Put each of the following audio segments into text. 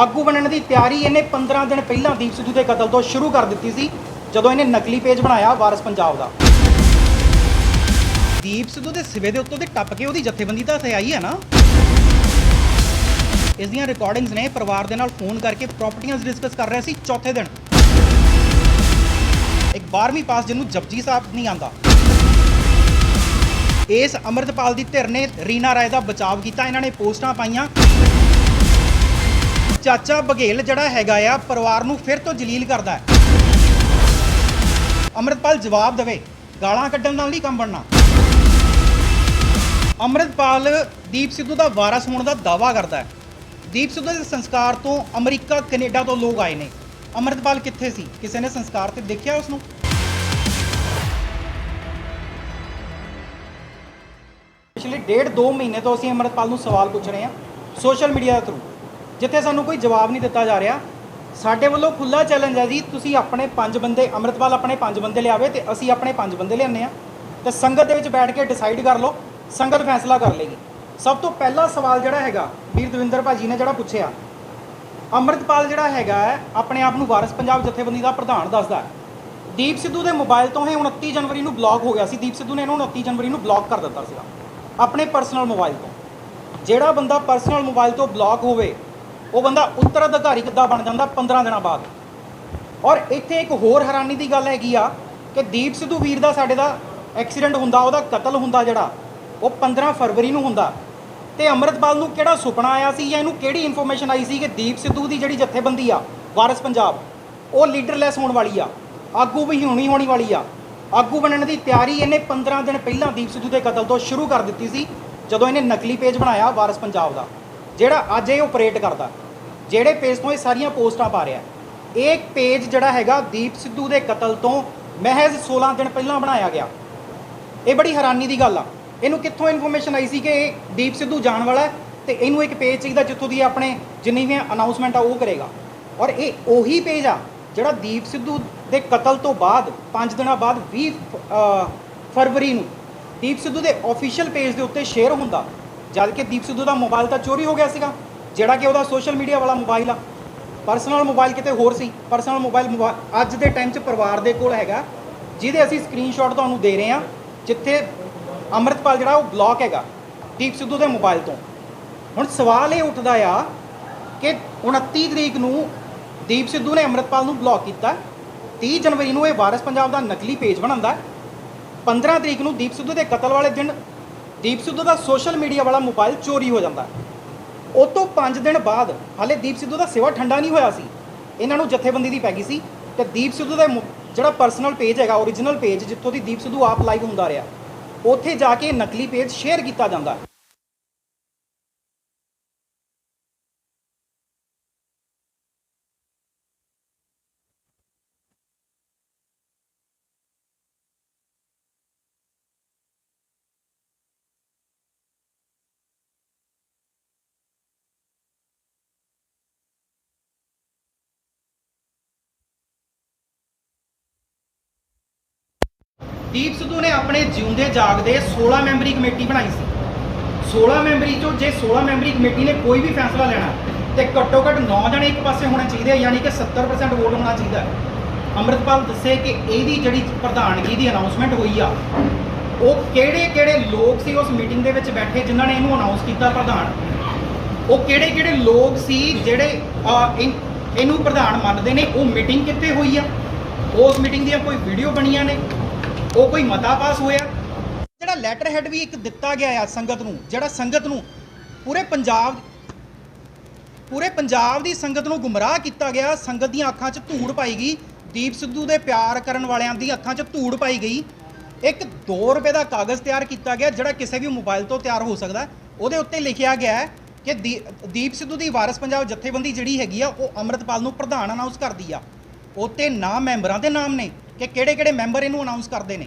ਆਗੂ ਬਣਨ ਦੀ ਤਿਆਰੀ ਇਹਨੇ 15 ਦਿਨ ਪਹਿਲਾਂ ਦੀਪ ਸਿੱਧੂ ਦੇ ਕਤਲ ਤੋਂ ਸ਼ੁਰੂ ਕਰ ਦਿੱਤੀ ਸੀ, ਜਦੋਂ ਇਹਨੇ ਨਕਲੀ ਪੇਜ ਬਣਾਇਆ ਵਾਰਿਸ ਪੰਜਾਬ ਦਾ। ਦੀਪ ਸਿੱਧੂ ਦੇ ਸਿਵੇ ਦੇ ਉੱਤੋਂ ਦੀ ਟੱਪ ਕੇ ਉਹਦੀ ਜਥੇਬੰਦੀ ਤਾਂ ਇੱਥੇ ਆਈ ਹੈ ਨਾ। ਇਸ ਦੀਆਂ ਰਿਕਾਰਡਿੰਗਸ ਨੇ। ਪਰਿਵਾਰ ਦੇ ਨਾਲ ਫੋਨ ਕਰਕੇ ਪ੍ਰਾਪਰਟੀਆਂ ਡਿਸਕਸ ਕਰ ਰਹੇ ਸੀ ਚੌਥੇ ਦਿਨ। ਇੱਕ 12ਵੀਂ ਪਾਸ ਜਿਹਨੂੰ ਜਪਜੀ ਸਾਹਿਬ ਨਹੀਂ ਆਂਦਾ। ਇਸ ਅੰਮ੍ਰਿਤਪਾਲ ਦੀ ਧਿਰ ਨੇ ਰੀਨਾ ਰਾਏ ਦਾ ਬਚਾਵ ਕੀਤਾ। ਇਹਨਾਂ ਨੇ ਪੋਸਟਾਂ ਪਾਈਆਂ। ਚਾਚਾ ਬਘੇਲ ਜਿਹੜਾ ਹੈਗਾ ਆ ਪਰਿਵਾਰ ਨੂੰ ਫਿਰ ਤੋਂ ਜਲੀਲ ਕਰਦਾ ਹੈ। ਅੰਮ੍ਰਿਤਪਾਲ ਜਵਾਬ ਦੇਵੇ, ਗਾਲਾਂ ਕੱਢਣ ਨਾਲ ਨਹੀਂ ਕੰਮ ਬਣਨਾ। ਅੰਮ੍ਰਿਤਪਾਲ ਦੀਪ ਸਿੱਧੂ ਦਾ ਵਾਰਸ ਹੋਣ ਦਾ ਦਾਅਵਾ ਕਰਦਾ ਹੈ। ਦੀਪ ਸਿੱਧੂ ਦੇ ਸੰਸਕਾਰ ਤੋਂ ਅਮਰੀਕਾ ਕੈਨੇਡਾ ਤੋਂ ਲੋਕ ਆਏ ਨੇ। ਅੰਮ੍ਰਿਤਪਾਲ ਕਿੱਥੇ ਸੀ? ਕਿਸੇ ਨੇ ਸੰਸਕਾਰ ਤੇ ਦੇਖਿਆ ਉਸ ਨੂੰ? ਪਿਛਲੇ 1.5-2 ਮਹੀਨੇ ਤੋਂ ਅਸੀਂ ਅੰਮ੍ਰਿਤਪਾਲ ਨੂੰ ਸਵਾਲ ਪੁੱਛ ਰਹੇ ਹਾਂ ਸੋਸ਼ਲ ਮੀਡੀਆ ਦੇ ਥਰੂ, ਜਿੱਥੇ ਸਾਨੂੰ ਕੋਈ ਜਵਾਬ ਨਹੀਂ ਦਿੱਤਾ ਜਾ ਰਿਹਾ। ਸਾਡੇ ਵੱਲੋਂ ਖੁੱਲ੍ਹਾ ਚੈਲੰਜ ਹੈ ਜੀ, ਤੁਸੀਂ ਆਪਣੇ 5 ਬੰਦੇ, ਅੰਮ੍ਰਿਤਪਾਲ ਆਪਣੇ 5 ਬੰਦੇ ਲਿਆਵੇ ਤੇ ਅਸੀਂ ਆਪਣੇ 5 ਬੰਦੇ ਲਿਆਉਂਦੇ ਹਾਂ ਤੇ ਸੰਗਤ ਦੇ ਵਿੱਚ ਬੈਠ ਕੇ ਡਿਸਾਈਡ ਕਰ ਲਓ, ਸੰਗਤ ਫੈਸਲਾ ਕਰ ਲੇਗੀ। ਸਭ ਤੋਂ ਪਹਿਲਾ ਸਵਾਲ ਜਿਹੜਾ ਹੈਗਾ ਵੀਰ ਦਵਿੰਦਰ ਭਾਜੀ ਨੇ ਜਿਹੜਾ ਪੁੱਛਿਆ, ਅੰਮ੍ਰਿਤਪਾਲ ਜਿਹੜਾ ਹੈਗਾ ਹੈ ਆਪਣੇ ਆਪ ਨੂੰ ਵਾਰਿਸ ਪੰਜਾਬ ਜਥੇਬੰਦੀ ਦਾ ਪ੍ਰਧਾਨ ਦੱਸਦਾ ਹੈ। ਦੀਪ ਸਿੱਧੂ ਦੇ ਮੋਬਾਈਲ ਤੋਂ ਇਹ 29 ਜਨਵਰੀ ਨੂੰ ਬਲੌਕ ਹੋ ਗਿਆ ਸੀ। ਦੀਪ ਸਿੱਧੂ ਨੇ ਇਹਨੂੰ 29 ਜਨਵਰੀ ਨੂੰ ਬਲੌਕ ਕਰ ਦਿੱਤਾ ਸੀਗਾ ਆਪਣੇ ਪਰਸਨਲ ਮੋਬਾਈਲ ਤੋਂ। ਜਿਹੜਾ ਬੰਦਾ ਪਰਸਨਲ ਮੋਬਾਈਲ ਤੋਂ ਬਲੌਕ ਹੋਵੇ ਉਹ ਬੰਦਾ ਉੱਤਰਾਧਿਕਾਰੀ ਕਿੱਦਾਂ ਬਣ ਜਾਂਦਾ 15 ਦਿਨਾਂ ਬਾਅਦ। ਔਰ ਇੱਥੇ ਇੱਕ ਹੋਰ ਹੈਰਾਨੀ ਦੀ ਗੱਲ ਹੈਗੀ ਆ ਕਿ ਦੀਪ ਸਿੱਧੂ ਵੀਰ ਦਾ ਸਾਡੇ ਦਾ ਐਕਸੀਡੈਂਟ ਹੁੰਦਾ, ਉਹਦਾ ਕਤਲ ਹੁੰਦਾ ਜਿਹੜਾ, ਉਹ 15 ਫਰਵਰੀ ਨੂੰ ਹੁੰਦਾ। ਤੇ ਅੰਮ੍ਰਿਤਪਾਲ ਨੂੰ ਕਿਹੜਾ ਸੁਪਨਾ ਆਇਆ ਸੀ ਜਾਂ ਇਹਨੂੰ ਕਿਹੜੀ ਇਨਫੋਰਮੇਸ਼ਨ ਆਈ ਸੀ ਕਿ ਦੀਪ ਸਿੱਧੂ ਦੀ ਜਿਹੜੀ ਜਥੇਬੰਦੀ ਆ ਵਾਰਿਸ ਪੰਜਾਬ ਉਹ ਲੀਡਰਲੈਸ ਹੋਣ ਵਾਲੀ ਆ, ਆਗੂ ਵੀ ਹੋਣੀ ਵਾਲੀ ਆ। ਆਗੂ ਬਣਨ ਦੀ ਤਿਆਰੀ ਇਹਨੇ 15 ਦਿਨ ਪਹਿਲਾਂ ਦੀਪ ਸਿੱਧੂ ਦੇ ਕਤਲ ਤੋਂ ਸ਼ੁਰੂ ਕਰ ਦਿੱਤੀ ਸੀ, ਜਦੋਂ ਇਹਨੇ ਨਕਲੀ ਪੇਜ ਬਣਾਇਆ ਵਾਰਿਸ ਪੰਜਾਬ ਦਾ, ਜਿਹੜਾ ਅੱਜ ਇਹ ਆਪਰੇਟ ਕਰਦਾ, ਜਿਹੜੇ ਪੇਜ ਤੋਂ ਇਹ ਸਾਰੀਆਂ ਪੋਸਟਾਂ ਪਾ ਰਿਹਾ। ਇਹ ਪੇਜ ਜਿਹੜਾ ਹੈਗਾ ਦੀਪ ਸਿੱਧੂ ਦੇ ਕਤਲ ਤੋਂ ਮਹਿਜ਼ 16 ਦਿਨ ਪਹਿਲਾਂ ਬਣਾਇਆ ਗਿਆ। ਇਹ ਬੜੀ ਹੈਰਾਨੀ ਦੀ ਗੱਲ ਆ। ਇਹਨੂੰ ਕਿੱਥੋਂ ਇਨਫੋਰਮੇਸ਼ਨ ਆਈ ਸੀ ਕਿ ਇਹ ਦੀਪ ਸਿੱਧੂ ਜਾਣ ਵਾਲਾ ਤੇ ਇਹਨੂੰ ਇੱਕ ਪੇਜ ਚਾਹੀਦਾ ਜਿੱਥੋਂ ਦੀ ਆਪਣੇ ਜਿੰਨੀ ਵੀ ਅਨਾਉਂਸਮੈਂਟ ਆ ਉਹ ਕਰੇਗਾ। ਔਰ ਇਹ ਉਹੀ ਪੇਜ ਆ ਜਿਹੜਾ ਦੀਪ ਸਿੱਧੂ ਦੇ ਕਤਲ ਤੋਂ ਬਾਅਦ 5 ਦਿਨਾਂ ਬਾਅਦ 20 ਫਰਵਰੀ ਨੂੰ ਦੀਪ ਸਿੱਧੂ ਦੇ ਆਫੀਸ਼ੀਅਲ ਪੇਜ ਦੇ ਉੱਤੇ ਸ਼ੇਅਰ ਹੁੰਦਾ, ਜਦ ਕਿ ਦੀਪ ਸਿੱਧੂ ਦਾ ਮੋਬਾਈਲ ਤਾਂ ਚੋਰੀ ਹੋ ਗਿਆ ਸੀਗਾ, ਜਿਹੜਾ ਕਿ ਉਹਦਾ ਸੋਸ਼ਲ ਮੀਡੀਆ ਵਾਲਾ ਮੋਬਾਈਲ ਆ। ਪਰਸਨਲ ਮੋਬਾਈਲ ਕਿਤੇ ਹੋਰ ਸੀ। ਪਰਸਨਲ ਮੋਬਾਈਲ ਅੱਜ ਦੇ ਟਾਈਮ 'ਚ ਪਰਿਵਾਰ ਦੇ ਕੋਲ ਹੈਗਾ, ਜਿਹਦੇ ਅਸੀਂ ਸਕਰੀਨਸ਼ਾਟ ਤੁਹਾਨੂੰ ਦੇ ਰਹੇ ਹਾਂ, ਜਿੱਥੇ ਅੰਮ੍ਰਿਤਪਾਲ ਜਿਹੜਾ ਉਹ ਬਲੌਕ ਹੈਗਾ ਦੀਪ ਸਿੱਧੂ ਦੇ ਮੋਬਾਈਲ ਤੋਂ। ਹੁਣ ਸਵਾਲ ਇਹ ਉੱਠਦਾ ਆ ਕਿ 29 ਤਰੀਕ ਨੂੰ ਦੀਪ ਸਿੱਧੂ ਨੇ ਅੰਮ੍ਰਿਤਪਾਲ ਨੂੰ ਬਲੌਕ ਕੀਤਾ, 30 ਜਨਵਰੀ ਨੂੰ ਇਹ ਵਾਰਿਸ ਪੰਜਾਬ ਦਾ ਨਕਲੀ ਪੇਜ ਬਣਾਉਂਦਾ, 15 ਤਰੀਕ ਨੂੰ ਦੀਪ ਸਿੱਧੂ ਦੇ ਕਤਲ ਵਾਲੇ ਦਿਨ ਦੀਪ ਸਿੱਧੂ ਦਾ ਸੋਸ਼ਲ ਮੀਡੀਆ ਵਾਲਾ ਮੋਬਾਈਲ ਚੋਰੀ ਹੋ ਜਾਂਦਾ। ਉਹ ਤੋਂ 5 ਦਿਨ ਬਾਅਦ ਹਾਲੇ ਦੀਪ ਸਿੱਧੂ ਦਾ ਸਿਵਾ ਠੰਡਾ ਨਹੀਂ ਹੋਇਆ ਸੀ, ਇਹਨਾਂ ਨੂੰ ਜਥੇਬੰਦੀ ਦੀ ਪੈ ਗਈ ਸੀ ਤੇ ਦੀਪ ਸਿੱਧੂ ਦਾ ਜਿਹੜਾ ਪਰਸਨਲ ਪੇਜ ਹੈਗਾ, ਓਰੀਜਨਲ ਪੇਜ ਜਿੱਥੋਂ ਦੀ ਦੀਪ ਸਿੱਧੂ ਆਪ ਲਾਈਵ ਹੁੰਦਾ ਰਿਹਾ, ਉੱਥੇ ਜਾ ਕੇ ਨਕਲੀ ਪੇਜ ਸ਼ੇਅਰ ਕੀਤਾ ਜਾਂਦਾ। ਦੀਪ ਸਿੱਧੂ ਨੇ ਆਪਣੇ ਜਿਉਂਦੇ ਜਾਗਦੇ 16 ਮੈਂਬਰੀ ਕਮੇਟੀ ਬਣਾਈ ਸੀ। 16 ਮੈਂਬਰੀ ਚੋਂ ਜੇ 16 ਮੈਂਬਰੀ ਕਮੇਟੀ ਨੇ ਕੋਈ ਵੀ ਫੈਸਲਾ ਲੈਣਾ ਤੇ ਘੱਟੋ ਘੱਟ 9 ਜਣੇ ਇੱਕ ਪਾਸੇ ਹੋਣੇ ਚਾਹੀਦੇ, ਯਾਨੀ ਕਿ 70% ਵੋਟ ਹੋਣਾ ਚਾਹੀਦਾ। ਅੰਮ੍ਰਿਤਪਾਲ ਦੱਸੇ ਕਿ ਇਹਦੀ ਜਿਹੜੀ ਪ੍ਰਧਾਨਗੀ ਦੀ ਅਨਾਉਂਸਮੈਂਟ ਹੋਈ ਆ, ਉਹ ਕਿਹੜੇ ਲੋਕ ਸੀ ਉਸ ਮੀਟਿੰਗ ਦੇ ਵਿੱਚ ਬੈਠੇ ਜਿਨ੍ਹਾਂ ਨੇ ਇਹਨੂੰ ਅਨਾਉਂਸ ਕੀਤਾ ਪ੍ਰਧਾਨ। ਉਹ ਕਿਹੜੇ ਲੋਕ ਸੀ ਜਿਹੜੇ ਇਹਨੂੰ ਪ੍ਰਧਾਨ ਮੰਨਦੇ ਨੇ। ਉਹ ਮੀਟਿੰਗ ਕਿੱਥੇ ਹੋਈ ਆ, ਉਸ ਮੀਟਿੰਗ ਦੀਆਂ ਕੋਈ ਵੀਡੀਓ ਬਣੀਆਂ ਨੇ, ਉਹ ਕੋਈ ਮਤਾ ਪਾਸ ਹੋਇਆ। ਜਿਹੜਾ ਲੈਟਰ ਹੈਡ ਵੀ ਇੱਕ ਦਿੱਤਾ ਗਿਆ ਆ ਸੰਗਤ ਨੂੰ, ਜਿਹੜਾ ਸੰਗਤ ਨੂੰ ਪੂਰੇ ਪੰਜਾਬ ਦੀ ਸੰਗਤ ਨੂੰ ਗੁੰਮਰਾਹ ਕੀਤਾ ਗਿਆ। ਸੰਗਤ ਦੀਆਂ ਅੱਖਾਂ 'ਚ ਧੂੜ ਪਾਈ ਗਈ, ਦੀਪ ਸਿੱਧੂ ਦੇ ਪਿਆਰ ਕਰਨ ਵਾਲਿਆਂ ਦੀ ਅੱਖਾਂ 'ਚ ਧੂੜ ਪਾਈ ਗਈ। ਇੱਕ 2 ਰੁਪਏ ਦਾ ਕਾਗਜ਼ ਤਿਆਰ ਕੀਤਾ ਗਿਆ ਜਿਹੜਾ ਕਿਸੇ ਵੀ ਮੋਬਾਈਲ ਤੋਂ ਤਿਆਰ ਹੋ ਸਕਦਾ। ਉਹਦੇ ਉੱਤੇ ਲਿਖਿਆ ਗਿਆ ਹੈ ਕਿ ਦੀਪ ਸਿੱਧੂ ਦੀ ਵਾਰਿਸ ਪੰਜਾਬ ਜਥੇਬੰਦੀ ਜਿਹੜੀ ਹੈਗੀ ਆ ਉਹ ਅੰਮ੍ਰਿਤਪਾਲ ਨੂੰ ਪ੍ਰਧਾਨ ਅਨਾਉਂਸ ਕਰਦੀ ਆ। ਉੱਤੇ ਨਾ ਮੈਂਬਰਾਂ ਦੇ ਨਾਮ ਨੇ ਕਿ ਕਿਹੜੇ ਮੈਂਬਰ ਇਹਨੂੰ ਅਨਾਉਂਸ ਕਰਦੇ ਨੇ,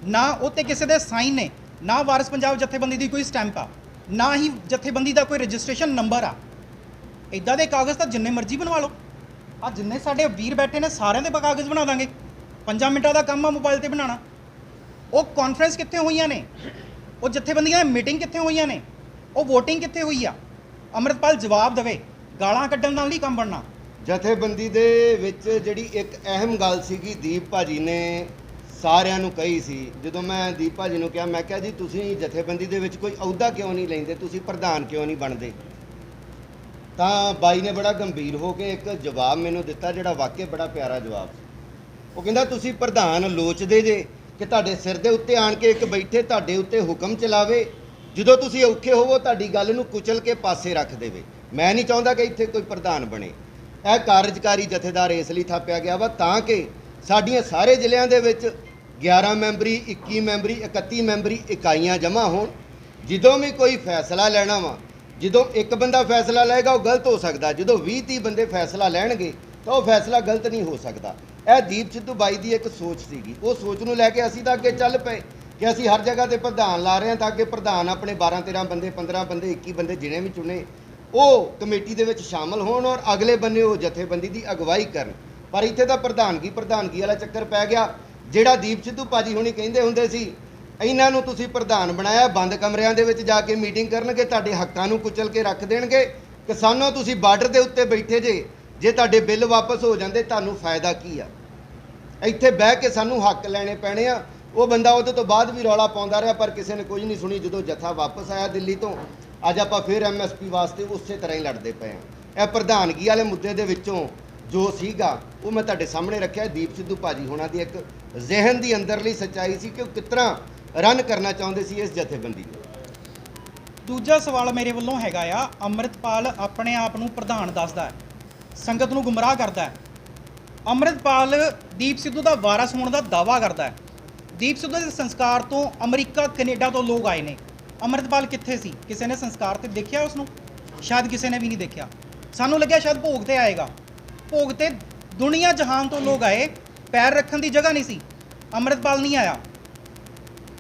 ਨਾ ਉੱਤੇ ਕਿਸੇ ਦੇ ਸਾਈਨ ਨੇ, ਨਾ ਵਾਰਿਸ ਪੰਜਾਬ ਜਥੇਬੰਦੀ ਦੀ ਕੋਈ ਸਟੈਂਪ ਆ, ਨਾ ਹੀ ਜਥੇਬੰਦੀ ਦਾ ਕੋਈ ਰਜਿਸਟ੍ਰੇਸ਼ਨ ਨੰਬਰ ਆ। ਇੱਦਾਂ ਦੇ ਕਾਗਜ਼ ਤਾਂ ਜਿੰਨੇ ਮਰਜ਼ੀ ਬਣਵਾ ਲਓ। ਆ ਜਿੰਨੇ ਸਾਡੇ ਵੀਰ ਬੈਠੇ ਨੇ ਸਾਰਿਆਂ ਦੇ ਕਾਗਜ਼ ਬਣਾ ਦਾਂਗੇ। 5 ਮਿੰਟਾਂ ਦਾ ਕੰਮ ਆ ਮੋਬਾਈਲ ਤੇ ਬਣਾਉਣਾ। ਉਹ ਕਾਨਫਰੰਸ ਕਿੱਥੇ ਹੋਈਆਂ ਨੇ, ਉਹ ਜਥੇਬੰਦੀਆਂ ਦੀ ਮੀਟਿੰਗ ਕਿੱਥੇ ਹੋਈਆਂ ਨੇ, ਉਹ ਵੋਟਿੰਗ ਕਿੱਥੇ ਹੋਈ ਆ। ਅੰਮ੍ਰਿਤਪਾਲ ਜਵਾਬ ਦੇਵੇ, ਗਾਲਾਂ ਕੱਢਣ ਨਾਲ ਨਹੀਂ ਕੰਮ ਬਣਨਾ। ਜਥੇਬੰਦੀ ਦੇ ਵਿੱਚ ਜਿਹੜੀ ਇੱਕ ਅਹਿਮ ਗੱਲ ਸੀਗੀ ਦੀਪ ਭਾਜੀ ਨੇ ਸਾਰਿਆਂ ਨੂੰ ਕਹੀ ਸੀ। ਜਦੋਂ ਮੈਂ ਦੀਪ ਭਾਜੀ ਨੂੰ ਕਿਹਾ, ਮੈਂ ਕਿਹਾ ਜੀ ਤੁਸੀਂ ਜਥੇਬੰਦੀ ਦੇ ਵਿੱਚ ਕੋਈ ਅਹੁਦਾ ਕਿਉਂ ਨਹੀਂ ਲੈਂਦੇ, ਤੁਸੀਂ ਪ੍ਰਧਾਨ ਕਿਉਂ ਨਹੀਂ ਬਣਦੇ, ਤਾਂ ਬਾਈ ਨੇ ਬੜਾ ਗੰਭੀਰ ਹੋ ਕੇ ਇੱਕ ਜਵਾਬ ਮੈਨੂੰ ਦਿੱਤਾ, ਜਿਹੜਾ ਵਾਕਿਆ ਬੜਾ ਪਿਆਰਾ ਜਵਾਬ ਸੀ। ਉਹ ਕਹਿੰਦਾ ਤੁਸੀਂ ਪ੍ਰਧਾਨ ਲੋਚਦੇ ਜੇ ਕਿ ਤੁਹਾਡੇ ਸਿਰ ਦੇ ਉੱਤੇ ਆਣ ਕੇ ਇੱਕ ਬੈਠੇ ਤੁਹਾਡੇ ਉੱਤੇ ਹੁਕਮ ਚਲਾਵੇ, ਜਦੋਂ ਤੁਸੀਂ ਔਖੇ ਹੋਵੋ ਤੁਹਾਡੀ ਗੱਲ ਨੂੰ ਕੁਚਲ ਕੇ ਪਾਸੇ ਰੱਖ ਦੇਵੇ। ਮੈਂ ਨਹੀਂ ਚਾਹੁੰਦਾ ਕਿ ਇੱਥੇ ਕੋਈ ਪ੍ਰਧਾਨ ਬਣੇ। ਇਹ ਕਾਰਜਕਾਰੀ ਜਥੇਦਾਰ ਇਸ ਲਈ ਥਾਪਿਆ ਗਿਆ ਵਾ ਤਾਂ ਕਿ ਸਾਡੀਆਂ ਸਾਰੇ ਜ਼ਿਲ੍ਹਿਆਂ ਦੇ ਵਿੱਚ 11 ਮੈਂਬਰੀ 21 ਮੈਂਬਰੀ 31 ਮੈਂਬਰੀ ਇਕਾਈਆਂ ਜਮ੍ਹਾਂ ਹੋਣ। ਜਦੋਂ ਵੀ ਕੋਈ ਫੈਸਲਾ ਲੈਣਾ ਵਾ, ਜਦੋਂ ਇੱਕ ਬੰਦਾ ਫੈਸਲਾ ਲਏਗਾ ਉਹ ਗਲਤ ਹੋ ਸਕਦਾ, ਜਦੋਂ 20-30 ਬੰਦੇ ਫੈਸਲਾ ਲੈਣਗੇ ਤਾਂ ਉਹ ਫੈਸਲਾ ਗਲਤ ਨਹੀਂ ਹੋ ਸਕਦਾ। ਇਹ ਦੀਪ ਸਿੱਧੂ ਬਾਈ ਦੀ ਇੱਕ ਸੋਚ ਸੀਗੀ। ਉਹ ਸੋਚ ਨੂੰ ਲੈ ਕੇ ਅਸੀਂ ਤਾਂ ਅੱਗੇ ਚੱਲ ਪਏ ਕਿ ਅਸੀਂ ਹਰ ਜਗ੍ਹਾ ਤੇ ਪ੍ਰਧਾਨ ਲਾ ਰਹੇ ਹਾਂ ਤਾਂ ਕਿ ਪ੍ਰਧਾਨ ਆਪਣੇ 12-13 ਬੰਦੇ 15 ਬੰਦੇ 21 ਬੰਦੇ ਜਿਹਨੇ ਵੀ ਚੁਣੇ ਉਹ ਕਮੇਟੀ ਦੇ ਵਿੱਚ ਸ਼ਾਮਲ ਹੋਣ ਔਰ ਅਗਲੇ ਬੰਨੇ ਉਹ ਜਥੇਬੰਦੀ ਦੀ ਅਗਵਾਈ ਕਰਨ। ਪਰ ਇੱਥੇ ਤਾਂ ਪ੍ਰਧਾਨਗੀ ਵਾਲਾ ਚੱਕਰ ਪੈ ਗਿਆ। ਜਿਹੜਾ ਦੀਪ ਸਿੱਧੂ ਭਾਜੀ ਹੁਣੀ ਕਹਿੰਦੇ ਹੁੰਦੇ ਸੀ ਇਹਨਾਂ ਨੂੰ ਤੁਸੀਂ ਪ੍ਰਧਾਨ ਬਣਾਇਆ, ਬੰਦ ਕਮਰਿਆਂ ਦੇ ਵਿੱਚ ਜਾ ਕੇ ਮੀਟਿੰਗ ਕਰਨਗੇ, ਤੁਹਾਡੇ ਹੱਕਾਂ ਨੂੰ ਕੁਚਲ ਕੇ ਰੱਖ ਦੇਣਗੇ। ਕਿਸਾਨੋਂ ਤੁਸੀਂ ਬਾਰਡਰ ਦੇ ਉੱਤੇ ਬੈਠੇ ਜੇ ਤੁਹਾਡੇ ਬਿੱਲ ਵਾਪਸ ਹੋ ਜਾਂਦੇ ਤੁਹਾਨੂੰ ਫਾਇਦਾ ਕੀ ਆ? ਇੱਥੇ ਬਹਿ ਕੇ ਸਾਨੂੰ ਹੱਕ ਲੈਣੇ ਪੈਣੇ ਆ। ਉਹ ਬੰਦਾ ਉਹਦੇ ਤੋਂ ਬਾਅਦ ਵੀ ਰੌਲਾ ਪਾਉਂਦਾ ਰਿਹਾ ਪਰ ਕਿਸੇ ਨੇ ਕੁਝ ਨਹੀਂ ਸੁਣੀ। ਜਦੋਂ ਜਥਾ ਵਾਪਸ ਆਇਆ ਦਿੱਲੀ ਤੋਂ, ਅੱਜ ਆਪਾਂ ਫਿਰ MSP ਵਾਸਤੇ ਉਸੇ ਤਰ੍ਹਾਂ ਹੀ ਲੜਦੇ ਪਏ ਹਾਂ। ਇਹ ਪ੍ਰਧਾਨਗੀ ਵਾਲੇ ਮੁੱਦੇ ਦੇ ਵਿੱਚੋਂ ਜੋ ਸੀਗਾ ਉਹ ਮੈਂ ਤੁਹਾਡੇ ਸਾਹਮਣੇ ਰੱਖਿਆ। ਦੀਪ ਸਿੱਧੂ ਭਾਜੀ ਹੋਣਾ ਦੀ ਇੱਕ ਜ਼ਿਹਨ ਦੀ ਅੰਦਰਲੀ ਸੱਚਾਈ ਸੀ ਕਿ ਉਹ ਕਿਸ ਤਰ੍ਹਾਂ ਰਨ ਕਰਨਾ ਚਾਹੁੰਦੇ ਸੀ ਇਸ ਜਥੇਬੰਦੀ ਨੂੰ। ਦੂਜਾ ਸਵਾਲ ਮੇਰੇ ਵੱਲੋਂ ਹੈਗਾ ਆ, ਅੰਮ੍ਰਿਤਪਾਲ ਆਪਣੇ ਆਪ ਨੂੰ ਪ੍ਰਧਾਨ ਦੱਸਦਾ ਹੈ, ਸੰਗਤ ਨੂੰ ਗੁੰਮਰਾਹ ਕਰਦਾ ਹੈ। ਅੰਮ੍ਰਿਤਪਾਲ ਦੀਪ ਸਿੱਧੂ ਦਾ ਵਾਰਸ ਹੋਣ ਦਾ ਦਾਅਵਾ ਕਰਦਾ ਹੈ। ਦੀਪ ਸਿੱਧੂ ਦੇ ਸੰਸਕਾਰ ਤੋਂ ਅਮਰੀਕਾ ਕੈਨੇਡਾ ਤੋਂ ਲੋਕ ਆਏ ਨੇ। ਅੰਮ੍ਰਿਤਪਾਲ ਕਿੱਥੇ ਸੀ? ਕਿਸੇ ਨੇ ਸੰਸਕਾਰ ਤੇ ਦੇਖਿਆ ਉਸ ਨੂੰ? ਸ਼ਾਇਦ ਕਿਸੇ ਨੇ ਵੀ ਨਹੀਂ ਦੇਖਿਆ। ਸਾਨੂੰ ਲੱਗਿਆ ਸ਼ਾਇਦ ਭੋਗ ਤੇ ਆਏਗਾ। ਭੋਗ ਤੇ ਦੁਨੀਆ ਜਹਾਨ ਤੋਂ ਲੋਕ ਆਏ, ਪੈਰ ਰੱਖਣ ਦੀ ਜਗ੍ਹਾ ਨਹੀਂ ਸੀ। ਅੰਮ੍ਰਿਤਪਾਲ ਨਹੀਂ ਆਇਆ।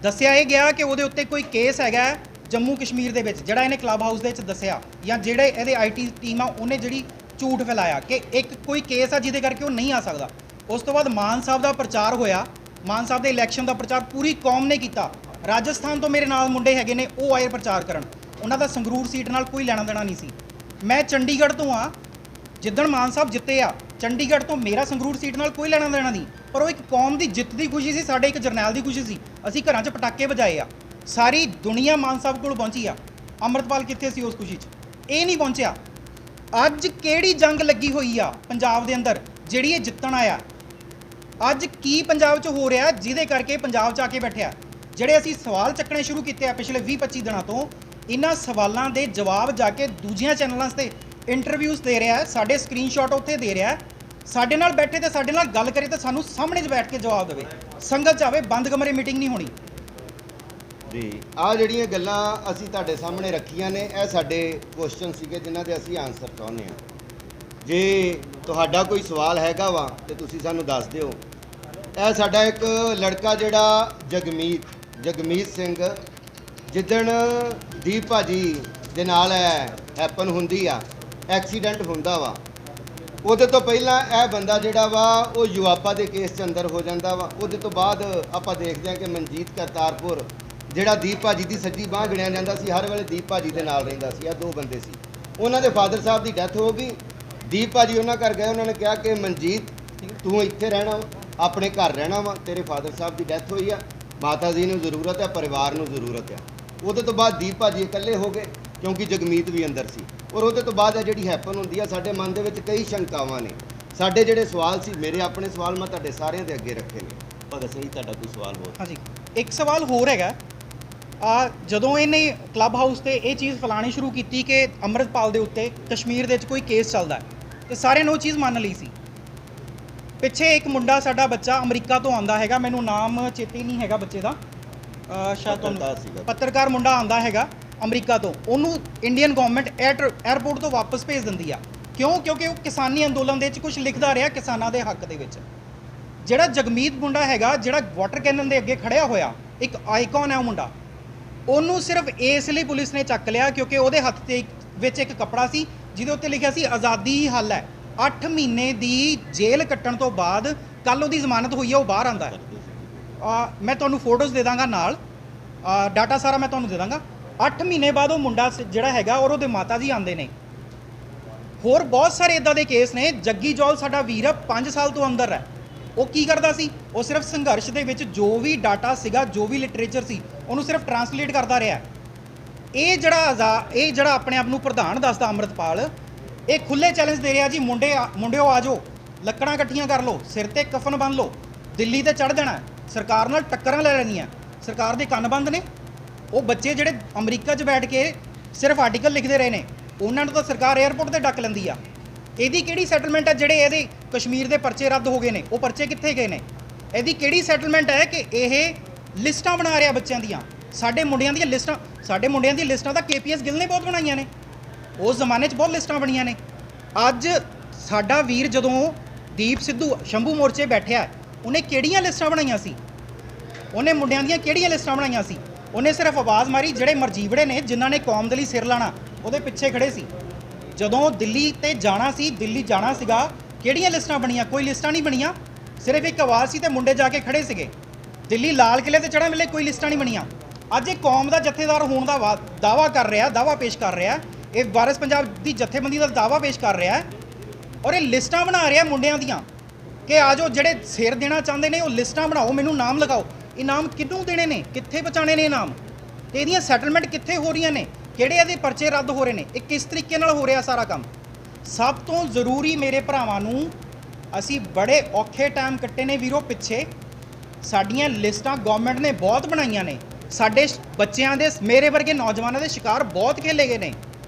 ਦੱਸਿਆ ਇਹ ਗਿਆ ਕਿ ਉਹਦੇ ਉੱਤੇ ਕੋਈ ਕੇਸ ਹੈਗਾ ਜੰਮੂ ਕਸ਼ਮੀਰ ਦੇ ਵਿੱਚ, ਜਿਹੜਾ ਇਹਨੇ ਕਲੱਬ ਹਾਊਸ ਦੇ ਵਿੱਚ ਦੱਸਿਆ, ਜਾਂ ਜਿਹੜੇ ਇਹਦੇ IT ਟੀਮ ਆ ਉਹਨੇ ਜਿਹੜੀ ਝੂਠ ਫੈਲਾਇਆ ਕਿ ਇੱਕ ਕੋਈ ਕੇਸ ਆ ਜਿਹਦੇ ਕਰਕੇ ਉਹ ਨਹੀਂ ਆ ਸਕਦਾ। ਉਸ ਤੋਂ ਬਾਅਦ ਮਾਨ ਸਾਹਿਬ ਦਾ ਪ੍ਰਚਾਰ ਹੋਇਆ। ਮਾਨ ਸਾਹਿਬ ਦੇ ਇਲੈਕਸ਼ਨ ਦਾ ਪ੍ਰਚਾਰ ਪੂਰੀ ਕੌਮ ਨੇ ਕੀਤਾ। ਰਾਜਸਥਾਨ ਤੋਂ ਮੇਰੇ ਨਾਲ ਮੁੰਡੇ ਹੈਗੇ ਨੇ, ਉਹ ਆਏ ਪ੍ਰਚਾਰ ਕਰਨ। ਉਹਨਾਂ ਦਾ ਸੰਗਰੂਰ ਸੀਟ ਨਾਲ ਕੋਈ ਲੈਣਾ ਦੇਣਾ ਨਹੀਂ ਸੀ। ਮੈਂ ਚੰਡੀਗੜ੍ਹ ਤੋਂ ਆ। ਜਿੱਦਣ ਮਾਨ ਸਾਹਿਬ ਜਿੱਤੇ ਆ ਚੰਡੀਗੜ੍ਹ ਤੋਂ, ਮੇਰਾ ਸੰਗਰੂਰ ਸੀਟ ਨਾਲ ਕੋਈ ਲੈਣਾ ਦੇਣਾ ਨਹੀਂ। ਪਰ ਉਹ ਇੱਕ ਕੌਮ ਦੀ ਜਿੱਤ ਦੀ ਖੁਸ਼ੀ ਸੀ, ਸਾਡੇ ਇੱਕ ਜਰਨੈਲ ਦੀ ਖੁਸ਼ੀ ਸੀ। ਅਸੀਂ ਘਰਾਂ 'ਚ ਪਟਾਕੇ ਵਜਾਏ ਆ। ਸਾਰੀ ਦੁਨੀਆ ਮਾਨ ਸਾਹਿਬ ਕੋਲ ਪਹੁੰਚੀ ਆ। ਅੰਮ੍ਰਿਤਪਾਲ ਕਿੱਥੇ ਸੀ ਉਸ ਖੁਸ਼ੀ 'ਚ? ਇਹ ਨਹੀਂ ਪਹੁੰਚਿਆ। ਅੱਜ ਕਿਹੜੀ ਜੰਗ ਲੱਗੀ ਹੋਈ ਆ ਪੰਜਾਬ ਦੇ ਅੰਦਰ ਜਿਹੜੀ ਇਹ ਜਿੱਤਣ ਆਇਆ? ਅੱਜ ਕੀ ਪੰਜਾਬ 'ਚ ਹੋ ਰਿਹਾ ਜਿਹਦੇ ਕਰਕੇ ਪੰਜਾਬ 'ਚ ਆ ਕੇ ਬੈਠਿਆ? ਜਿਹੜੇ ਅਸੀਂ ਸਵਾਲ ਚੱਕਣੇ ਸ਼ੁਰੂ ਕੀਤੇ ਆ ਪਿਛਲੇ 20-25 ਦਿਨਾਂ ਤੋਂ, ਇਹਨਾਂ ਸਵਾਲਾਂ ਦੇ ਜਵਾਬ ਜਾ ਕੇ ਦੂਜੀਆਂ ਚੈਨਲਾਂ 'ਤੇ ਇੰਟਰਵਿਊਜ਼ ਦੇ ਰਿਹਾ, ਸਾਡੇ ਸਕਰੀਨਸ਼ਾਟ ਉੱਥੇ ਦੇ ਰਿਹਾ। ਸਾਡੇ ਨਾਲ ਬੈਠੇ ਤੇ ਸਾਡੇ ਨਾਲ ਗੱਲ ਕਰੇ ਤਾਂ ਸਾਨੂੰ ਸਾਹਮਣੇ 'ਚ ਬੈਠ ਕੇ ਜਵਾਬ ਦੇਵੇ। ਸੰਗਤ 'ਚ ਆਵੇ, ਬੰਦ ਕਮਰੇ ਮੀਟਿੰਗ ਨਹੀਂ ਹੋਣੀ ਜੀ। ਆਹ ਜਿਹੜੀਆਂ ਗੱਲਾਂ ਅਸੀਂ ਤੁਹਾਡੇ ਸਾਹਮਣੇ ਰੱਖੀਆਂ ਨੇ, ਇਹ ਸਾਡੇ ਕੁਐਸਚਨ ਸੀਗੇ ਜਿਨ੍ਹਾਂ ਦੇ ਅਸੀਂ ਆਨਸਰ ਚਾਹੁੰਦੇ ਹਾਂ। ਜੇ ਤੁਹਾਡਾ ਕੋਈ ਸਵਾਲ ਹੈਗਾ ਵਾ ਤੇ ਤੁਸੀਂ ਸਾਨੂੰ ਦੱਸ ਦਿਓ। ਇਹ ਸਾਡਾ ਇੱਕ ਲੜਕਾ ਜਿਹੜਾ ਜਗਮੀਤ ਸਿੰਘ, ਜਿੱਦਣ ਦੀਪ ਭਾਜੀ ਦੇ ਨਾਲ ਹੈਪਨ ਹੁੰਦੀ ਆ, ਐਕਸੀਡੈਂਟ ਹੁੰਦਾ ਵਾ, ਉਹਦੇ ਤੋਂ ਪਹਿਲਾਂ ਇਹ ਬੰਦਾ ਜਿਹੜਾ ਵਾ ਉਹ ਯੂਆਪਾ ਦੇ ਕੇਸ 'ਚ ਅੰਦਰ ਹੋ ਜਾਂਦਾ ਵਾ। ਉਹਦੇ ਤੋਂ ਬਾਅਦ ਆਪਾਂ ਦੇਖਦੇ ਹਾਂ ਕਿ ਮਨਜੀਤ ਕਰਤਾਰਪੁਰ, ਜਿਹੜਾ ਦੀਪ ਭਾਜੀ ਦੀ ਸੱਜੀ ਬਾਂਹ ਗਿਣਿਆ ਜਾਂਦਾ ਸੀ, ਹਰ ਵੇਲੇ ਦੀਪ ਭਾਜੀ ਦੇ ਨਾਲ ਰਹਿੰਦਾ ਸੀ। ਇਹ ਦੋ ਬੰਦੇ ਸੀ। ਉਹਨਾਂ ਦੇ ਫਾਦਰ ਸਾਹਿਬ ਦੀ ਡੈਥ ਹੋ ਗਈ। ਦੀਪ ਭਾਜੀ ਉਹਨਾਂ ਘਰ ਗਏ। ਉਹਨਾਂ ਨੇ ਕਿਹਾ ਕਿ ਮਨਜੀਤ ਤੂੰ ਇੱਥੇ ਰਹਿਣਾ, ਆਪਣੇ ਘਰ ਰਹਿਣਾ ਵਾ, ਤੇਰੇ ਫਾਦਰ ਸਾਹਿਬ ਦੀ ਡੈਥ ਹੋਈ ਆ, ਮਾਤਾ ਜੀ ਨੂੰ ਜ਼ਰੂਰਤ ਹੈ, ਪਰਿਵਾਰ ਨੂੰ ਜ਼ਰੂਰਤ ਆ। ਉਹਦੇ ਤੋਂ ਬਾਅਦ ਦੀਪ ਭਾਜੀ ਇਕੱਲੇ ਹੋ ਗਏ ਕਿਉਂਕਿ ਜਗਮੀਤ ਵੀ ਅੰਦਰ ਸੀ। ਔਰ ਉਹਦੇ ਤੋਂ ਬਾਅਦ ਇਹ ਜਿਹੜੀ ਹੈਪਨ ਹੁੰਦੀ ਆ, ਸਾਡੇ ਮਨ ਦੇ ਵਿੱਚ ਕਈ ਸ਼ੰਕਾਵਾਂ ਨੇ। ਸਾਡੇ ਜਿਹੜੇ ਸਵਾਲ ਸੀ, ਮੇਰੇ ਆਪਣੇ ਸਵਾਲ ਮੈਂ ਤੁਹਾਡੇ ਸਾਰਿਆਂ ਦੇ ਅੱਗੇ ਰੱਖੇ ਨੇ। ਭਗਤ ਸਿੰਘ ਤੁਹਾਡਾ ਕੋਈ ਸਵਾਲ ਹੋਰ? ਹਾਂਜੀ, ਇੱਕ ਸਵਾਲ ਹੋਰ ਹੈਗਾ। ਜਦੋਂ ਇਹਨੇ ਕਲੱਬ ਹਾਊਸ ਤੇ ਇਹ ਚੀਜ਼ ਫੈਲਾਣੀ ਸ਼ੁਰੂ ਕੀਤੀ ਕਿ ਅੰਮ੍ਰਿਤਪਾਲ ਦੇ ਉੱਤੇ ਕਸ਼ਮੀਰ ਦੇ ਵਿੱਚ ਕੋਈ ਕੇਸ ਚੱਲਦਾ, ਤੇ ਸਾਰਿਆਂ ਨੇ ਉਹ ਚੀਜ਼ ਮੰਨ ਲਈ ਸੀ। ਪਿੱਛੇ ਇੱਕ ਮੁੰਡਾ, ਸਾਡਾ ਬੱਚਾ ਅਮਰੀਕਾ ਤੋਂ ਆਉਂਦਾ ਹੈਗਾ, ਮੈਨੂੰ ਨਾਮ ਚੇਤੇ ਨਹੀਂ ਹੈਗਾ ਬੱਚੇ ਦਾ, ਸ਼ਾਇਦ ਤੁਹਾਨੂੰ ਪੱਤਰਕਾਰ ਮੁੰਡਾ ਆਉਂਦਾ ਹੈਗਾ ਅਮਰੀਕਾ ਤੋਂ। ਉਹਨੂੰ ਇੰਡੀਅਨ ਗਵਰਨਮੈਂਟ 에ਅਰਪੋਰਟ ਤੋਂ ਵਾਪਸ ਭੇਜ ਦਿੰਦੀ ਆ। ਕਿਉਂ? ਕਿਉਂਕਿ ਉਹ ਕਿਸਾਨੀ ਅੰਦੋਲਨ ਦੇ ਵਿੱਚ ਕੁਝ ਲਿਖਦਾ ਰਿਹਾ ਕਿਸਾਨਾਂ ਦੇ ਹੱਕ ਦੇ ਵਿੱਚ। ਜਿਹੜਾ ਜਗਮੀਤ ਮੁੰਡਾ ਹੈਗਾ, ਜਿਹੜਾ ਵਾਟਰ ਕੈਨਨ ਦੇ ਅੱਗੇ ਖੜਿਆ ਹੋਇਆ, ਇੱਕ ਆਈਕਨ ਹੈ ਉਹ ਮੁੰਡਾ, ਉਹਨੂੰ ਸਿਰਫ ਇਸ ਲਈ ਪੁਲਿਸ ਨੇ ਚੱਕ ਲਿਆ ਕਿਉਂਕਿ ਉਹਦੇ ਹੱਥ ਤੇ ਵਿੱਚ ਇੱਕ ਕੱਪੜਾ ਸੀ ਜਿਹਦੇ ਉੱਤੇ ਲਿਖਿਆ ਸੀ ਆਜ਼ਾਦੀ ਹੀ ਹੱਲ ਹੈ। 8 ਮਹੀਨੇ ਦੀ ਜੇਲ੍ਹ ਕੱਟਣ ਤੋਂ ਬਾਅਦ ਕੱਲ ਉਹਦੀ ਜ਼ਮਾਨਤ ਹੋਈ ਹੈ, ਉਹ ਬਾਹਰ ਆਂਦਾ ਹੈ। ਮੈਂ ਤੁਹਾਨੂੰ ਫੋਟੋਜ਼ ਦੇ ਦਾਂਗਾ ਨਾਲ, ਡਾਟਾ ਸਾਰਾ ਮੈਂ ਤੁਹਾਨੂੰ ਦੇ ਦਾਂਗਾ। 8 ਮਹੀਨੇ ਬਾਅਦ ਉਹ ਮੁੰਡਾ ਜਿਹੜਾ ਹੈਗਾ ਔਰ ਉਹਦੇ ਮਾਤਾ ਜੀ ਆਉਂਦੇ ਨੇ। ਹੋਰ ਬਹੁਤ ਸਾਰੇ ਇਦਾਂ ਦੇ ਕੇਸ ਨੇ। ਜੱਗੀ ਜੌਲ ਸਾਡਾ ਵੀਰ ਆ, 5 ਸਾਲ ਤੋਂ ਅੰਦਰ ਹੈ। ਉਹ ਕੀ ਕਰਦਾ ਸੀ? ਉਹ ਸਿਰਫ ਸੰਘਰਸ਼ ਦੇ ਵਿੱਚ ਜੋ ਵੀ ਡਾਟਾ ਸੀਗਾ, ਜੋ ਵੀ ਲਿਟਰੇਚਰ ਸੀ, ਉਹਨੂੰ ਸਿਰਫ ਟਰਾਂਸਲੇਟ ਕਰਦਾ ਰਿਹਾ। ਇਹ ਜਿਹੜਾ ਆਪਣੇ ਆਪ ਨੂੰ ਪ੍ਰਧਾਨ ਦੱਸਦਾ ਅੰਮ੍ਰਿਤਪਾਲ, ਇਹ ਖੁੱਲੇ ਚੈਲੰਜ ਦੇ ਰਿਹਾ ਜੀ, ਮੁੰਡਿਓ ਆ ਜਾਓ, ਲੱਕੜਾਂ ਇਕੱਠੀਆਂ ਕਰ ਲਓ, ਸਿਰ ਤੇ ਕਫਨ ਬੰਨ੍ਹ ਲਓ, ਦਿੱਲੀ ਤੇ ਚੜ੍ਹ ਜਾਣਾ, ਸਰਕਾਰ ਨਾਲ ਟੱਕਰਾਂ ਲੈ ਲੈਣੀਆਂ। ਸਰਕਾਰ ਦੇ ਕੰਨ ਬੰਦ ਨੇ। ਉਹ ਬੱਚੇ ਜਿਹੜੇ ਅਮਰੀਕਾ 'ਚ ਬੈਠ ਕੇ ਸਿਰਫ ਆਰਟੀਕਲ ਲਿਖਦੇ ਰਹੇ ਨੇ, ਉਹਨਾਂ ਨੂੰ ਤਾਂ ਸਰਕਾਰ 에ਅਰਪੋਰਟ ਤੇ ਡੱਕ ਲੈਂਦੀ ਆ। ਇਹਦੀ ਕਿਹੜੀ ਸੈਟਲਮੈਂਟ ਹੈ? ਜਿਹੜੇ ਇਹਦੇ ਕਸ਼ਮੀਰ ਦੇ ਪਰਚੇ ਰੱਦ ਹੋ ਗਏ ਨੇ, ਉਹ ਪਰਚੇ ਕਿੱਥੇ ਗਏ ਨੇ? ਇਹਦੀ ਕਿਹੜੀ ਸੈਟਲਮੈਂਟ ਹੈ ਕਿ ਇਹ ਲਿਸਟਾਂ ਬਣਾ ਰਿਹਾ ਬੱਚਿਆਂ ਦੀਆਂ? ਸਾਡੇ ਮੁੰਡਿਆਂ ਦੀਆਂ ਲਿਸਟਾਂ ਤਾਂ KPS ਗਿੱਲ ਨੇ ਬਹੁਤ ਬਣਾਈਆਂ ਨੇ। ਉਸ ਜ਼ਮਾਨੇ 'ਚ ਬਹੁਤ ਲਿਸਟਾਂ ਬਣੀਆਂ ਨੇ। ਅੱਜ ਸਾਡਾ ਵੀਰ ਜਦੋਂ ਦੀਪ ਸਿੱਧੂ ਸ਼ੰਭੂ ਮੋਰਚੇ ਬੈਠਿਆ, ਉਹਨੇ ਕਿਹੜੀਆਂ ਲਿਸਟਾਂ ਬਣਾਈਆਂ ਸੀ? ਉਹਨੇ ਮੁੰਡਿਆਂ ਦੀਆਂ ਕਿਹੜੀਆਂ ਲਿਸਟਾਂ ਬਣਾਈਆਂ ਸੀ? ਉਹਨੇ ਸਿਰਫ ਆਵਾਜ਼ ਮਾਰੀ। ਜਿਹੜੇ ਮਰਜੀਵੜੇ ਨੇ, ਜਿਨ੍ਹਾਂ ਨੇ ਕੌਮ ਦੇ ਲਈ ਸਿਰ ਲਾਣਾ, ਉਹਦੇ ਪਿੱਛੇ ਖੜੇ ਸੀ। ਜਦੋਂ ਦਿੱਲੀ ਤੇ ਜਾਣਾ ਸੀ, ਦਿੱਲੀ ਜਾਣਾ ਸੀਗਾ, ਕਿਹੜੀਆਂ ਲਿਸਟਾਂ ਬਣੀਆਂ? ਕੋਈ ਲਿਸਟਾਂ ਨਹੀਂ ਬਣੀਆਂ। ਸਿਰਫ ਇੱਕ ਆਵਾਜ਼ ਸੀ ਤੇ ਮੁੰਡੇ ਜਾ ਕੇ ਖੜੇ ਸੀਗੇ। ਦਿੱਲੀ ਲਾਲ ਕਿਲੇ ਤੇ ਚੜ੍ਹਨ ਵੇਲੇ ਕੋਈ ਲਿਸਟਾਂ ਨਹੀਂ ਬਣੀਆਂ। ਅੱਜ ਇਹ ਕੌਮ ਦਾ ਜਥੇਦਾਰ ਹੋਣ ਦਾ ਦਾਵਾ ਕਰ ਰਿਹਾ, ਦਾਵਾ ਪੇਸ਼ ਕਰ ਰਿਹਾ। ਇਹ ਵਾਰਿਸ ਪੰਜਾਬ ਦੀ ਜਥੇਬੰਦੀ ਦਾ ਦਾਵਾ ਪੇਸ਼ ਕਰ ਰਿਹਾ ਔਰ ਇਹ ਲਿਸਟਾਂ ਬਣਾ ਰਿਹਾ ਮੁੰਡਿਆਂ ਦੀਆਂ ਕਿ ਆ ਜਾਓ, ਜਿਹੜੇ ਸਿਰ ਦੇਣਾ ਚਾਹੁੰਦੇ ਨੇ ਉਹ ਲਿਸਟਾਂ ਬਣਾਓ, ਮੈਨੂੰ ਨਾਮ ਲਗਾਓ। ਇਨਾਮ ਕਿਹਨੂੰ ਦੇਣੇ ਨੇ? ਕਿੱਥੇ ਪਹੁੰਚਾਣੇ ਨੇ ਇਨਾਮ? ਤੇ ਇਹਦੀਆਂ ਸੈਟਲਮੈਂਟ ਕਿੱਥੇ ਹੋ ਰਹੀਆਂ ਨੇ? ਕਿਹੜੇ ਇਹਦੇ ਪਰਚੇ ਰੱਦ ਹੋ ਰਹੇ ਨੇ? ਇਹ ਕਿਸ ਤਰੀਕੇ ਨਾਲ ਹੋ ਰਿਹਾ ਸਾਰਾ ਕੰਮ? ਸਭ ਤੋਂ ਜ਼ਰੂਰੀ ਮੇਰੇ ਭਰਾਵਾਂ ਨੂੰ, ਅਸੀਂ ਬੜੇ ਔਖੇ ਟਾਈਮ ਕੱਟੇ ਨੇ ਵੀਰੋ ਪਿੱਛੇ। ਸਾਡੀਆਂ ਲਿਸਟਾਂ ਗਵਰਨਮੈਂਟ ਨੇ ਬਹੁਤ ਬਣਾਈਆਂ ਨੇ। ਸਾਡੇ ਬੱਚਿਆਂ ਦੇ, ਮੇਰੇ ਵਰਗੇ ਨੌਜਵਾਨਾਂ ਦੇ ਸ਼ਿਕਾਰ ਬਹੁਤ ਖੇਲੇ ਗਏ ਨੇ।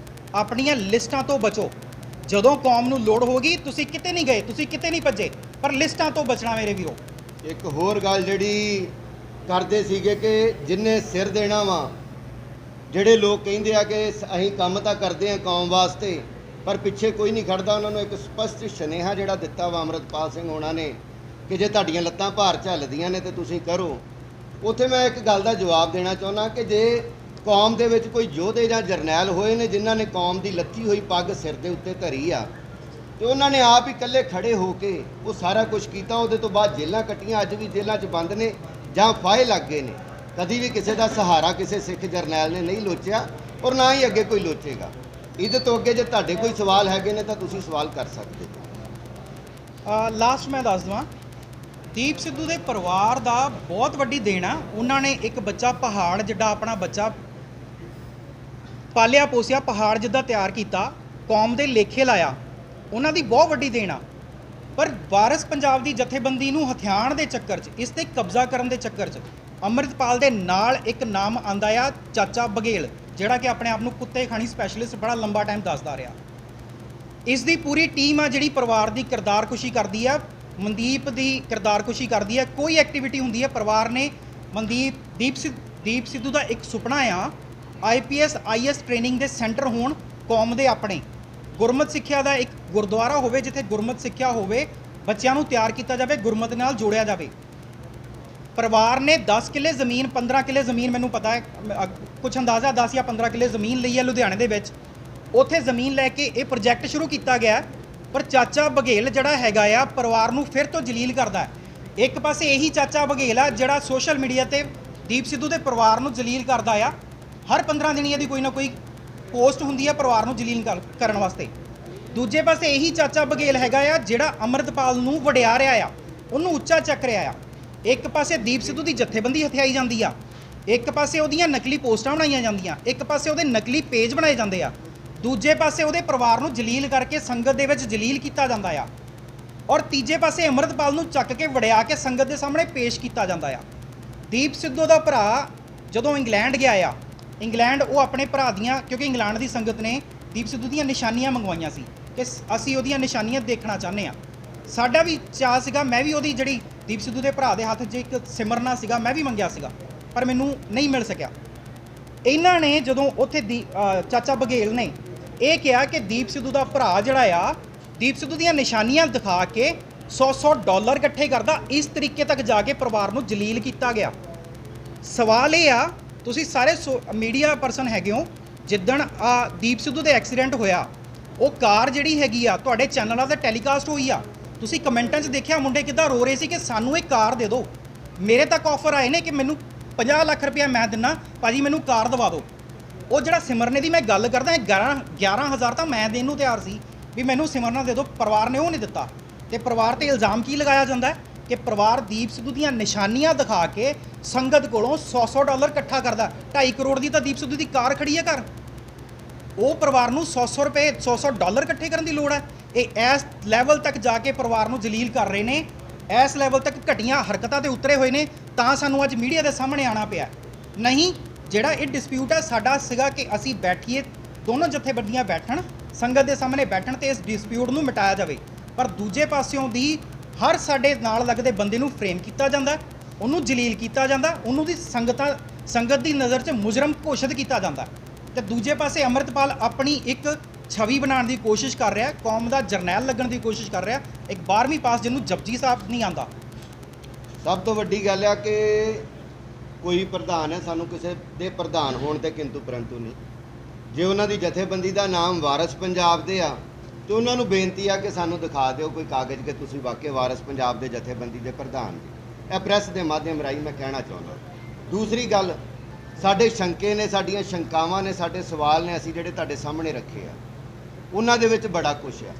ਆਪਣੀਆਂ ਲਿਸਟਾਂ ਤੋਂ ਬਚੋ। ਜਦੋਂ ਕੌਮ ਨੂੰ ਲੋੜ ਹੋਗੀ, ਤੁਸੀਂ ਕਿਤੇ ਨਹੀਂ ਗਏ, ਤੁਸੀਂ ਕਿਤੇ ਨਹੀਂ ਭੱਜੇ, ਪਰ ਲਿਸਟਾਂ ਤੋਂ ਬਚਣਾ ਮੇਰੇ ਵੀਰੋ। ਇੱਕ ਹੋਰ ਗੱਲ ਜਿਹੜੀ ਕਰਦੇ ਸੀਗੇ ਕਿ ਜਿੰਨੇ ਸਿਰ ਦੇਣਾ ਵਾ, ਜਿਹੜੇ ਲੋਕ ਕਹਿੰਦੇ ਆ ਕਿ ਅਸੀਂ ਕੰਮ ਤਾਂ ਕਰਦੇ ਆ ਕੌਮ ਵਾਸਤੇ, ਪਰ ਪਿੱਛੇ ਕੋਈ ਨਹੀਂ ਖੜਦਾ, ਉਹਨਾਂ ਨੂੰ ਇੱਕ ਸਪਸ਼ਟ ਸੁਨੇਹਾ ਜਿਹੜਾ ਦਿੱਤਾ ਵਾ ਅੰਮ੍ਰਿਤਪਾਲ ਸਿੰਘ ਹੋਣਾ ਨੇ ਕਿ ਜੇ ਤੁਹਾਡੀਆਂ ਲੱਤਾਂ ਭਾਰ ਝੱਲਦੀਆਂ ਨੇ ਤੇ ਤੁਸੀਂ ਕਰੋ। ਉੱਥੇ ਮੈਂ ਇੱਕ ਗੱਲ ਦਾ ਜਵਾਬ ਦੇਣਾ ਚਾਹੁੰਦਾ ਕਿ ਜੇ ਕੌਮ ਦੇ ਵਿੱਚ ਕੋਈ ਯੋਧੇ ਜਾਂ ਜਰਨੈਲ ਹੋਏ ਨੇ ਜਿਨ੍ਹਾਂ ਨੇ ਕੌਮ ਦੀ ਲੱਥੀ ਹੋਈ ਪੱਗ ਸਿਰ ਦੇ ਉੱਤੇ ਧਰੀ ਆ, ਤੇ ਉਹਨਾਂ ਨੇ ਆਪ ਹੀ ਇਕੱਲੇ ਖੜੇ ਹੋ ਕੇ ਉਹ ਸਾਰਾ ਕੁਝ ਕੀਤਾ। ਉਹਦੇ ਤੋਂ ਬਾਅਦ ਜੇਲ੍ਹਾਂ ਕੱਟੀਆਂ, ਅੱਜ ਵੀ ਜੇਲ੍ਹਾਂ 'ਚ ਬੰਦ ਨੇ ਜਾਂ ਫਾਹੇ ਲੱਗ ਗਏ ਨੇ। ਕਦੀ ਵੀ ਕਿਸੇ ਦਾ ਸਹਾਰਾ ਕਿਸੇ ਸਿੱਖ ਜਰਨੈਲ ਨੇ ਨਹੀਂ ਲੋਚਿਆ ਔਰ ਨਾ ਹੀ ਅੱਗੇ ਕੋਈ ਲੋਚੇਗਾ। ਇਹਦੇ ਤੋਂ ਅੱਗੇ ਜੇ ਤੁਹਾਡੇ ਕੋਈ ਸਵਾਲ ਹੈਗੇ ਨੇ ਤਾਂ ਤੁਸੀਂ ਸਵਾਲ ਕਰ ਸਕਦੇ ਹੋ। ਲਾਸਟ ਮੈਂ ਦੱਸ ਦਵਾਂ, ਦੀਪ ਸਿੱਧੂ ਦੇ ਪਰਿਵਾਰ ਦਾ ਬਹੁਤ ਵੱਡੀ ਦੇਣ ਆ। ਉਹਨਾਂ ਨੇ ਇੱਕ ਬੱਚਾ ਪਹਾੜ ਜਿੱਡਾ, ਆਪਣਾ ਬੱਚਾ ਪਾਲਿਆ ਪੋਸਿਆ, ਪਹਾੜ ਜਿੱਦਾਂ ਤਿਆਰ ਕੀਤਾ, ਕੌਮ ਦੇ ਲੇਖੇ ਲਾਇਆ। ਉਹਨਾਂ ਦੀ ਬਹੁਤ ਵੱਡੀ ਦੇਣ ਆ। ਪਰ ਵਾਰਿਸ ਪੰਜਾਬ ਦੀ ਜਥੇਬੰਦੀ ਨੂੰ ਹਥਿਆਣ ਦੇ ਚੱਕਰ 'ਚ, ਇਸ ਤੇ ਕਬਜ਼ਾ ਕਰਨ ਦੇ ਚੱਕਰ 'ਚ ਅੰਮ੍ਰਿਤਪਾਲ ਦੇ ਨਾਲ ਇੱਕ ਨਾਮ ਆਂਦਾ ਆ, ਚਾਚਾ ਬਘੇਲ, ਜਿਹੜਾ ਕਿ ਆਪਣੇ ਆਪ ਨੂੰ ਕੁੱਤੇ ਖਾਣੀ ਸਪੈਸ਼ਲਿਸਟ ਬੜਾ ਲੰਬਾ ਟਾਈਮ ਦੱਸਦਾ ਰਿਹਾ। ਇਸ ਦੀ ਪੂਰੀ ਟੀਮ ਆ ਜਿਹੜੀ ਪਰਿਵਾਰ ਦੀ ਕਿਰਦਾਰਕੁਸ਼ੀ ਕਰਦੀ ਆ, ਮਨਦੀਪ ਦੀ ਕਿਰਦਾਰਕੁਸ਼ੀ ਕਰਦੀ ਹੈ। ਕੋਈ ਐਕਟੀਵਿਟੀ ਹੁੰਦੀ ਹੈ, ਪਰਿਵਾਰ ਨੇ ਦੀਪ ਸਿੱਧੂ ਦਾ ਇੱਕ ਸੁਪਨਾ ਆ IPS IS ਟ੍ਰੇਨਿੰਗ ਦੇ ਸੈਂਟਰ ਹੋਣ ਕੌਮ ਦੇ ਆਪਣੇ। ਗੁਰਮਤ ਸਿੱਖਿਆ ਦਾ ਇੱਕ ਗੁਰਦੁਆਰਾ ਹੋਵੇ ਜਿੱਥੇ ਗੁਰਮਤ ਸਿੱਖਿਆ ਹੋਵੇ, ਬੱਚਿਆਂ ਨੂੰ ਤਿਆਰ ਕੀਤਾ ਜਾਵੇ, ਗੁਰਮਤ ਨਾਲ ਜੋੜਿਆ ਜਾਵੇ। ਪਰਿਵਾਰ ਨੇ 10 ਕਿੱਲੇ ਜ਼ਮੀਨ, 15 ਕਿੱਲੇ ਜ਼ਮੀਨ, ਮੈਨੂੰ ਪਤਾ ਹੈ ਕੁਝ ਅੰਦਾਜ਼ਾ 10 ਜਾਂ 15 ਕਿੱਲੇ ਜ਼ਮੀਨ ਲਈ ਹੈ ਲੁਧਿਆਣੇ ਦੇ ਵਿੱਚ। ਉੱਥੇ ਜ਼ਮੀਨ ਲੈ ਕੇ ਇਹ ਪ੍ਰੋਜੈਕਟ ਸ਼ੁਰੂ ਕੀਤਾ ਗਿਆ। ਪਰ ਚਾਚਾ ਬਘੇਲ ਜਿਹੜਾ ਹੈਗਾ ਆ, ਪਰਿਵਾਰ ਨੂੰ ਫਿਰ ਤੋਂ ਜਲੀਲ ਕਰਦਾ। ਇੱਕ ਪਾਸੇ ਇਹੀ ਚਾਚਾ ਬਘੇਲ ਆ ਜਿਹੜਾ ਸੋਸ਼ਲ ਮੀਡੀਆ ਤੇ ਦੀਪ ਸਿੱਧੂ ਦੇ ਪਰਿਵਾਰ ਨੂੰ ਜਲੀਲ ਕਰਦਾ ਆ। ਹਰ 15 ਦਿਨ ਇਹਦੀ ਕੋਈ ਨਾ ਕੋਈ ਪੋਸਟ ਹੁੰਦੀ ਆ ਪਰਿਵਾਰ ਨੂੰ ਜਲੀਲ ਕਰਨ ਵਾਸਤੇ। ਦੂਜੇ ਪਾਸੇ ਇਹੀ ਚਾਚਾ ਬਘੇਲ ਹੈਗਾ ਆ ਜਿਹੜਾ ਅੰਮ੍ਰਿਤਪਾਲ ਨੂੰ ਵਡਿਆ ਰਿਹਾ ਆ, ਉਹਨੂੰ ਉੱਚਾ ਚੱਕ ਰਿਹਾ ਆ। ਇੱਕ ਪਾਸੇ ਦੀਪ ਸਿੱਧੂ ਦੀ ਜਥੇਬੰਦੀ ਹਥਿਆਈ ਜਾਂਦੀ ਆ, ਇੱਕ ਪਾਸੇ ਉਹਦੀਆਂ ਨਕਲੀ ਪੋਸਟਾਂ ਬਣਾਈਆਂ ਜਾਂਦੀਆਂ, ਇੱਕ ਪਾਸੇ ਉਹਦੇ ਨਕਲੀ ਪੇਜ ਬਣਾਏ ਜਾਂਦੇ ਆ, ਦੂਜੇ ਪਾਸੇ ਉਹਦੇ ਪਰਿਵਾਰ ਨੂੰ ਜਲੀਲ ਕਰਕੇ ਸੰਗਤ ਦੇ ਵਿੱਚ ਜਲੀਲ ਕੀਤਾ ਜਾਂਦਾ ਆ, ਔਰ ਤੀਜੇ ਪਾਸੇ ਅੰਮ੍ਰਿਤਪਾਲ ਨੂੰ ਚੱਕ ਕੇ ਵੜਿਆ ਕੇ ਸੰਗਤ ਦੇ ਸਾਹਮਣੇ ਪੇਸ਼ ਕੀਤਾ ਜਾਂਦਾ ਆ। ਦੀਪ ਸਿੱਧੂ ਦਾ ਭਰਾ ਜਦੋਂ ਇੰਗਲੈਂਡ ਗਿਆ ਆ, ਇੰਗਲੈਂਡ ਉਹ ਆਪਣੇ ਭਰਾ ਦੀਆਂ, ਕਿਉਂਕਿ ਇੰਗਲੈਂਡ ਦੀ ਸੰਗਤ ਨੇ ਦੀਪ ਸਿੱਧੂ ਦੀਆਂ ਨਿਸ਼ਾਨੀਆਂ ਮੰਗਵਾਈਆਂ ਸੀ ਕਿ ਅਸੀਂ ਉਹਦੀਆਂ ਨਿਸ਼ਾਨੀਆਂ ਦੇਖਣਾ ਚਾਹੁੰਦੇ ਆ। ਸਾਡਾ ਵੀ ਚਾਅ ਸੀਗਾ, ਮੈਂ ਵੀ ਉਹਦੀ ਜਿਹੜੀ ਦੀਪ ਸਿੱਧੂ ਦੇ ਭਰਾ ਦੇ ਹੱਥ 'ਚ ਇੱਕ ਸਿਮਰਨਾ ਸੀਗਾ, ਮੈਂ ਵੀ ਮੰਗਿਆ ਸੀਗਾ, ਪਰ ਮੈਨੂੰ ਨਹੀਂ ਮਿਲ ਸਕਿਆ। ਇਹਨਾਂ ਨੇ ਜਦੋਂ ਉੱਥੇ ਚਾਚਾ ਬਘੇਲ ਨੇ ਇਹ ਕਿਹਾ ਕਿ ਦੀਪ ਸਿੱਧੂ ਦਾ ਭਰਾ ਜਿਹੜਾ ਆ, ਦੀਪ ਸਿੱਧੂ ਦੀਆਂ ਨਿਸ਼ਾਨੀਆਂ ਦਿਖਾ ਕੇ $100 ਇਕੱਠੇ ਕਰਦਾ। ਇਸ ਤਰੀਕੇ ਤੱਕ ਜਾ ਕੇ ਪਰਿਵਾਰ ਨੂੰ ਜਲੀਲ ਕੀਤਾ ਗਿਆ। ਸਵਾਲ ਇਹ ਆ, ਤੁਸੀਂ ਸਾਰੇ ਮੀਡੀਆ ਪਰਸਨ ਹੈਗੇ ਹੋ, ਜਿੱਦਣ ਦੀਪ ਸਿੱਧੂ ਦੇ ਐਕਸੀਡੈਂਟ ਹੋਇਆ, ਉਹ ਕਾਰ ਜਿਹੜੀ ਹੈਗੀ ਆ ਤੁਹਾਡੇ ਚੈਨਲਾਂ 'ਤੇ ਟੈਲੀਕਾਸਟ ਹੋਈ ਆ, ਤੁਸੀਂ ਕਮੈਂਟਾਂ 'ਚ ਦੇਖਿਆ ਮੁੰਡੇ ਕਿੱਦਾਂ ਰੋ ਰਹੇ ਸੀ ਕਿ ਸਾਨੂੰ ਇਹ ਕਾਰ ਦੇ ਦਿਓ। ਮੇਰੇ ਤੱਕ ਆਫਰ ਆਏ ਨੇ ਕਿ ਮੈਨੂੰ 50 ਲੱਖ ਰੁਪਇਆ ਮੈਂ ਦਿੰਦਾ, ਭਾਜੀ ਮੈਨੂੰ ਕਾਰ ਦਵਾ ਦਿਓ। ਉਹ ਜਿਹੜਾ ਸਿਮਰਨੇ ਦੀ ਮੈਂ ਗੱਲ ਕਰਦਾ, 11,000 ਤਾਂ ਮੈਂ ਦੇਣ ਨੂੰ ਤਿਆਰ ਸੀ, ਵੀ ਮੈਨੂੰ ਸਿਮਰਨਾ ਦੇ ਦਿਓ, ਪਰਿਵਾਰ ਨੇ ਉਹ ਨਹੀਂ ਦਿੱਤਾ। ਤੇ ਪਰਿਵਾਰ ਤੇ ਇਲਜ਼ਾਮ ਕੀ ਲਗਾਇਆ ਜਾਂਦਾ ਹੈ ਕਿ ਪਰਿਵਾਰ ਦੀਪ ਸਿੱਧੂ ਦੀਆਂ ਨਿਸ਼ਾਨੀਆਂ ਦਿਖਾ ਕੇ ਸੰਗਤ ਕੋਲੋਂ 100-100 ਡਾਲਰ ਇਕੱਠਾ ਕਰਦਾ। 2.5 ਕਰੋੜ ਦੀ ਤਾਂ ਦੀਪ ਸਿੱਧੂ ਦੀ ਕਾਰ ਖੜੀ ਹੈ ਘਰ, ਉਹ ਪਰਿਵਾਰ ਨੂੰ 100-100 ਰੁਪਏ 100-100 ਡਾਲਰ ਇਕੱਠੇ ਕਰਨ ਦੀ ਲੋੜ ਹੈ। ਇਹ ਇਸ ਲੈਵਲ ਤੱਕ ਜਾ ਕੇ ਪਰਿਵਾਰ ਨੂੰ ਜਲੀਲ ਕਰ ਰਹੇ ਨੇ, ਇਸ ਲੈਵਲ ਤੱਕ ਘਟੀਆਂ ਹਰਕਤਾਂ ਤੇ ਉਤਰੇ ਹੋਏ ਨੇ, ਤਾਂ ਸਾਨੂੰ ਅੱਜ ਮੀਡੀਆ ਦੇ ਸਾਹਮਣੇ ਆਉਣਾ ਪਿਆ। ਨਹੀਂ, ਜਿਹੜਾ ਇਹ ਡਿਸਪਿਊਟ ਹੈ ਸਾਡਾ ਸੀਗਾ ਕਿ ਅਸੀਂ ਬੈਠੀਏ, ਦੋਨੋਂ ਜਥੇਬੰਦੀਆਂ ਬੈਠਣ, ਸੰਗਤ ਦੇ ਸਾਹਮਣੇ ਬੈਠਣ ਤੇ ਇਸ ਡਿਸਪਿਊਟ ਨੂੰ ਮਿਟਾਇਆ ਜਾਵੇ। ਪਰ ਦੂਜੇ ਪਾਸਿਓਂ ਦੀ ਹਰ ਸਾਡੇ ਨਾਲ ਲੱਗਦੇ ਬੰਦੇ ਨੂੰ ਫਰੇਮ ਕੀਤਾ ਜਾਂਦਾ, ਉਹਨੂੰ ਜਲੀਲ ਕੀਤਾ ਜਾਂਦਾ, ਉਹਨੂੰ ਦੀ ਸੰਗਤ ਦੀ ਨਜ਼ਰ 'ਚ ਮੁਜਰਮ ਘੋਸ਼ਿਤ ਕੀਤਾ ਜਾਂਦਾ। ਤੇ ਦੂਜੇ ਪਾਸੇ ਅੰਮ੍ਰਿਤਪਾਲ ਆਪਣੀ ਇੱਕ ਛਵੀ ਬਣਾਉਣ ਦੀ ਕੋਸ਼ਿਸ਼ ਕਰ ਰਿਹਾ, ਕੌਮ ਦਾ ਜਰਨੈਲ ਲੱਗਣ ਦੀ ਕੋਸ਼ਿਸ਼ ਕਰ ਰਿਹਾ, ਇੱਕ 12ਵੀਂ ਪਾਸ ਜਿਹਨੂੰ ਜਪਜੀ ਸਾਹਿਬ ਨਹੀਂ ਆਉਂਦਾ। ਸਭ ਤੋਂ ਵੱਡੀ ਗੱਲ ਆ ਕਿ ਕੋਈ ਪ੍ਰਧਾਨ ਹੈ, ਸਾਨੂੰ ਕਿਸੇ ਦੇ ਪ੍ਰਧਾਨ ਹੋਣ ਤੇ ਕਿੰਤੂ ਪਰੰਤੂ ਨਹੀਂ। ਜੇ ਉਹਨਾਂ ਦੀ ਜਥੇਬੰਦੀ ਦਾ ਨਾਮ ਵਾਰਿਸ ਪੰਜਾਬ ਦੇ ਆ ਤੇ ਉਹਨਾਂ ਨੂੰ ਬੇਨਤੀ ਆ ਕਿ ਸਾਨੂੰ ਦਿਖਾ ਦਿਓ ਕੋਈ ਕਾਗਜ਼ ਕਿ ਤੁਸੀਂ ਵਾਕਿਆ ਵਾਰਿਸ ਪੰਜਾਬ ਦੇ ਜਥੇਬੰਦੀ ਦੇ ਪ੍ਰਧਾਨ ਜੀ। ਇਹ ਪ੍ਰੈਸ ਦੇ ਮਾਧਿਅਮ ਰਾਹੀਂ ਮੈਂ ਕਹਿਣਾ ਚਾਹੁੰਦਾ। ਦੂਸਰੀ ਗੱਲ, ਸਾਡੇ ਸ਼ੰਕੇ ਨੇ, ਸਾਡੀਆਂ ਸ਼ੰਕਾਵਾਂ ਨੇ, ਸਾਡੇ ਸਵਾਲ ਨੇ, ਅਸੀਂ ਜਿਹੜੇ ਤੁਹਾਡੇ ਸਾਹਮਣੇ ਰੱਖੇ ਆ, ਉਹਨਾਂ ਦੇ ਵਿੱਚ ਬੜਾ ਕੁਛ ਆ।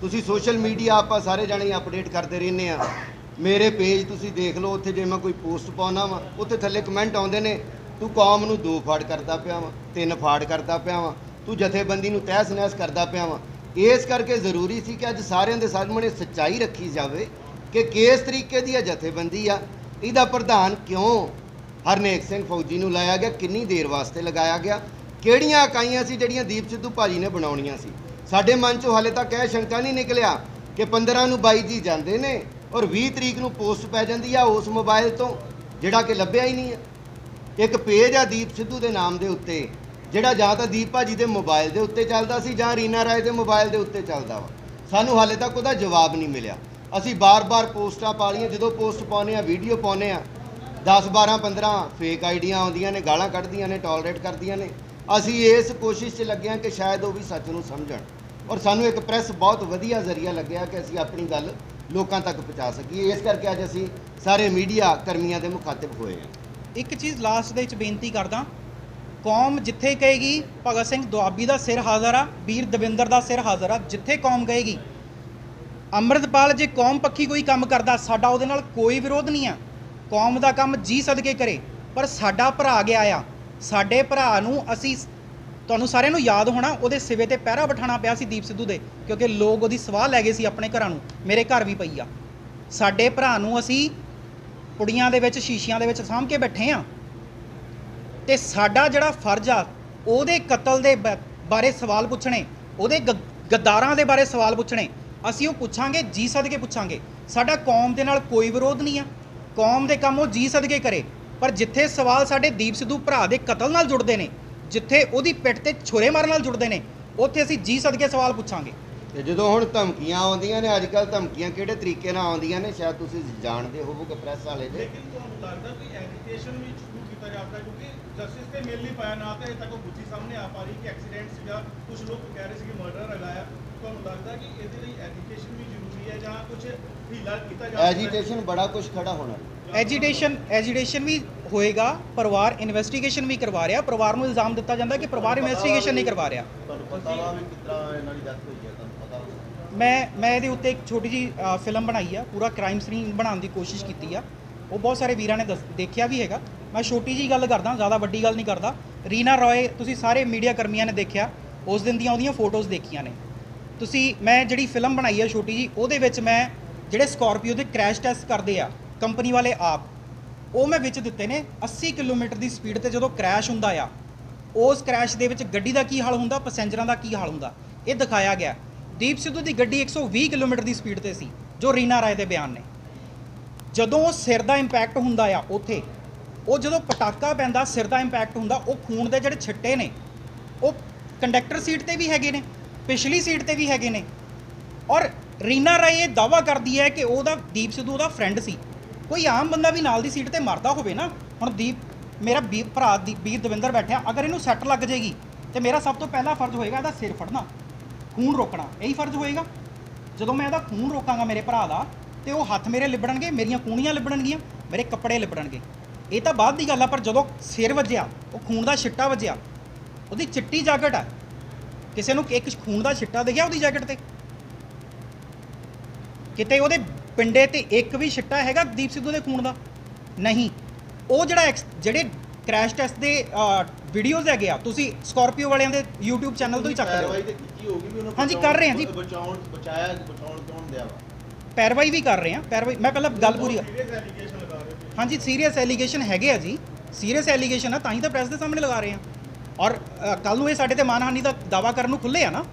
ਤੁਸੀਂ ਸੋਸ਼ਲ ਮੀਡੀਆ ਆਪਾਂ ਸਾਰੇ ਜਾਣੇ ਅਪਡੇਟ ਕਰਦੇ ਰਹਿੰਦੇ ਆ। ਮੇਰੇ ਪੇਜ ਤੁਸੀਂ ਦੇਖ ਲਓ, ਉੱਥੇ ਜੇ ਮੈਂ ਕੋਈ ਪੋਸਟ ਪਾਉਣਾ ਵਾ ਉੱਥੇ ਥੱਲੇ ਕਮੈਂਟ ਆਉਂਦੇ ਨੇ, ਤੂੰ ਕੌਮ ਨੂੰ 2 ਫਾੜ ਕਰਦਾ ਪਿਆ ਵਾ, 3 ਫਾੜ ਕਰਦਾ ਪਿਆ ਵਾ, ਤੂੰ ਜਥੇਬੰਦੀ ਨੂੰ ਤਹਿਸ ਨਹਿਸ ਕਰਦਾ ਪਿਆ ਵਾ। ਇਸ ਕਰਕੇ ਜ਼ਰੂਰੀ ਸੀ ਕਿ ਅੱਜ ਸਾਰਿਆਂ ਦੇ ਸਾਹਮਣੇ ਸੱਚਾਈ ਰੱਖੀ ਜਾਵੇ ਕਿ ਕਿਸ ਤਰੀਕੇ ਦੀ ਇਹ ਜਥੇਬੰਦੀ ਆ, ਇਹਦਾ ਪ੍ਰਧਾਨ ਕਿਉਂ ਹਰਨੇਕ ਸਿੰਘ ਫੌਜੀ ਨੂੰ ਲਾਇਆ ਗਿਆ, ਕਿੰਨੀ ਦੇਰ ਵਾਸਤੇ ਲਗਾਇਆ ਗਿਆ, ਕਿਹੜੀਆਂ ਇਕਾਈਆਂ ਸੀ ਜਿਹੜੀਆਂ ਦੀਪ ਸਿੱਧੂ ਭਾਜੀ ਨੇ ਬਣਾਉਣੀਆਂ ਸੀ। ਸਾਡੇ ਮਨ 'ਚੋਂ ਹਾਲੇ ਤੱਕ ਇਹ ਸ਼ੰਕਾ ਨਹੀਂ ਨਿਕਲਿਆ ਕਿ 15 ਨੂੰ ਬਾਈ ਜੀ ਜਾਂਦੇ ਨੇ ਔਰ 20 ਤਰੀਕ ਨੂੰ ਪੋਸਟ ਪੈ ਜਾਂਦੀ ਆ ਉਸ ਮੋਬਾਈਲ ਤੋਂ ਜਿਹੜਾ ਕਿ ਲੱਭਿਆ ਹੀ ਨਹੀਂ ਆ। ਇੱਕ ਪੇਜ ਆ ਦੀਪ ਸਿੱਧੂ ਦੇ ਨਾਮ ਦੇ ਉੱਤੇ ਜਿਹੜਾ ਜਾਂ ਤਾਂ ਦੀਪ ਭਾਜੀ ਦੇ ਮੋਬਾਈਲ ਦੇ ਉੱਤੇ ਚੱਲਦਾ ਸੀ ਜਾਂ ਰੀਨਾ ਰਾਏ ਦੇ ਮੋਬਾਈਲ ਦੇ ਉੱਤੇ ਚੱਲਦਾ ਵਾ। ਸਾਨੂੰ ਹਾਲੇ ਤੱਕ ਉਹਦਾ ਜਵਾਬ ਨਹੀਂ ਮਿਲਿਆ। ਅਸੀਂ ਬਾਰ-ਬਾਰ ਪੋਸਟਾਂ ਪਾ ਲਈਆਂ, ਜਦੋਂ ਪੋਸਟ ਪਾਉਂਦੇ ਆ, ਵੀਡੀਓ ਪਾਉਂਦੇ ਆ, 10 12 15 ਫੇਕ ਆਈਡੀਆਂ ਆਉਂਦੀਆਂ ਨੇ, ਗਾਲਾਂ ਕੱਢਦੀਆਂ ਨੇ, ਟੋਲਰੇਟ ਕਰਦੀਆਂ ਨੇ। ਅਸੀਂ ਇਸ ਕੋਸ਼ਿਸ਼ 'ਚ ਲੱਗੇ ਹਾਂ ਕਿ ਸ਼ਾਇਦ ਉਹ ਵੀ ਸੱਚ ਨੂੰ ਸਮਝਣ, ਔਰ ਸਾਨੂੰ ਇੱਕ ਪ੍ਰੈਸ ਬਹੁਤ ਵਧੀਆ ਜ਼ਰੀਆ ਲੱਗਿਆ ਕਿ ਅਸੀਂ ਆਪਣੀ ਗੱਲ ਲੋਕਾਂ ਤੱਕ ਪਹੁੰਚਾ ਸਕੀਏ। ਇਸ ਕਰਕੇ ਅੱਜ ਅਸੀਂ ਸਾਰੇ ਮੀਡੀਆ ਕਰਮੀਆਂ ਦੇ ਮੁਖਾਤਿਬ ਹੋਏ ਹਾਂ। ਇੱਕ ਚੀਜ਼ ਲਾਸਟ ਦੇ ਵਿੱਚ ਬੇਨਤੀ ਕਰਦਾ, ਕੌਮ ਜਿੱਥੇ ਕਹੇਗੀ ਭਗਤ ਸਿੰਘ ਦੁਆਬੀ ਦਾ ਸਿਰ ਹਾਜ਼ਰ ਆ, ਵੀਰ ਦਵਿੰਦਰ ਦਾ ਸਿਰ ਹਾਜ਼ਰ ਆ, ਜਿੱਥੇ ਕੌਮ ਕਹੇਗੀ। ਅੰਮ੍ਰਿਤਪਾਲ ਜੇ ਕੌਮ ਪੱਖੀ ਕੋਈ ਕੰਮ ਕਰਦਾ, ਸਾਡਾ ਉਹਦੇ ਨਾਲ ਕੋਈ ਵਿਰੋਧ ਨਹੀਂ ਆ, ਕੌਮ ਦਾ ਕੰਮ ਜੀ ਸਦਕੇ ਕਰੇ। ਪਰ ਸਾਡਾ ਭਰਾ ਗਿਆ ਆ, ਸਾਡੇ ਭਰਾ ਨੂੰ ਅਸੀਂ, ਤੁਹਾਨੂੰ ਸਾਰਿਆਂ ਨੂੰ ਯਾਦ ਹੋਣਾ, ਉਹਦੇ ਸਿਵੇ ਤੇ ਪਹਿਰਾ ਬਿਠਾਉਣਾ ਪਿਆ ਸੀ ਦੀਪ ਸਿੱਧੂ ਦੇ, ਕਿਉਂਕਿ ਲੋਕ ਉਹਦੀ ਸਵਾਹ ਲੈ ਗਏ ਸੀ ਆਪਣੇ ਘਰਾਂ ਨੂੰ। ਮੇਰੇ ਘਰ ਵੀ ਪਈ ਆ। ਸਾਡੇ ਭਰਾ ਨੂੰ ਅਸੀਂ ਪੁੜੀਆਂ ਦੇ ਵਿੱਚ, ਸ਼ੀਸ਼ਿਆਂ ਦੇ ਵਿੱਚ ਸਾਂਭ ਕੇ ਬੈਠੇ ਆ। ਤੇ ਸਾਡਾ ਜਿਹੜਾ ਫਰਜ਼ ਆ, ਉਹਦੇ ਕਤਲ ਦੇ ਬਾਰੇ ਸਵਾਲ ਪੁੱਛਣੇ, ਉਹਦੇ ਗੱਦਾਰਾਂ ਦੇ ਬਾਰੇ ਸਵਾਲ ਪੁੱਛਣੇ, ਅਸੀਂ ਉਹ ਪੁੱਛਾਂਗੇ, ਜੀ ਸਦਕੇ ਪੁੱਛਾਂਗੇ। ਸਾਡਾ ਕੌਮ ਦੇ ਨਾਲ ਕੋਈ ਵਿਰੋਧ ਨਹੀਂ ਆ, ਕੌਮ ਦੇ ਕੰਮ ਉਹ ਜੀ ਸਦਕੇ ਕਰੇ। ਪਰ ਜਿੱਥੇ ਸਵਾਲ ਸਾਡੇ ਦੀਪ ਸਿੱਧੂ ਭਰਾ ਦੇ ਕਤਲ ਨਾਲ ਜੁੜਦੇ ਨੇ, ਜਿੱਥੇ ਉਹਦੀ ਪਿੱਠ ਤੇ ਛੁਰੇ ਮਾਰਨ ਨਾਲ ਜੁੜਦੇ ਨੇ, ਉੱਥੇ ਅਸੀਂ ਜੀ ਸਦਕੇ ਸਵਾਲ ਪੁੱਛਾਂਗੇ। ਤੇ ਜਦੋਂ ਹੁਣ ਧਮਕੀਆਂ ਆਉਂਦੀਆਂ ਨੇ, ਅੱਜ ਕੱਲ੍ਹ ਧਮਕੀਆਂ ਕਿਹੜੇ ਤਰੀਕੇ ਨਾਲ ਆਉਂਦੀਆਂ ਨੇ, ਸ਼ਾਇਦ ਤੁਸੀਂ ਜਾਣਦੇ ਹੋਵੋਗੇ ਪ੍ਰੈਸ ਵਾਲੇ ਦੇ। ਲੇਕਿਨ ਤੁਹਾਨੂੰ ਲੱਗਦਾ ਕਿ ਐਜੀਟੇਸ਼ਨ ਵੀ ਸ਼ੁਰੂ ਕੀਤਾ ਜਾਂਦਾ, ਕਿਉਂਕਿ ਜਸਟਿਸ ਤੇ ਮਿਲ ਨਹੀਂ ਪਾਇਆ, ਨਾ ਤਾਂ ਇਹ ਤੱਕ ਉਹ ਗੁੱਚੀ ਸਾਹਮਣੇ ਆ ਪਾ ਰਹੀ ਕਿ ਐਕਸੀਡੈਂਟ ਸੀਗਾ, ਕੁਝ ਲੋਕ ਕਹਿ ਰਹੇ ਸੀ ਕਿ ਮਰਡਰ ਹੈਗਾ ਆ। ਤੁਹਾਨੂੰ ਲੱਗਦਾ ਕਿ ਇਹਦੇ ਲਈ ਐਜੀਟੇਸ਼ਨ ਵੀ ਜ਼ਰੂਰੀ ਹੈ ਜਾਂ ਕੁਝ ਢੀਲਾ ਕੀਤਾ ਜਾ ਸਕਦਾ? ਐਜੀਟੇਸ਼ਨ ਬੜਾ ਕੁਝ ਖੜਾ ਹੋਣਾ। ਐਜੀਟੇਸ਼ਨ ਵੀ ਹੋਏਗਾ, ਪਰਿਵਾਰ ਇਨਵੈਸਟੀਗੇਸ਼ਨ ਵੀ ਕਰਵਾ ਰਿਹਾ। ਪਰਿਵਾਰ ਨੂੰ ਇਲਜ਼ਾਮ ਦਿੱਤਾ ਜਾਂਦਾ ਕਿ ਪਰਿਵਾਰ ਇਨਵੈਸਟੀਗੇਸ਼ਨ ਨਹੀਂ ਕਰਵਾ ਰਿਹਾ। ਤੁਹਾਨੂੰ ਪਤਾ ਵਾ ਵੀ ਕਿਸ ਤਰ੍ਹਾਂ ਇਹਨਾਂ ਦੀ ਡੈਥ ਹੋਈ ਹੈ, ਤੁਹਾਨੂੰ ਪਤਾ? ਮੈਂ ਇਹਦੇ ਉੱਤੇ ਇੱਕ ਛੋਟੀ ਜੀ ਫਿਲਮ ਬਣਾਈ ਆ, ਪੂਰਾ ਕ੍ਰਾਈਮ ਸੀਨ ਬਣਾਉਣ ਦੀ ਕੋਸ਼ਿਸ਼ ਕੀਤੀ ਆ। ਉਹ ਬਹੁਤ ਸਾਰੇ ਵੀਰਾਂ ਨੇ ਦੇਖਿਆ ਵੀ ਹੈਗਾ। ਮੈਂ ਛੋਟੀ ਜੀ ਗੱਲ ਕਰਦਾ, ਜ਼ਿਆਦਾ ਵੱਡੀ ਗੱਲ ਨਹੀਂ ਕਰਦਾ। ਰੀਨਾ ਰॉय, ਤੁਸੀਂ ਸਾਰੇ ਮੀਡੀਆ ਕਰਮੀਆਂ ਨੇ ਦੇਖਿਆ, ਉਸ ਦਿਨ ਦੀਆਂ ਉਹਦੀਆਂ ਫੋਟੋਜ਼ ਦੇਖੀਆਂ ਨੇ ਤੁਸੀਂ। ਮੈਂ ਜਿਹੜੀ ਫਿਲਮ ਬਣਾਈ ਆ ਛੋਟੀ ਜੀ, ਉਹਦੇ ਵਿੱਚ ਮੈਂ ਜਿਹੜੇ ਸਕਾਰਪੀਓ ਦੇ ਕ੍ਰੈਸ਼ ਟੈਸਟ ਕਰਦੇ ਆ ਕੰਪਨੀ ਵਾਲੇ ਆਪ, ਉਹ ਮੈਂ ਵਿੱਚ ਦਿੱਤੇ ਨੇ। 80 ਕਿਲੋਮੀਟਰ ਦੀ ਸਪੀਡ ਤੇ ਜਦੋਂ ਕ੍ਰੈਸ਼ ਹੁੰਦਾ ਆ, ਉਸ ਕ੍ਰੈਸ਼ ਦੇ ਵਿੱਚ ਗੱਡੀ ਦਾ ਕੀ ਹਾਲ ਹੁੰਦਾ, ਪੈਸੇਂਜਰਾਂ ਦਾ ਕੀ ਹਾਲ ਹੁੰਦਾ, ਇਹ ਦਿਖਾਇਆ ਗਿਆ। ਦੀਪ ਸਿੱਧੂ ਦੀ ਗੱਡੀ 120 ਕਿਲੋਮੀਟਰ ਦੀ ਸਪੀਡ ਤੇ ਸੀ, ਜੋ ਰੀਨਾ ਰਾਏ ਦੇ ਬਿਆਨ ਨੇ। ਜਦੋਂ ਉਹ ਸਿਰ ਦਾ ਇੰਪੈਕਟ ਹੁੰਦਾ ਆ ਉੱਥੇ, ਉਹ ਜਦੋਂ ਪਟਾਕਾ ਪੈਂਦਾ, ਸਿਰ ਦਾ ਇੰਪੈਕਟ ਹੁੰਦਾ, ਉਹ ਖੂਨ ਦੇ ਜਿਹੜੇ ਛਿੱਟੇ ਨੇ ਉਹ ਕੰਡਕਟਰ ਸੀਟ ਤੇ ਵੀ ਹੈਗੇ ਨੇ, ਪਿਛਲੀ ਸੀਟ ਤੇ ਵੀ ਹੈਗੇ ਨੇ। ਔਰ ਰੀਨਾ ਰਾਏ ਇਹ ਦਾਅਵਾ ਕਰਦੀ ਹੈ ਕਿ ਉਹਦਾ ਦੀਪ ਸਿੱਧੂ ਉਹਦਾ ਫਰੈਂਡ ਸੀ। ਕੋਈ ਆਮ ਬੰਦਾ ਵੀ ਨਾਲ ਦੀ ਸੀਟ ਤੇ ਮਰਦਾ ਹੋਵੇ ਨਾ। ਹੁਣ ਮੇਰਾ ਭਰਾ ਵੀਰ ਦਵਿੰਦਰ ਬੈਠਿਆ, ਅਗਰ ਇਹਨੂੰ ਸੱਟ ਲੱਗ ਜਾਏਗੀ ਤੇ ਮੇਰਾ ਸਭ ਤੋਂ ਪਹਿਲਾ ਫਰਜ਼ ਹੋਏਗਾ ਇਹਦਾ ਸਿਰ ਫੜਨਾ, ਖੂਨ ਰੋਕਣਾ। ਇਹੀ ਫਰਜ਼ ਹੋਏਗਾ। ਜਦੋਂ ਮੈਂ ਇਹਦਾ ਖੂਨ ਰੋਕਾਂਗਾ ਮੇਰੇ ਭਰਾ ਦਾ, ਤੇ ਉਹ ਹੱਥ ਮੇਰੇ ਲਿਬੜਨਗੇ, ਮੇਰੀਆਂ ਕੂਣੀਆਂ ਲਿਬੜਨਗੀਆਂ, ਮੇਰੇ ਕੱਪੜੇ ਲਿਬੜਨਗੇ। ਇਹ ਤਾਂ ਬਾਅਦ ਦੀ ਗੱਲ ਆ। ਪਰ ਜਦੋਂ ਸਿਰ ਵੱਜਿਆ, ਉਹ ਖੂਨ ਦਾ ਛਿੱਟਾ ਵੱਜਿਆ, ਉਹਦੀ ਚਿੱਟੀ ਜੈਕਟ ਆ, ਕਿਸੇ ਨੂੰ ਇੱਕ ਖੂਨ ਦਾ ਛਿੱਟਾ ਦਿਖਿਆ ਉਹਦੀ ਜੈਕਟ ਤੇ? ਕਿਤੇ ਉਹਦੇ ਪਿੰਡੇ ਤੇ ਇੱਕ ਵੀ ਛਿੱਟਾ ਹੈਗਾ ਦੀਪ ਸਿੱਧੂ ਦੇ ਖੂਨ ਦਾ? ਨਹੀਂ। ਉਹ ਜਿਹੜੇ ਕ੍ਰੈਸ਼ ਟੈਸਟ ਦੇ ਵੀਡੀਓਜ਼ ਹੈਗੇ ਆ, ਤੁਸੀਂ ਸਕਾਰਪੀਓ ਵਾਲਿਆਂ ਦੇ YouTube ਚੈਨਲ ਤੋਂ ਹੀ ਚੱਕ ਲਿਓ। ਹਾਂਜੀ, ਕਰ ਰਹੇ ਹਾਂ ਜੀ, ਬਚਾਉਣ ਕੌਣ ਦਿਆ ਵਾ? ਪੈਰਵਾਈ ਵੀ ਕਰ ਰਹੇ ਹਾਂ, ਪੈਰਵਾਈ। ਮੈਂ ਪਹਿਲਾਂ ਗੱਲ ਪੂਰੀ ਸੀਰੀਅਸ ਐਲੀਗੇਸ਼ਨ ਲਗਾ ਰਹੇ ਹੋ। ਹਾਂਜੀ, ਸੀਰੀਅਸ ਐਲੀਗੇਸ਼ਨ ਹੈਗੇ ਆ ਜੀ, ਸੀਰੀਅਸ ਐਲੀਗੇਸ਼ਨ ਆ, ਤਾਂ ਹੀ ਤਾਂ ਪ੍ਰੈਸ ਦੇ ਸਾਹਮਣੇ ਲਗਾ ਰਹੇ ਆ। ਔਰ ਕੱਲ ਨੂੰ ਇਹ ਸਾਡੇ ਤੇ ਮਾਨਹਾਨੀ ਦਾ ਦਾਵਾ ਕਰਨ ਨੂੰ ਖੁੱਲੇ ਆ ਨਾ।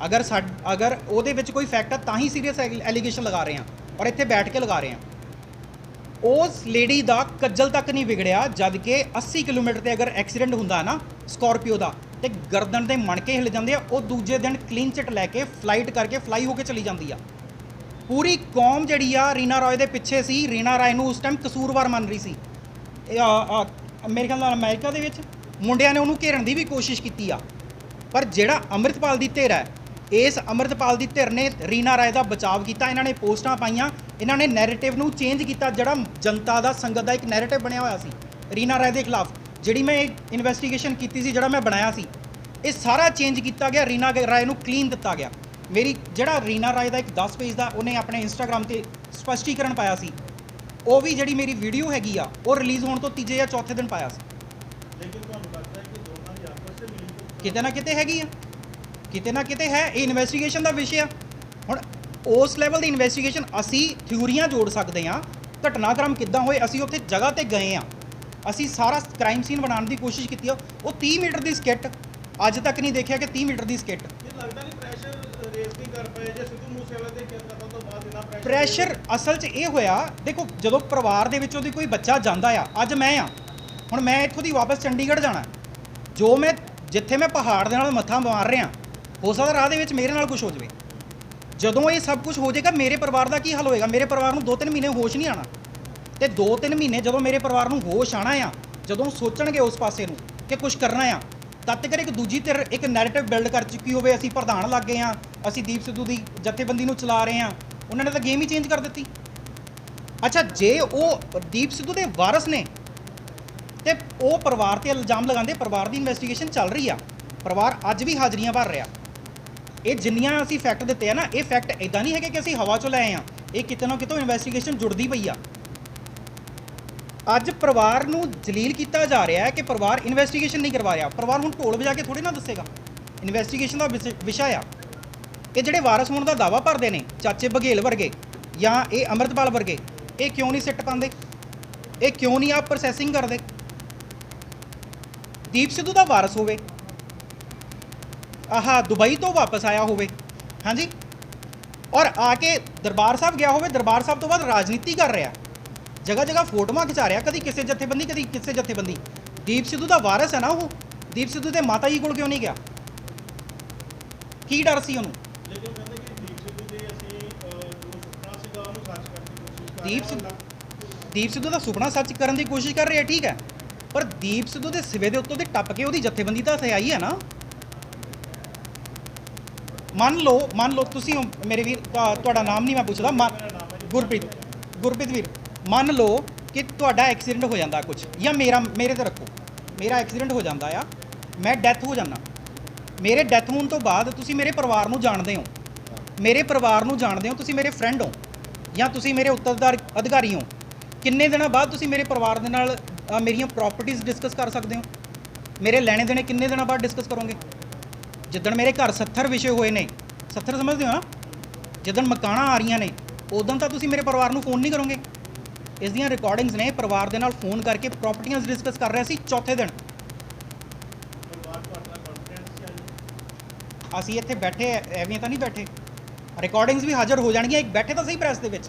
ਅਗਰ ਉਹਦੇ ਵਿੱਚ ਕੋਈ ਫੈਕਟ ਆ ਤਾਂ ਹੀ ਸੀਰੀਅਸ ਐਲੀਗੇਸ਼ਨ ਲਗਾ ਰਹੇ ਆ, ਔਰ ਇੱਥੇ ਬੈਠ ਕੇ ਲਗਾ ਰਹੇ ਆ। ਉਸ ਲੇਡੀ ਦਾ ਕੱਜਲ ਤੱਕ ਨਹੀਂ ਵਿਗੜਿਆ, ਜਦ ਕਿ 80 ਕਿਲੋਮੀਟਰ ਤੇ ਅਗਰ ਐਕਸੀਡੈਂਟ ਹੁੰਦਾ ਨਾ ਸਕਾਰਪੀਓ ਦਾ, ਤੇ ਗਰਦਨ ਦੇ ਮਣਕੇ ਹਿੱਲ ਜਾਂਦੇ ਆ। ਉਹ ਦੂਜੇ ਦਿਨ ਕਲੀਨ ਚਿਟ ਲੈ ਕੇ ਫਲਾਈਟ ਕਰਕੇ ਫਲਾਈ ਹੋ ਕੇ ਚਲੀ ਜਾਂਦੀ ਆ। ਪੂਰੀ ਕੌਮ ਜਿਹੜੀ ਆ ਰੀਨਾ ਰਾਏ ਦੇ ਪਿੱਛੇ ਸੀ। ਰੀਨਾ ਰਾਏ ਨੂੰ ਉਸ ਟਾਈਮ ਕਸੂਰਵਾਰ ਮੰਨ ਰਹੀ ਸੀ। ਮੇਰੇ ਖਿਆਲ ਨਾਲ ਅਮਰੀਕਾ ਦੇ ਵਿੱਚ ਮੁੰਡਿਆਂ ਨੇ ਉਹਨੂੰ ਘੇਰਨ ਦੀ ਵੀ ਕੋਸ਼ਿਸ਼ ਕੀਤੀ ਆ, ਪਰ ਜਿਹੜਾ ਅੰਮ੍ਰਿਤਪਾਲ ਦੀ ਧਿਰ ਹੈ, ਇਸ ਅੰਮ੍ਰਿਤਪਾਲ ਦੀ ਧਿਰ ਨੇ ਰੀਨਾ ਰਾਏ ਦਾ ਬਚਾਅ ਕੀਤਾ। ਇਹਨਾਂ ਨੇ ਪੋਸਟਾਂ ਪਾਈਆਂ, ਇਹਨਾਂ ਨੇ ਨੈਰੇਟਿਵ ਨੂੰ ਚੇਂਜ ਕੀਤਾ। ਜਿਹੜਾ ਜਨਤਾ ਦਾ, ਸੰਗਤ ਦਾ ਇੱਕ ਨੈਰੇਟਿਵ ਬਣਿਆ ਹੋਇਆ ਸੀ ਰੀਨਾ ਰਾਏ ਦੇ ਖਿਲਾਫ, ਜਿਹੜੀ ਮੈਂ ਇਨਵੈਸਟੀਗੇਸ਼ਨ ਕੀਤੀ ਸੀ, ਜਿਹੜਾ ਮੈਂ ਬਣਾਇਆ ਸੀ, ਇਹ ਸਾਰਾ ਚੇਂਜ ਕੀਤਾ ਗਿਆ। ਰੀਨਾ ਰਾਏ ਨੂੰ ਕਲੀਨ ਦਿੱਤਾ ਗਿਆ। ਮੇਰੀ ਜਿਹੜਾ ਰੀਨਾ ਰਾਏ ਦਾ ਇੱਕ 10 ਪੇਜ ਦਾ ਉਹਨੇ ਆਪਣੇ ਇੰਸਟਾਗ੍ਰਾਮ ਤੇ ਸਪਸ਼ਟੀਕਰਨ ਪਾਇਆ ਸੀ, ਉਹ ਵੀ ਜਿਹੜੀ ਮੇਰੀ ਵੀਡੀਓ ਹੈਗੀ ਆ, ਉਹ ਰਿਲੀਜ਼ ਹੋਣ ਤੋਂ ਤੀਜੇ ਜਾਂ ਚੌਥੇ ਦਿਨ ਪਾਇਆ ਸੀ। ਲੇਕਿਨ ਤੁਹਾਨੂੰ ਲੱਗਦਾ ਹੈ ਕਿ ਦੋਨਾਂ ਦੀ ਆਪਸ ਵਿੱਚ ਮਿਲੀ ਕਿਤੇ ਨਾ ਕਿਤੇ ਹੈਗੀ ਆ, ਕਿਤੇ ਨਾ ਕਿਤੇ ਹੈ। ਇਹ ਇਨਵੈਸਟੀਗੇਸ਼ਨ ਦਾ ਵਿਸ਼ੇ ਆ। ਹੁਣ ਉਸ ਲੈਵਲ ਦੀ ਇਨਵੈਸਟੀਗੇਸ਼ਨ ਅਸੀਂ ਥਿਊਰੀਆਂ ਜੋੜ ਸਕਦੇ ਹਾਂ, ਘਟਨਾਕ੍ਰਮ ਕਿੱਦਾਂ ਹੋਏ। ਅਸੀਂ ਉੱਥੇ ਜਗ੍ਹਾ ਤੇ ਗਏ ਆ, ਅਸੀਂ ਸਾਰਾ ਕ੍ਰਾਈਮ ਸੀਨ ਬਣਾਉਣ ਦੀ ਕੋਸ਼ਿਸ਼ ਕੀਤੀ ਆ। ਉਹ 30 ਮੀਟਰ ਦੀ ਸਕਿੱਟ ਅੱਜ ਤੱਕ ਨਹੀਂ ਦੇਖਿਆ ਕਿ 30 ਮੀਟਰ ਦੀ ਸਕਿੱਟ। ਇਹ ਲੱਗਦਾ ਨਹੀਂ ਪ੍ਰੈਸ਼ਰ ਰੇਸ ਨਹੀਂ ਕਰ ਪਏ ਜੇ ਸਿੱਧੂ ਮੂਸੇਵਾਲੇ ਦੇ ਕਤਲ ਤੋਂ ਬਾਅਦ ਇਹਨਾਂ ਪ੍ਰੈਸ਼ਰ ਅਸਲ 'ਚ ਇਹ ਹੋਇਆ, ਦੇਖੋ ਜਦੋਂ ਪਰਿਵਾਰ ਦੇ ਵਿੱਚ ਉਹਦੀ ਕੋਈ ਬੱਚਾ ਜਾਂਦਾ ਆ, ਅੱਜ ਮੈਂ ਆ, ਹੁਣ ਮੈਂ ਇੱਥੋਂ ਦੀ ਵਾਪਸ ਚੰਡੀਗੜ੍ਹ ਜਾਣਾ, ਜੋ ਮੈਂ ਜਿੱਥੇ ਮੈਂ ਪਹਾੜ ਦੇ ਨਾਲ ਮੱਥਾ ਮਾਰ ਰਿਹਾ, ਹੋ ਸਕਦਾ ਰਾਹ ਦੇ ਵਿੱਚ ਮੇਰੇ ਨਾਲ ਕੁਝ ਹੋ ਜਾਵੇ। ਜਦੋਂ ਇਹ ਸਭ ਕੁਝ ਹੋ ਜਾਏਗਾ, ਮੇਰੇ ਪਰਿਵਾਰ ਦਾ ਕੀ ਹਾਲ ਹੋਏਗਾ? ਮੇਰੇ ਪਰਿਵਾਰ ਨੂੰ 2-3 ਮਹੀਨੇ ਹੋਸ਼ ਨਹੀਂ ਆਣਾ, ਤੇ 2-3 ਮਹੀਨੇ ਜਦੋਂ ਮੇਰੇ ਪਰਿਵਾਰ ਨੂੰ ਹੋਸ਼ ਆਣਾ ਆ, ਜਦੋਂ ਸੋਚਣਗੇ ਉਸ ਪਾਸੇ ਨੂੰ ਕਿ ਕੁਝ ਕਰਨਾ ਆ, ਤਦ ਤੱਕ ਇੱਕ ਦੂਜੀ ਧਿਰ ਇੱਕ ਨੈਰੇਟਿਵ ਬਿਲਡ ਕਰ ਚੁੱਕੀ ਹੋਵੇ, ਅਸੀਂ ਪ੍ਰਧਾਨ ਲੱਗ ਗਏ ਆ, ਅਸੀਂ ਦੀਪ ਸਿੱਧੂ ਦੀ ਜਥੇਬੰਦੀ ਨੂੰ ਚਲਾ ਰਹੇ ਆ। ਉਹਨਾਂ ਨੇ ਤਾਂ ਗੇਮ ਹੀ ਚੇਂਜ ਕਰ ਦਿੱਤੀ। ਅੱਛਾ, ਜੇ ਉਹ ਦੀਪ ਸਿੱਧੂ ਦੇ ਵਾਰਸ ਨੇ ਤੇ ਉਹ ਪਰਿਵਾਰ ਤੇ ਇਲਜ਼ਾਮ ਲਗਾਉਂਦੇ, ਪਰਿਵਾਰ ਦੀ ਇਨਵੈਸਟੀਗੇਸ਼ਨ ਚੱਲ ਰਹੀ ਆ, ਪਰਿਵਾਰ ਅੱਜ ਵੀ ਹਾਜ਼ਰੀਆਂ ਭਰ ਰਿਹਾ। ਇਹ ਜਿੰਨੀਆਂ ਅਸੀਂ ਫੈਕਟ ਦਿੱਤੇ ਆ ਨਾ, ਇਹ ਫੈਕਟ ਇਦਾਂ ਨਹੀਂ ਹੈਗੇ ਕਿ ਅਸੀਂ ਹਵਾ 'ਚੋਂ ਲੈ ਆਏ ਆ, ਇਹ ਕਿਤੇ ਨਾ ਕਿਤੋਂ ਇਨਵੈਸਟੀਗੇਸ਼ਨ ਜੁੜਦੀ ਪਈ ਆ। ਅੱਜ ਪਰਿਵਾਰ ਨੂੰ ਜਲੀਲ ਕੀਤਾ ਜਾ ਰਿਹਾ ਹੈ ਕਿ ਪਰਿਵਾਰ ਇਨਵੈਸਟੀਗੇਸ਼ਨ ਨਹੀਂ ਕਰਵਾ ਰਿਹਾ। ਪਰਿਵਾਰ ਹੁਣ ਢੋਲ ਵਜਾ ਕੇ ਥੋੜੀ ਨਾ ਦੱਸੇਗਾ, ਇਨਵੈਸਟੀਗੇਸ਼ਨ ਦਾ ਵਿਸ਼ਾ ਆ। ਇਹ ਜਿਹੜੇ ਵਾਰਸ ਹੋਣ ਦਾ ਦਾਅਵਾ ਭਰਦੇ ਨੇ, ਚਾਚੇ ਬਘੇਲ ਵਰਗੇ ਜਾਂ ਇਹ ਅੰਮ੍ਰਿਤਪਾਲ ਵਰਗੇ, ਇਹ ਕਿਉਂ ਨਹੀਂ ਸਿੱਟ ਪਾਉਂਦੇ? ਇਹ ਕਿਉਂ ਨਹੀਂ ਆਪ ਪ੍ਰੋਸੈਸਿੰਗ ਕਰਦੇ? ਦੀਪ ਸਿੱਧੂ ਦਾ ਵਾਰਸ ਹੋਵੇ, ਦੁਬਈ ਤੋਂ ਵਾਪਸ ਆਇਆ ਹੋਵੇ, ਹਾਂਜੀ, ਔਰ ਆ ਕੇ ਦਰਬਾਰ ਸਾਹਿਬ ਗਿਆ ਹੋਵੇ, ਦਰਬਾਰ ਸਾਹਿਬ ਤੋਂ ਬਾਅਦ ਰਾਜਨੀਤੀ ਕਰ ਰਿਹਾ, ਜਗ੍ਹਾ ਜਗ੍ਹਾ ਫੋਟੋਆਂ ਖਿਚਾ ਰਿਹਾ, ਕਦੀ ਕਿਸੇ ਜਥੇਬੰਦੀ, ਕਦੀ ਕਿਸੇ ਜਥੇਬੰਦੀ। ਦੀਪ ਸਿੱਧੂ ਦਾ ਵਾਰਸ ਹੈ ਨਾ ਉਹ, ਦੀਪ ਸਿੱਧੂ ਦੇ ਮਾਤਾ ਜੀ ਕੋਲ ਕਿਉਂ ਨਹੀਂ ਗਿਆ? ਕੀ ਡਰ ਸੀ ਉਹਨੂੰ? ਲੇਕਿਨ ਕਹਿੰਦੇ ਕਿ ਦੀਪ ਸਿੱਧੂ ਦੇ ਅਸੀਂ ਜੋ ਸੁਪਨਾ ਸੀਗਾ ਉਹਨੂੰ ਸੱਚ ਕਰਨ ਦੀ ਕੋਸ਼ਿਸ਼ ਕਰ ਰਹੇ ਹਾਂ। ਦੀਪ ਸਿੱਧੂ ਦਾ ਸੁਪਨਾ ਸੱਚ ਕਰਨ ਦੀ ਕੋਸ਼ਿਸ਼ ਕਰ ਰਿਹਾ, ਠੀਕ ਹੈ, ਪਰ ਦੀਪ ਸਿੱਧੂ ਦੇ ਸਿਵੇ ਦੇ ਉੱਤੋਂ ਦੀ ਟੱਪ ਕੇ ਉਹਦੀ ਜਥੇਬੰਦੀ ਤਾਂ ਸਹੀ ਹੈ ਨਾ। ਮੰਨ ਲਓ ਤੁਸੀਂ ਮੇਰੇ ਵੀਰ, ਤੁਹਾਡਾ ਨਾਮ ਨਹੀਂ ਮੈਂ ਪੁੱਛਦਾ, ਗੁਰਪ੍ਰੀਤ ਵੀਰ, ਮੰਨ ਲਓ ਕਿ ਤੁਹਾਡਾ ਐਕਸੀਡੈਂਟ ਹੋ ਜਾਂਦਾ ਕੁਝ, ਜਾਂ ਮੇਰੇ ਤੇ ਰੱਖੋ, ਮੇਰਾ ਐਕਸੀਡੈਂਟ ਹੋ ਜਾਂਦਾ ਆ, ਮੈਂ ਡੈਥ ਹੋ ਜਾਂਦਾ। ਮੇਰੇ ਡੈਥ ਹੋਣ ਤੋਂ ਬਾਅਦ ਤੁਸੀਂ ਮੇਰੇ ਪਰਿਵਾਰ ਨੂੰ ਜਾਣਦੇ ਹੋ, ਤੁਸੀਂ ਮੇਰੇ ਫਰੈਂਡ ਹੋ ਜਾਂ ਤੁਸੀਂ ਮੇਰੇ ਉੱਤਰਦਾਰ ਅਧਿਕਾਰੀ ਹੋ। ਕਿੰਨੇ ਦਿਨਾਂ ਬਾਅਦ ਤੁਸੀਂ ਮੇਰੇ ਪਰਿਵਾਰ ਦੇ ਨਾਲ ਮੇਰੀਆਂ ਪ੍ਰਾਪਰਟੀਆਂ ਡਿਸਕਸ ਕਰ ਸਕਦੇ ਹੋ? ਮੇਰੇ ਲੈਣੇ ਦੇਣੇ ਕਿੰਨੇ ਦਿਨਾਂ ਬਾਅਦ ਡਿਸਕਸ ਕਰੋਗੇ? ਜਿੱਦਣ ਮੇਰੇ ਘਰ 70 ਵਿਸ਼ੇ ਹੋਏ ਨੇ, 70 ਸਮਝਦੇ ਹੋ ਨਾ, ਜਿੱਦਣ ਮਕਾਨਾਂ ਆ ਰਹੀਆਂ ਨੇ, ਉਦੋਂ ਤਾਂ ਤੁਸੀਂ ਮੇਰੇ ਪਰਿਵਾਰ ਨੂੰ ਫੋਨ ਨਹੀਂ ਕਰੋਗੇ। ਇਸ ਦੀਆਂ ਰਿਕਾਰਡਿੰਗਸ ਨੇ, ਪਰਿਵਾਰ ਦੇ ਨਾਲ ਫੋਨ ਕਰਕੇ ਪ੍ਰਾਪਰਟੀਆਂ ਡਿਸਕਸ ਕਰ ਰਿਹਾ ਸੀ ਚੌਥੇ ਦਿਨ। ਅਸੀਂ ਇੱਥੇ ਬੈਠੇ ਐਵੇਂ ਤਾਂ ਨਹੀਂ ਬੈਠੇ, ਰਿਕਾਰਡਿੰਗਸ ਵੀ ਹਾਜ਼ਰ ਹੋ ਜਾਣਗੀਆਂ। ਇੱਕ ਬੈਠੇ ਤਾਂ ਸਹੀ ਪ੍ਰੈਸ ਦੇ ਵਿੱਚ।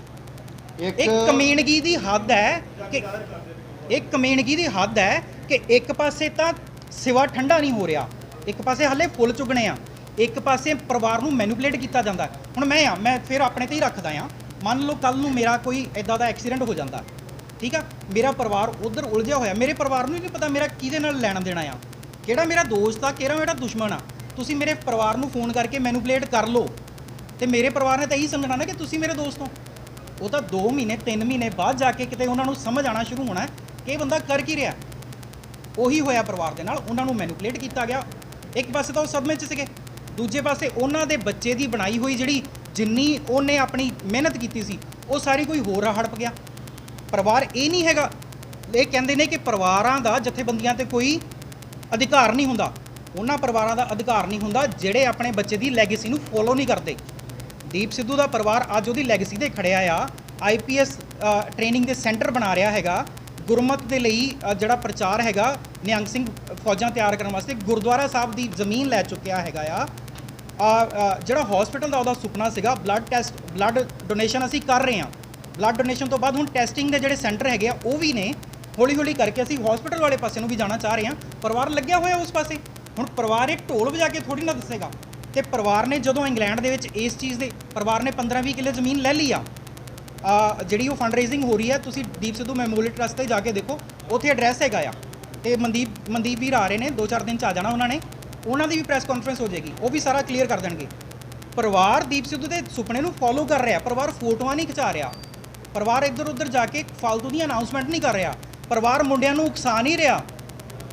ਇੱਕ ਕਮੀਨਗੀ ਦੀ ਹੱਦ ਹੈ ਕਿ ਇੱਕ ਪਾਸੇ ਤਾਂ ਸਿਵਾ ਠੰਡਾ ਨਹੀਂ ਹੋ ਰਿਹਾ, ਇੱਕ ਪਾਸੇ ਹਲੇ ਫੁੱਲ ਚੁਗਣੇ ਆ, ਇੱਕ ਪਾਸੇ ਪਰਿਵਾਰ ਨੂੰ ਮੈਨੂਪੂਲੇਟ ਕੀਤਾ ਜਾਂਦਾ। ਹੁਣ ਮੈਂ ਫਿਰ ਆਪਣੇ ਤੇ ਹੀ ਰੱਖਦਾ ਆ, ਮੰਨ ਲਓ ਕੱਲ ਨੂੰ ਮੇਰਾ ਕੋਈ ਇਦਾਂ ਦਾ ਐਕਸੀਡੈਂਟ ਹੋ ਜਾਂਦਾ, ਠੀਕ ਆ, ਮੇਰਾ ਪਰਿਵਾਰ ਉਧਰ ਉਲਝਿਆ ਹੋਇਆ, ਮੇਰੇ ਪਰਿਵਾਰ ਨੂੰ ਨਹੀਂ ਪਤਾ ਮੇਰਾ ਕਿਹਦੇ ਨਾਲ ਲੈਣਾ ਦੇਣਾ ਆ, ਕਿਹੜਾ ਮੇਰਾ ਦੋਸਤ ਆ, ਕਿਹੜਾ ਮੇਰਾ ਦੁਸ਼ਮਣ ਆ। ਤੁਸੀਂ ਮੇਰੇ ਪਰਿਵਾਰ ਨੂੰ ਫੋਨ ਕਰਕੇ ਮੈਨੂਪੂਲੇਟ ਕਰ ਲਓ, ਤੇ ਮੇਰੇ ਪਰਿਵਾਰ ਨੇ ਤਾਂ ਇਹੀ ਸਮਝਣਾ ਨਾ ਕਿ ਤੁਸੀਂ ਮੇਰੇ ਦੋਸਤ ਹੋ। ਉਹ ਤਾਂ 2 ਮਹੀਨੇ 3 ਮਹੀਨੇ ਬਾਅਦ ਜਾ ਕੇ ਕਿਤੇ ਉਹਨਾਂ ਨੂੰ ਸਮਝ ਆਉਣਾ ਸ਼ੁਰੂ ਹੋਣਾ ਕਿ ਇਹ ਬੰਦਾ ਕਰ ਕੀ ਰਿਹਾ। ਉਹੀ ਹੋਇਆ ਪਰਿਵਾਰ ਦੇ ਨਾਲ, ਉਹਨਾਂ ਨੂੰ ਮੈਨੂਪੂਲੇਟ ਕੀਤਾ ਗਿਆ। ਇੱਕ ਪਾਸੇ ਤਾਂ ਉਹ ਸਦਮੇ 'ਚ ਸੀਗੇ, ਦੂਜੇ ਪਾਸੇ ਉਹਨਾਂ ਦੇ ਬੱਚੇ ਦੀ ਬਣਾਈ ਹੋਈ ਜਿਹੜੀ ਜਿੰਨੀ ਉਹਨੇ ਆਪਣੀ ਮਿਹਨਤ ਕੀਤੀ ਸੀ ਉਹ ਸਾਰੀ ਕੋਈ ਹੋਰ ਹੜਪ ਗਿਆ। ਪਰਿਵਾਰ ਇਹ ਨਹੀਂ ਹੈਗਾ, ਇਹ ਕਹਿੰਦੇ ਨੇ ਕਿ ਪਰਿਵਾਰਾਂ ਦਾ ਜਥੇਬੰਦੀਆਂ ਤੇ ਕੋਈ ਅਧਿਕਾਰ ਨਹੀਂ ਹੁੰਦਾ। ਉਹਨਾਂ ਪਰਿਵਾਰਾਂ ਦਾ ਅਧਿਕਾਰ ਨਹੀਂ ਹੁੰਦਾ ਜਿਹੜੇ ਆਪਣੇ ਬੱਚੇ ਦੀ ਲੈਗੇਸੀ ਨੂੰ ਫੋਲੋ ਨਹੀਂ ਕਰਦੇ। ਦੀਪ ਸਿੱਧੂ ਦਾ ਪਰਿਵਾਰ ਅੱਜ ਉਹਦੀ ਲੈਗੇਸੀ ਤੇ ਖੜਿਆ ਆ, IPS ਟ੍ਰੇਨਿੰਗ ਦੇ ਸੈਂਟਰ ਬਣਾ ਰਿਹਾ ਹੈਗਾ। ਗੁਰਮਤ ਦੇ ਲਈ ਜਿਹੜਾ ਪ੍ਰਚਾਰ ਹੈਗਾ, ਨਿਹੰਗ ਸਿੰਘ ਫੌਜਾਂ ਤਿਆਰ ਕਰਨ ਵਾਸਤੇ ਗੁਰਦੁਆਰਾ ਸਾਹਿਬ ਦੀ ਜ਼ਮੀਨ ਲੈ ਚੁੱਕਿਆ ਹੈਗਾ ਆ। ਜਿਹੜਾ ਹਸਪੀਟਲ ਦਾ ਉਹਦਾ ਸੁਪਨਾ ਸੀਗਾ, ਬਲੱਡ ਡੋਨੇਸ਼ਨ ਅਸੀਂ ਕਰ ਰਹੇ ਹਾਂ। ਬਲੱਡ ਡੋਨੇਸ਼ਨ ਤੋਂ ਬਾਅਦ ਹੁਣ ਟੈਸਟਿੰਗ ਦੇ ਜਿਹੜੇ ਸੈਂਟਰ ਹੈਗੇ ਆ ਉਹ ਵੀ ਨੇ, ਹੌਲੀ ਹੌਲੀ ਕਰਕੇ ਅਸੀਂ ਹਸਪੀਟਲ ਵਾਲੇ ਪਾਸੇ ਨੂੰ ਵੀ ਜਾਣਾ ਚਾਹ ਰਹੇ ਹਾਂ। ਪਰਿਵਾਰ ਲੱਗਿਆ ਹੋਇਆ ਉਸ ਪਾਸੇ। ਹੁਣ ਪਰਿਵਾਰ ਇੱਕ ਢੋਲ ਵਜਾ ਕੇ ਥੋੜੀ ਨਾ ਦੱਸੇਗਾ। ਤੇ ਪਰਿਵਾਰ ਨੇ ਜਦੋਂ ਇੰਗਲੈਂਡ ਦੇ ਵਿੱਚ ਇਸ ਚੀਜ਼ ਦੇ ਪਰਿਵਾਰ ਨੇ 15-20 ਕਿੱਲੇ ਜ਼ਮੀਨ ਲੈ ਲਈ ਆ। ਜਿਹੜੀ ਉਹ ਫੰਡ ਰੇਜ਼ਿੰਗ ਹੋ ਰਹੀ ਹੈ, ਤੁਸੀਂ ਦੀਪ ਸਿੱਧੂ ਮੈਮੋਰੀਅਲ ਟਰਸਟ ਤੇ ਜਾ ਕੇ ਦੇਖੋ, ਉੱਥੇ ਐਡਰੈਸ ਹੈਗਾ ਆ। ਤੇ ਮਨਦੀਪ ਵੀਰ ਆ ਰਹੇ ਨੇ, 2-4 ਦਿਨ 'ਚ ਆ ਜਾਣਾ ਉਹਨਾਂ ਨੇ। ਉਹਨਾਂ ਦੀ ਵੀ ਪ੍ਰੈਸ ਕਾਨਫਰੰਸ ਹੋ ਜਾਏਗੀ, ਉਹ ਵੀ ਸਾਰਾ ਕਲੀਅਰ ਕਰ ਦੇਣਗੇ। ਪਰਿਵਾਰ ਦੀਪ ਸਿੱਧੂ ਦੇ ਸੁਪਨੇ ਨੂੰ ਫੋਲੋ ਕਰ ਰਿਹਾ। ਪਰਿਵਾਰ ਫੋਟੋਆਂ ਨਹੀਂ ਖਿਚਾ ਰਿਹਾ। ਪਰਿਵਾਰ ਇੱਧਰ ਉੱਧਰ ਜਾ ਕੇ ਫਾਲਤੂ ਦੀਆਂ ਅਨਾਉਂਸਮੈਂਟ ਨਹੀਂ ਕਰ ਰਿਹਾ। ਪਰਿਵਾਰ ਮੁੰਡਿਆਂ ਨੂੰ ਉਕਸਾ ਨਹੀਂ ਰਿਹਾ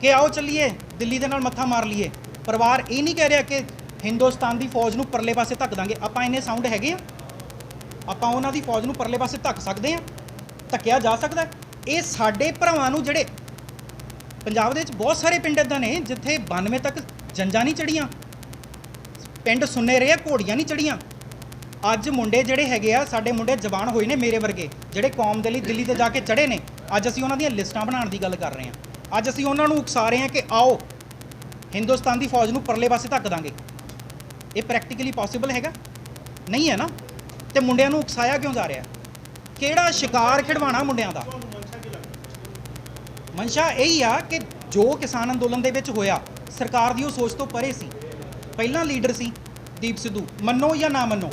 ਕਿ ਆਓ ਚੱਲੀਏ ਦਿੱਲੀ ਦੇ ਨਾਲ ਮੱਥਾ ਮਾਰ ਲਈਏ। ਪਰਿਵਾਰ ਇਹ ਨਹੀਂ ਕਹਿ ਰਿਹਾ ਕਿ ਹਿੰਦੁਸਤਾਨ ਦੀ ਫੌਜ ਨੂੰ ਪਰਲੇ ਪਾਸੇ ਧੱਕ ਦਾਂਗੇ। ਆਪਾਂ ਇੰਨੇ ਸਾਊਂਡ ਹੈਗੇ ਆ? ਆਪਾਂ ਉਹਨਾਂ ਦੀ ਫੌਜ ਨੂੰ ਪਰਲੇ ਪਾਸੇ ਧੱਕ ਸਕਦੇ ਹਾਂ? ਧੱਕਿਆ ਜਾ ਸਕਦਾ? ਇਹ ਸਾਡੇ ਭਰਾਵਾਂ ਨੂੰ, ਜਿਹੜੇ ਪੰਜਾਬ ਦੇ ਵਿੱਚ ਬਹੁਤ ਸਾਰੇ ਪਿੰਡ ਇੱਦਾਂ ਨੇ ਜਿੱਥੇ 92 ਤੱਕ ਜੰਜਾਂ ਨਹੀਂ ਚੜੀਆਂ, ਪਿੰਡ ਸੁੰਨੇ ਰਹੇ ਆ, ਘੋੜੀਆਂ ਨਹੀਂ ਚੜੀਆਂ। ਅੱਜ ਮੁੰਡੇ ਜਿਹੜੇ ਹੈਗੇ ਆ, ਸਾਡੇ ਮੁੰਡੇ ਜਵਾਨ ਹੋਏ ਨੇ ਮੇਰੇ ਵਰਗੇ, ਜਿਹੜੇ ਕੌਮ ਦੇ ਲਈ ਦਿੱਲੀ ਤੇ ਜਾ ਕੇ ਚੜ੍ਹੇ ਨੇ। ਅੱਜ ਅਸੀਂ ਉਹਨਾਂ ਦੀਆਂ ਲਿਸਟਾਂ ਬਣਾਉਣ ਦੀ ਗੱਲ ਕਰ ਰਹੇ ਹਾਂ। ਅੱਜ ਅਸੀਂ ਉਹਨਾਂ ਨੂੰ ਉਕਸਾ ਰਹੇ ਹਾਂ ਕਿ ਆਓ ਹਿੰਦੁਸਤਾਨ ਦੀ ਫੌਜ ਨੂੰ ਪਰਲੇ ਪਾਸੇ ਧੱਕ ਦਾਂਗੇ। ਇਹ ਪ੍ਰੈਕਟੀਕਲੀ ਪੋਸੀਬਲ ਹੈਗਾ? ਨਹੀਂ ਹੈ ਨਾ। ਤੇ ਮੁੰਡਿਆਂ ਨੂੰ ਉਕਸਾਇਆ ਕਿਉਂ ਜਾ ਰਿਹਾ? ਕਿਹੜਾ ਸ਼ਿਕਾਰ ਖਿਡਵਾਉਣਾ ਮੁੰਡਿਆਂ ਦਾ? ਮਨਸ਼ਾ ਇਹੀ ਆ ਕਿ ਜੋ ਕਿਸਾਨ ਅੰਦੋਲਨ ਦੇ ਵਿੱਚ ਹੋਇਆ, ਸਰਕਾਰ ਦੀ ਉਹ ਸੋਚ ਤੋਂ ਪਰੇ ਸੀ। ਪਹਿਲਾਂ ਲੀਡਰ ਸੀ ਦੀਪ ਸਿੱਧੂ, ਮੰਨੋ ਜਾਂ ਨਾ ਮੰਨੋ।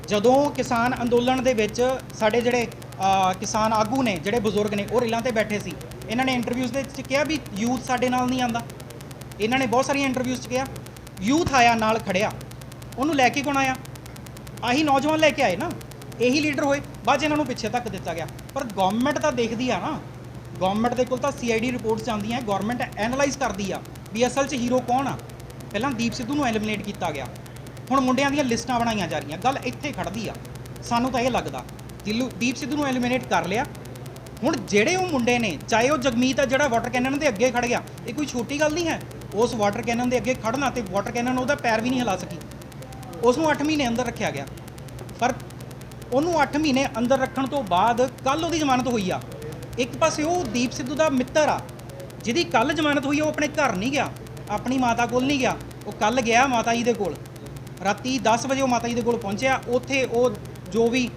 ਜਦੋਂ ਕਿਸਾਨ ਅੰਦੋਲਨ ਦੇ ਵਿੱਚ ਸਾਡੇ ਜਿਹੜੇ ਕਿਸਾਨ ਆਗੂ ਨੇ, ਜਿਹੜੇ ਬਜ਼ੁਰਗ ਨੇ, ਉਹ ਰੇਲਾਂ ਤੇ ਬੈਠੇ ਸੀ। ਇਹਨਾਂ ਨੇ ਇੰਟਰਵਿਊਜ਼ ਦੇ ਵਿੱਚ ਕਿਹਾ ਵੀ ਯੂਥ ਸਾਡੇ ਨਾਲ ਨਹੀਂ ਆਉਂਦਾ। ਇਹਨਾਂ ਨੇ ਬਹੁਤ ਸਾਰੀਆਂ ਇੰਟਰਵਿਊਜ਼ 'ਚ ਕਿਹਾ। ਯੂਥ ਆਇਆ, ਨਾਲ ਖੜਿਆ। ਉਹਨੂੰ ਲੈ ਕੇ ਕੌਣ ਆਇਆ? ਆਹੀ ਨੌਜਵਾਨ ਲੈ ਕੇ ਆਏ ਨਾ। ਇਹੀ ਲੀਡਰ ਹੋਏ। ਬਾਅਦ 'ਚ ਇਹਨਾਂ ਨੂੰ ਪਿੱਛੇ ਧੱਕ ਦਿੱਤਾ ਗਿਆ। ਪਰ ਗਵਰਨਮੈਂਟ ਤਾਂ ਦੇਖਦੀ ਆ ਨਾ। ਗਵਰਨਮੈਂਟ ਦੇ ਕੋਲ ਤਾਂ CID ਰਿਪੋਰਟਸ ਆਉਂਦੀਆਂ। ਗਵਰਨਮੈਂਟ ਐਨਾਲਾਈਜ਼ ਕਰਦੀ ਆ ਵੀ ਅਸਲ 'ਚ ਹੀਰੋ ਕੌਣ ਆ। ਪਹਿਲਾਂ ਦੀਪ ਸਿੱਧੂ ਨੂੰ ਐਲੀਮੀਨੇਟ ਕੀਤਾ ਗਿਆ, ਹੁਣ ਮੁੰਡਿਆਂ ਦੀਆਂ ਲਿਸਟਾਂ ਬਣਾਈਆਂ ਜਾ ਰਹੀਆਂ। ਗੱਲ ਇੱਥੇ ਖੜਦੀ ਆ। ਸਾਨੂੰ ਤਾਂ ਇਹ ਲੱਗਦਾ ਦੀਪ ਸਿੱਧੂ ਨੂੰ ਐਲੀਮੀਨੇਟ ਕਰ ਲਿਆ। ਹੁਣ ਜਿਹੜੇ ਉਹ ਮੁੰਡੇ ਨੇ, ਚਾਹੇ ਉਹ ਜਗਮੀਤ ਆ ਜਿਹੜਾ ਵਾਟਰ ਕੈਨਨ ਦੇ ਅੱਗੇ ਖੜ ਗਿਆ, ਇਹ ਕੋਈ ਛੋਟੀ ਗੱਲ ਨਹੀਂ ਹੈ। ਉਸ ਵਾਟਰ ਕੈਨਨ ਦੇ ਅੱਗੇ ਖੜਨਾ, ਤੇ ਵਾਟਰ ਕੈਨਨ ਉਹਦਾ ਪੈਰ ਵੀ ਨਹੀਂ ਹਿਲਾ ਸਕੀ। ਉਸ ਨੂੰ 8 ਮਹੀਨੇ ਅੰਦਰ ਰੱਖਿਆ ਗਿਆ। ਪਰ ਉਹਨੂੰ 8 ਮਹੀਨੇ ਅੰਦਰ ਰੱਖਣ ਤੋਂ ਬਾਅਦ ਕੱਲ੍ਹ ਉਹਦੀ ਜ਼ਮਾਨਤ ਹੋਈ ਆ। ਇੱਕ ਪਾਸੇ ਉਹ ਦੀਪ ਸਿੱਧੂ ਦਾ ਮਿੱਤਰ ਆ ਜਿਹਦੀ ਕੱਲ੍ਹ ਜ਼ਮਾਨਤ ਹੋਈ ਆ, ਉਹ ਆਪਣੇ ਘਰ ਨਹੀਂ ਗਿਆ, ਆਪਣੀ ਮਾਤਾ ਕੋਲ ਨਹੀਂ ਗਿਆ। ਉਹ ਕੱਲ੍ਹ ਗਿਆ ਮਾਤਾ ਜੀ ਦੇ ਕੋਲ। ਰਾਤੀ 10 ਵਜੇ ਉਹ ਮਾਤਾ ਜੀ ਦੇ ਕੋਲ ਪਹੁੰਚਿਆ। ਉੱਥੇ ਉਹ ਜੋ ਵੀ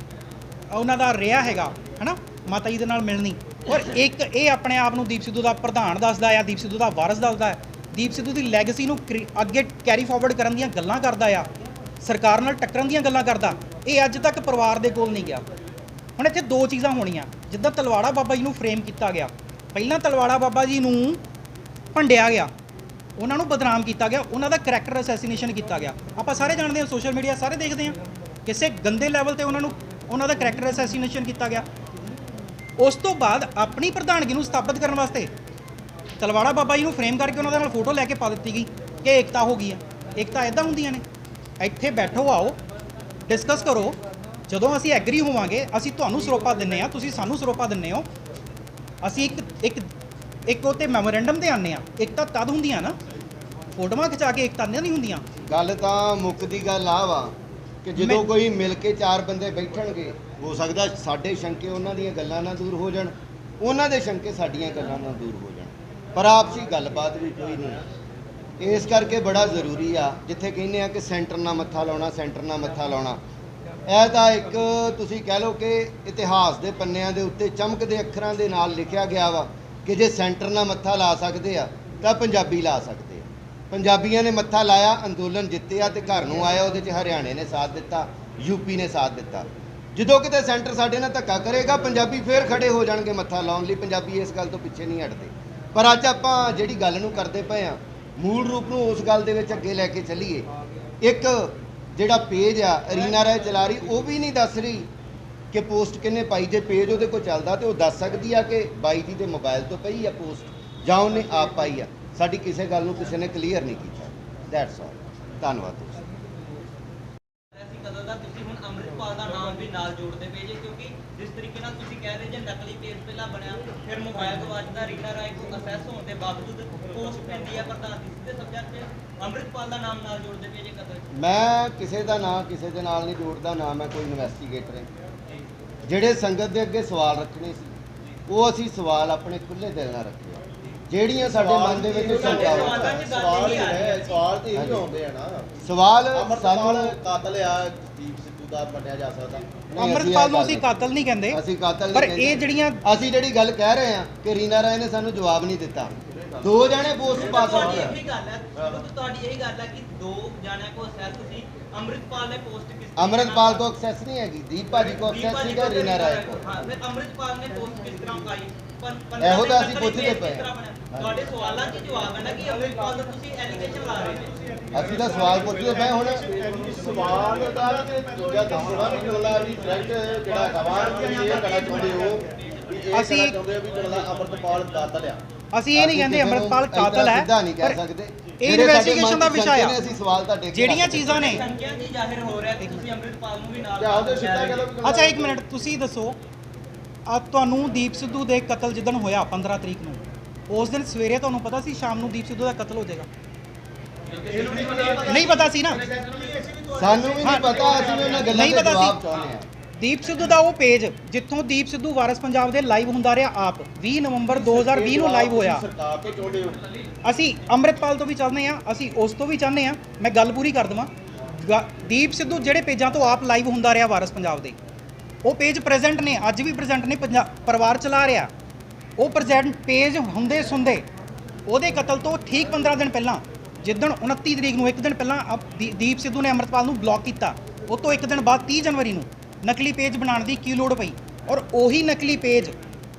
ਉਹਨਾਂ ਦਾ ਰਿਹਾ ਹੈਗਾ ਹੈ ਨਾ, ਮਾਤਾ ਜੀ ਦੇ ਨਾਲ ਮਿਲਣੀ। ਔਰ ਇੱਕ ਇਹ ਆਪਣੇ ਆਪ ਨੂੰ ਦੀਪ ਸਿੱਧੂ ਦਾ ਪ੍ਰਧਾਨ ਦੱਸਦਾ ਆ, ਦੀਪ ਸਿੱਧੂ ਦਾ ਵਾਰਸ ਦੱਸਦਾ ਹੈ, ਦੀਪ ਸਿੱਧੂ ਦੀ ਲੈਗੇਸੀ ਨੂੰ ਅੱਗੇ ਕੈਰੀ ਫਾਰਵਰਡ ਕਰਨ ਦੀਆਂ ਗੱਲਾਂ ਕਰਦਾ ਆ, ਸਰਕਾਰ ਨਾਲ ਟੱਕਰਨ ਦੀਆਂ ਗੱਲਾਂ ਕਰਦਾ। ਇਹ ਅੱਜ ਤੱਕ ਪਰਿਵਾਰ ਦੇ ਕੋਲ ਨਹੀਂ ਗਿਆ। ਹੁਣ ਇੱਥੇ ਦੋ ਚੀਜ਼ਾਂ ਹੋਣੀਆਂ। ਜਿੱਦਾਂ ਤਲਵਾੜਾ ਬਾਬਾ ਜੀ ਨੂੰ ਫਰੇਮ ਕੀਤਾ ਗਿਆ, ਪਹਿਲਾਂ ਤਲਵਾੜਾ ਬਾਬਾ ਜੀ ਨੂੰ ਭੰਡਿਆ ਗਿਆ, ਉਹਨਾਂ ਨੂੰ ਬਦਨਾਮ ਕੀਤਾ ਗਿਆ, ਉਹਨਾਂ ਦਾ ਕਰੈਕਟਰ ਅਸੈਸੀਨੇਸ਼ਨ ਕੀਤਾ ਗਿਆ। ਆਪਾਂ ਸਾਰੇ ਜਾਣਦੇ ਹਾਂ, ਸੋਸ਼ਲ ਮੀਡੀਆ ਸਾਰੇ ਦੇਖਦੇ ਹਾਂ, ਕਿਸੇ ਗੰਦੇ ਲੈਵਲ ਤੇ ਉਹਨਾਂ ਦਾ ਕਰੈਕਟਰ ਅਸੈਸੀਨੇਸ਼ਨ ਕੀਤਾ ਗਿਆ। ਉਸ ਤੋਂ ਬਾਅਦ ਆਪਣੀ ਪ੍ਰਧਾਨਗੀ ਨੂੰ ਸਥਾਪਿਤ ਕਰਨ ਵਾਸਤੇ ਤਲਵਾੜਾ ਬਾਬਾ ਜੀ ਨੂੰ ਫਰੇਮ ਕਰਕੇ ਉਹਨਾਂ ਦੇ ਨਾਲ ਫੋਟੋ ਲੈ ਕੇ ਪਾ ਦਿੱਤੀ ਗਈ ਕਿ ਏਕਤਾ ਹੋ ਗਈ ਆ। ਏਕਤਾ ਇੱਦਾਂ ਹੁੰਦੀਆਂ ਨੇ। ਇੱਥੇ ਬੈਠੋ, ਆਓ ਡਿਸਕਸ ਕਰੋ। ਜਦੋਂ ਅਸੀਂ ਐਗਰੀ ਹੋਵਾਂਗੇ, ਅਸੀਂ ਤੁਹਾਨੂੰ ਸਰੋਪਾ ਦਿੰਨੇ ਆ, ਤੁਸੀਂ ਸਾਨੂੰ ਸਰੋਪਾ ਦਿੰਨੇ ਹੋ। ਅਸੀਂ ਇੱਕ ਉਹ 'ਤੇ ਮੈਮੋਰੈਂਡਮ 'ਤੇ ਆਉਂਦੇ ਆ। ਏਕਤਾ ਤਦ ਹੁੰਦੀਆਂ ਨਾ, ਫੋਟੋਆਂ ਖਿਚਾ ਕੇ ਏਕਤਾ ਨਹੀਂ ਹੁੰਦੀਆਂ। ਗੱਲ ਤਾਂ ਮੁੱਕਦੀ ਗੱਲ ਆ ਵਾ ਕਿ ਜਦੋਂ ਕੋਈ ਮਿਲ ਕੇ 4 ਬੰਦੇ ਬੈਠਣਗੇ, ਹੋ ਸਕਦਾ ਸਾਡੇ ਸ਼ੰਕੇ ਉਹਨਾਂ ਦੀਆਂ ਗੱਲਾਂ ਨਾਲ ਦੂਰ ਹੋ ਜਾਣ, ਉਹਨਾਂ ਦੇ ਸ਼ੰਕੇ ਸਾਡੀਆਂ ਗੱਲਾਂ ਨਾਲ ਦੂਰ ਹੋ ਜਾਣ, ਪਰ ਆਪਸੀ ਗੱਲਬਾਤ ਵੀ ਕੋਈ ਨਹੀਂ। ਇਸ ਕਰਕੇ ਬੜਾ ਜ਼ਰੂਰੀ ਆ, ਜਿੱਥੇ ਕਹਿੰਦੇ ਆ ਕਿ ਸੈਂਟਰ ਨਾਲ ਮੱਥਾ ਲਾਉਣਾ, ਸੈਂਟਰ ਨਾਲ ਮੱਥਾ ਲਾਉਣਾ, ਇਹ ਤਾਂ ਇੱਕ ਤੁਸੀਂ ਕਹਿ ਲਓ ਕਿ ਇਤਿਹਾਸ ਦੇ ਪੰਨਿਆਂ ਦੇ ਉੱਤੇ ਚਮਕਦੇ ਅੱਖਰਾਂ ਦੇ ਨਾਲ ਲਿਖਿਆ ਗਿਆ ਵਾ ਕਿ ਜੇ ਸੈਂਟਰ ਨਾਲ ਮੱਥਾ ਲਾ ਸਕਦੇ ਆ ਤਾਂ ਪੰਜਾਬੀ ਲਾ ਸਕਦੇ ਆ। ਪੰਜਾਬੀਆਂ ਨੇ ਮੱਥਾ ਲਾਇਆ, ਅੰਦੋਲਨ ਜਿੱਤਿਆ ਤੇ ਘਰ ਨੂੰ ਆਇਆ। ਉਹਦੇ 'ਚ ਹਰਿਆਣੇ ਨੇ ਸਾਥ ਦਿੱਤਾ, ਯੂਪੀ ਨੇ ਸਾਥ ਦਿੱਤਾ। ਜਦੋਂ ਕਿਤੇ ਸੈਂਟਰ ਸਾਡੇ ਨਾਲ ਧੱਕਾ ਕਰੇਗਾ, ਪੰਜਾਬੀ ਫੇਰ ਖੜੇ ਹੋ ਜਾਣਗੇ ਮੱਥਾ ਲਾਉਣ ਲਈ। ਪੰਜਾਬੀ ਇਸ ਗੱਲ ਤੋਂ ਪਿੱਛੇ ਨਹੀਂ ਹਟਦੇ। ਪਰ ਅੱਜ ਆਪਾਂ ਜਿਹੜੀ ਗੱਲ ਨੂੰ ਕਰਦੇ ਪਏ ਆ, ਮੂਲ ਰੂਪ ਨੂੰ ਉਸ ਗੱਲ ਦੇ ਵਿੱਚ ਅੱਗੇ ਲੈ ਕੇ ਚੱਲੀਏ। ਇੱਕ ਜਿਹੜਾ ਪੇਜ ਆ ਅਰੀਨਾ ਰਾਏ ਚਲਾ ਰਹੀ, ਉਹ ਵੀ ਨਹੀਂ ਦੱਸ ਰਹੀ ਕਿ ਪੋਸਟ ਕਿਹਨੇ ਪਾਈ। ਜੇ ਪੇਜ ਉਹਦੇ ਕੋਲ ਚੱਲਦਾ ਤੇ ਉਹ ਦੱਸ ਸਕਦੀ ਆ ਕਿ ਬਾਈ ਜੀ ਦੇ ਮੋਬਾਈਲ ਤੋਂ ਪਈ ਆ ਪੋਸਟ ਜਾਂ ਉਹਨੇ ਆਪ ਪਾਈ ਆ। ਸਾਡੀ ਕਿਸੇ ਗੱਲ ਨੂੰ ਕਿਸੇ ਨੇ ਕਲੀਅਰ ਨਹੀਂ ਕੀਤਾ। That's all. ਧੰਨਵਾਦ। ਕਦੋਂ ਦਾ ਤੁਸੀਂ ਹੁਣ ਅੰਮ੍ਰਿਤਪਾਲ ਦਾ ਨਾਮ ਵੀ ਨਾਲ ਜੋੜਦੇ ਪਏ ਜੇ, ਕਿਉਂਕਿ ਜਿਸ ਤਰੀਕੇ ਨਾਲ ਤੁਸੀਂ ਕਹਿ ਰਹੇ ਜੇ ਨਕਲੀ ਪੇਜ ਪਹਿਲਾਂ ਬਣਿਆ, ਫਿਰ ਮੋਬਾਈਲ ਗਵਾਚਦਾ, ਰੀਨਾ ਰਾਏ ਕੋਲ ਅਸੈਸ ਹੋਣ ਦੇ ਬਾਵਜੂਦ ਪੋਸਟ ਪੈਂਦੀ ਹੈ ਪ੍ਰਧਾਨ ਦੀ ਸਿੱਧੇ ਸਬਜੈਕਟ 'ਚ ਅੰਮ੍ਰਿਤਪਾਲ ਦਾ ਨਾਮ ਨਾਲ ਜੋੜਦੇ ਪਏ ਜੇ ਕਤਲ 'ਚ। ਮੈਂ ਕਿਸੇ ਦਾ ਨਾਂ ਕਿਸੇ ਦੇ ਨਾਲ ਨਹੀਂ ਜੋੜਦਾ, ਨਾ ਮੈਂ ਕੋਈ ਇਨਵੈਸਟੀਗੇਟਰ ਹਾਂ। ਜਿਹੜੇ ਸੰਗਤ ਦੇ ਅੱਗੇ ਸਵਾਲ ਰੱਖਣੇ ਸੀ ਉਹ ਅਸੀਂ ਸਵਾਲ ਆਪਣੇ ਖੁੱਲੇ ਦਿਲ ਨਾਲ ਰੱਖੇ ਆ। ਜਿਹੜੀਆਂ ਸਾਡੇ ਮਨ ਦੇ ਵਿੱਚ ਸ਼ੰਕਾ ਸਵਾਲ ਹੀ ਹੈ, ਸਵਾਲ ਤੇ ਇਹੀ ਆਉਂਦੇ ਆ ਨਾ। ਸਵਾਲ ਅੰਮ੍ਰਿਤਪਾਲ ਸਾਨੂੰ ਕਾਤਲ ਆ, ਦੀਪ ਸਿੱਧੂ ਦਾ ਮੰਨਿਆ ਜਾ ਸਕਦਾ। ਨਹੀਂ, ਅੰਮ੍ਰਿਤਪਾਲ ਨੂੰ ਇਹ ਅਸੀਂ ਗੱਲ ਕਾਤਲ ਨਹੀਂ ਕਹਿੰਦੇ, ਅਸੀਂ ਕਾਤਲ ਪਰ ਨਹੀਂ ਕਹਿੰਦੇ। ਇਹ ਜਿਹੜੀਆਂ ਅਸੀਂ ਜਿਹੜੀ ਗੱਲ ਕਹਿ ਰਹੇ ਹਾਂ ਕਿ ਰੀਨਾ ਰਾਏ ਨੇ ਸਾਨੂੰ ਜਵਾਬ ਨਹੀਂ ਦਿੱਤਾ। ਦੋ ਜਣੇ ਪੋਸਟ ਪਾ ਤੁਹਾਡੀ ਸਕਦੇ ਇਹੀ ਗੱਲ ਹੈ, ਸ਼ੁਰੂ ਤੋਂ ਤੁਹਾਡੀ ਇਹੀ ਗੱਲ ਹੈ ਕਿ ਦੋ ਜਾਣਿਆਂ ਕੋ ਅਸੈਸ ਸੀ। ਅੰਮ੍ਰਿਤਪਾਲ ਨੇ ਪੋਸਟ ਕਿਸ ਤਰੀਕੇ अमृतपाल ਨਾਲ- को एक्सेस नहीं है, दीप भाजी को ਦੀਪ एक्सेस ਭਾਜੀ नहीं है, ਕੋਲ रीना राय को। ਹਾਂ, ਫਿਰ ਅੰਮ੍ਰਿਤਪਾਲ ਨੇ ਪੋਸਟ ਕਿਸ ਤਰ੍ਹਾਂ ਪਾਈ? ਇਹੋ ਤਾਂ ਅਸੀਂ ਪੁੱਛਦੇ ਪਏ ਹਾਂ। ਤੁਹਾਡੇ ਸਵਾਲਾਂ 'ਚ ਜਵਾਬ ਹੈ ਨਾ ਕਿ ਅੰਮ੍ਰਿਤਪਾਲ ਦਾ ਤੁਸੀਂ ਐਲੀਗੇਸ਼ਨ ਲਾ ਰਹੇ ਹੋ। ਅਸੀਂ ਤਾਂ ਸਵਾਲ ਪੁੱਛਦੇ ਪਏ ਹੁਣ। ਸਵਾਲ ਦਾ ਵੀ ਦੂਜਾ ਦੱਸਣਾ ਵੀ ਜੁਮਲਾ ਵੀ ਡਾਇਰੈਕਟ ਜਿਹੜਾ ਸਵਾਲ ਕੀ ਇਹ ਕਰਨਾ ਚਾਹੁੰਦੇ ਹੋ ਵੀ ਇਹ ਅਸੀਂ- ਕਹਿਣਾ ਚਾਹੁੰਦੇ ਹੋ ਵੀ ਜੁਮਲਾ ਅੰਮ੍ਰਿਤਪਾਲ ਕਾਤਲ ਆ। ਅਸੀਂ ਇਹ ਨਹੀਂ ਕਹਿੰਦੇ ਕਿਸੇ ਨੂੰ ਅੰਮ੍ਰਿਤਪਾਲ ਏਦਾਂ ਕਾਤਲ ਹੈ, ਸਿੱਧਾ ਨਹੀਂ ਕਹਿ ਪਰ ਸਕਦੇ। ਇਹ ਜਿਹੜੇ ਸਾਡੇ ਇਨਵੈਸਟੀਗੇਸ਼ਨ ਦਾ ਮਨ 'ਚ ਵਿਸ਼ਾ ਸ਼ੰਕੇ ਆ। ਨੇ, ਅਸੀਂ ਸਵਾਲ ਤੁਹਾਡੇ ਅੱਗੇ ਜਿਹੜੀਆਂ ਰੱਖਦੇ ਚੀਜ਼ਾਂ ਨੇ ਸੰਖਿਆ ਜੀ ਜ਼ਾਹਿਰ ਹੋ ਰਿਹਾ ਕਿ ਤੁਸੀਂ ਅੰਮ੍ਰਿਤਪਾਲ ਨੂੰ ਵੀ ਨਾਲ ਜਾਂ ਉਹਦੇ ਸਿੱਧਾ ਕਹਿ ਲਓ ਵੀ ਅੱਛਾ ਇੱਕ ਮਿੰਟ ਤੁਸੀਂ ਦੱਸੋ, ਤੁਹਾਨੂੰ ਦੀਪ ਸਿੱਧੂ ਦੇ ਕਤਲ ਜਿੱਦਣ ਹੋਇਆ 15 ਤਰੀਕ ਨੂੰ, ਉਸ ਦਿਨ ਸਵੇਰੇ ਤੁਹਾਨੂੰ ਪਤਾ ਸੀ ਸ਼ਾਮ ਨੂੰ ਦੀਪ ਸਿੱਧੂ ਦਾ ਕਤਲ ਹੋ ਜਾਏਗਾ? ਨਹੀਂ ਪਤਾ ਸੀ ਨਾ। ਸਾਨੂੰ ਵੀ ਨਹੀਂ ਪਤਾ, ਅਸੀਂ ਵੀ ਉਹਨਾਂ ਗੱਲਾਂ ਨਹੀਂ ਦੇ ਪਤਾ ਜਵਾਬ ਸੀ। ਚਾਹੁੰਦੇ ਹਾਂ। ਦੀਪ ਸਿੱਧੂ ਦਾ ਉਹ ਪੇਜ ਜਿੱਥੋਂ ਦੀਪ ਸਿੱਧੂ ਵਾਰਸ ਪੰਜਾਬ ਦੇ ਲਾਈਵ ਹੁੰਦਾ ਰਿਹਾ ਆਪ 20 ਨਵੰਬਰ 2020 ਨੂੰ ਲਾਈਵ ਹੋਇਆ। ਸਰਕਾਰ ਤੋਂ ਚਾਹੁੰਦੇ ਹੋ। ਅਸੀਂ ਅੰਮ੍ਰਿਤਪਾਲ ਤੋਂ ਵੀ ਚਾਹੁੰਦੇ ਆ, ਅਸੀਂ ਉਸ ਤੋਂ ਵੀ ਚਾਹੁੰਦੇ ਆ। ਮੈਂ ਗੱਲ ਪੂਰੀ ਕਰ ਦਵਾਂ। ਦੀਪ ਸਿੱਧੂ ਜਿਹੜੇ ਪੇਜਾਂ ਤੋਂ ਆਪ ਲਾਈਵ ਹੁੰਦਾ ਰਿਹਾ ਵਾਰਸ ਪੰਜਾਬ ਦੇ, ਉਹ ਪੇਜ ਪ੍ਰੈਜ਼ੈਂਟ ਨੇ, ਅੱਜ ਵੀ ਪ੍ਰੈਜ਼ੈਂਟ ਨੇ, ਪਰਿਵਾਰ ਚਲਾ ਰਿਹਾ। ਉਹ ਪ੍ਰੈਜ਼ੈਂਟ ਪੇਜ ਹੁੰਦੇ ਸੁਣਦੇ ਉਹਦੇ ਕਤਲ ਤੋਂ ਠੀਕ 15 ਦਿਨ ਪਹਿਲਾਂ, ਜਿੱਦਣ 29 ਤਰੀਕ ਨੂੰ, ਇੱਕ ਦਿਨ ਪਹਿਲਾਂ ਦੀਪ ਸਿੱਧੂ ਨੇ ਅੰਮ੍ਰਿਤਪਾਲ ਨੂੰ ਬਲੌਕ ਕੀਤਾ। ਉਹ ਤੋਂ ਇੱਕ ਦਿਨ ਬਾਅਦ 30 ਜਨਵਰੀ ਨੂੰ ਨਕਲੀ ਪੇਜ ਬਣਾਉਣ ਦੀ ਕੀ ਲੋੜ ਪਈ? ਔਰ ਉਹੀ ਨਕਲੀ ਪੇਜ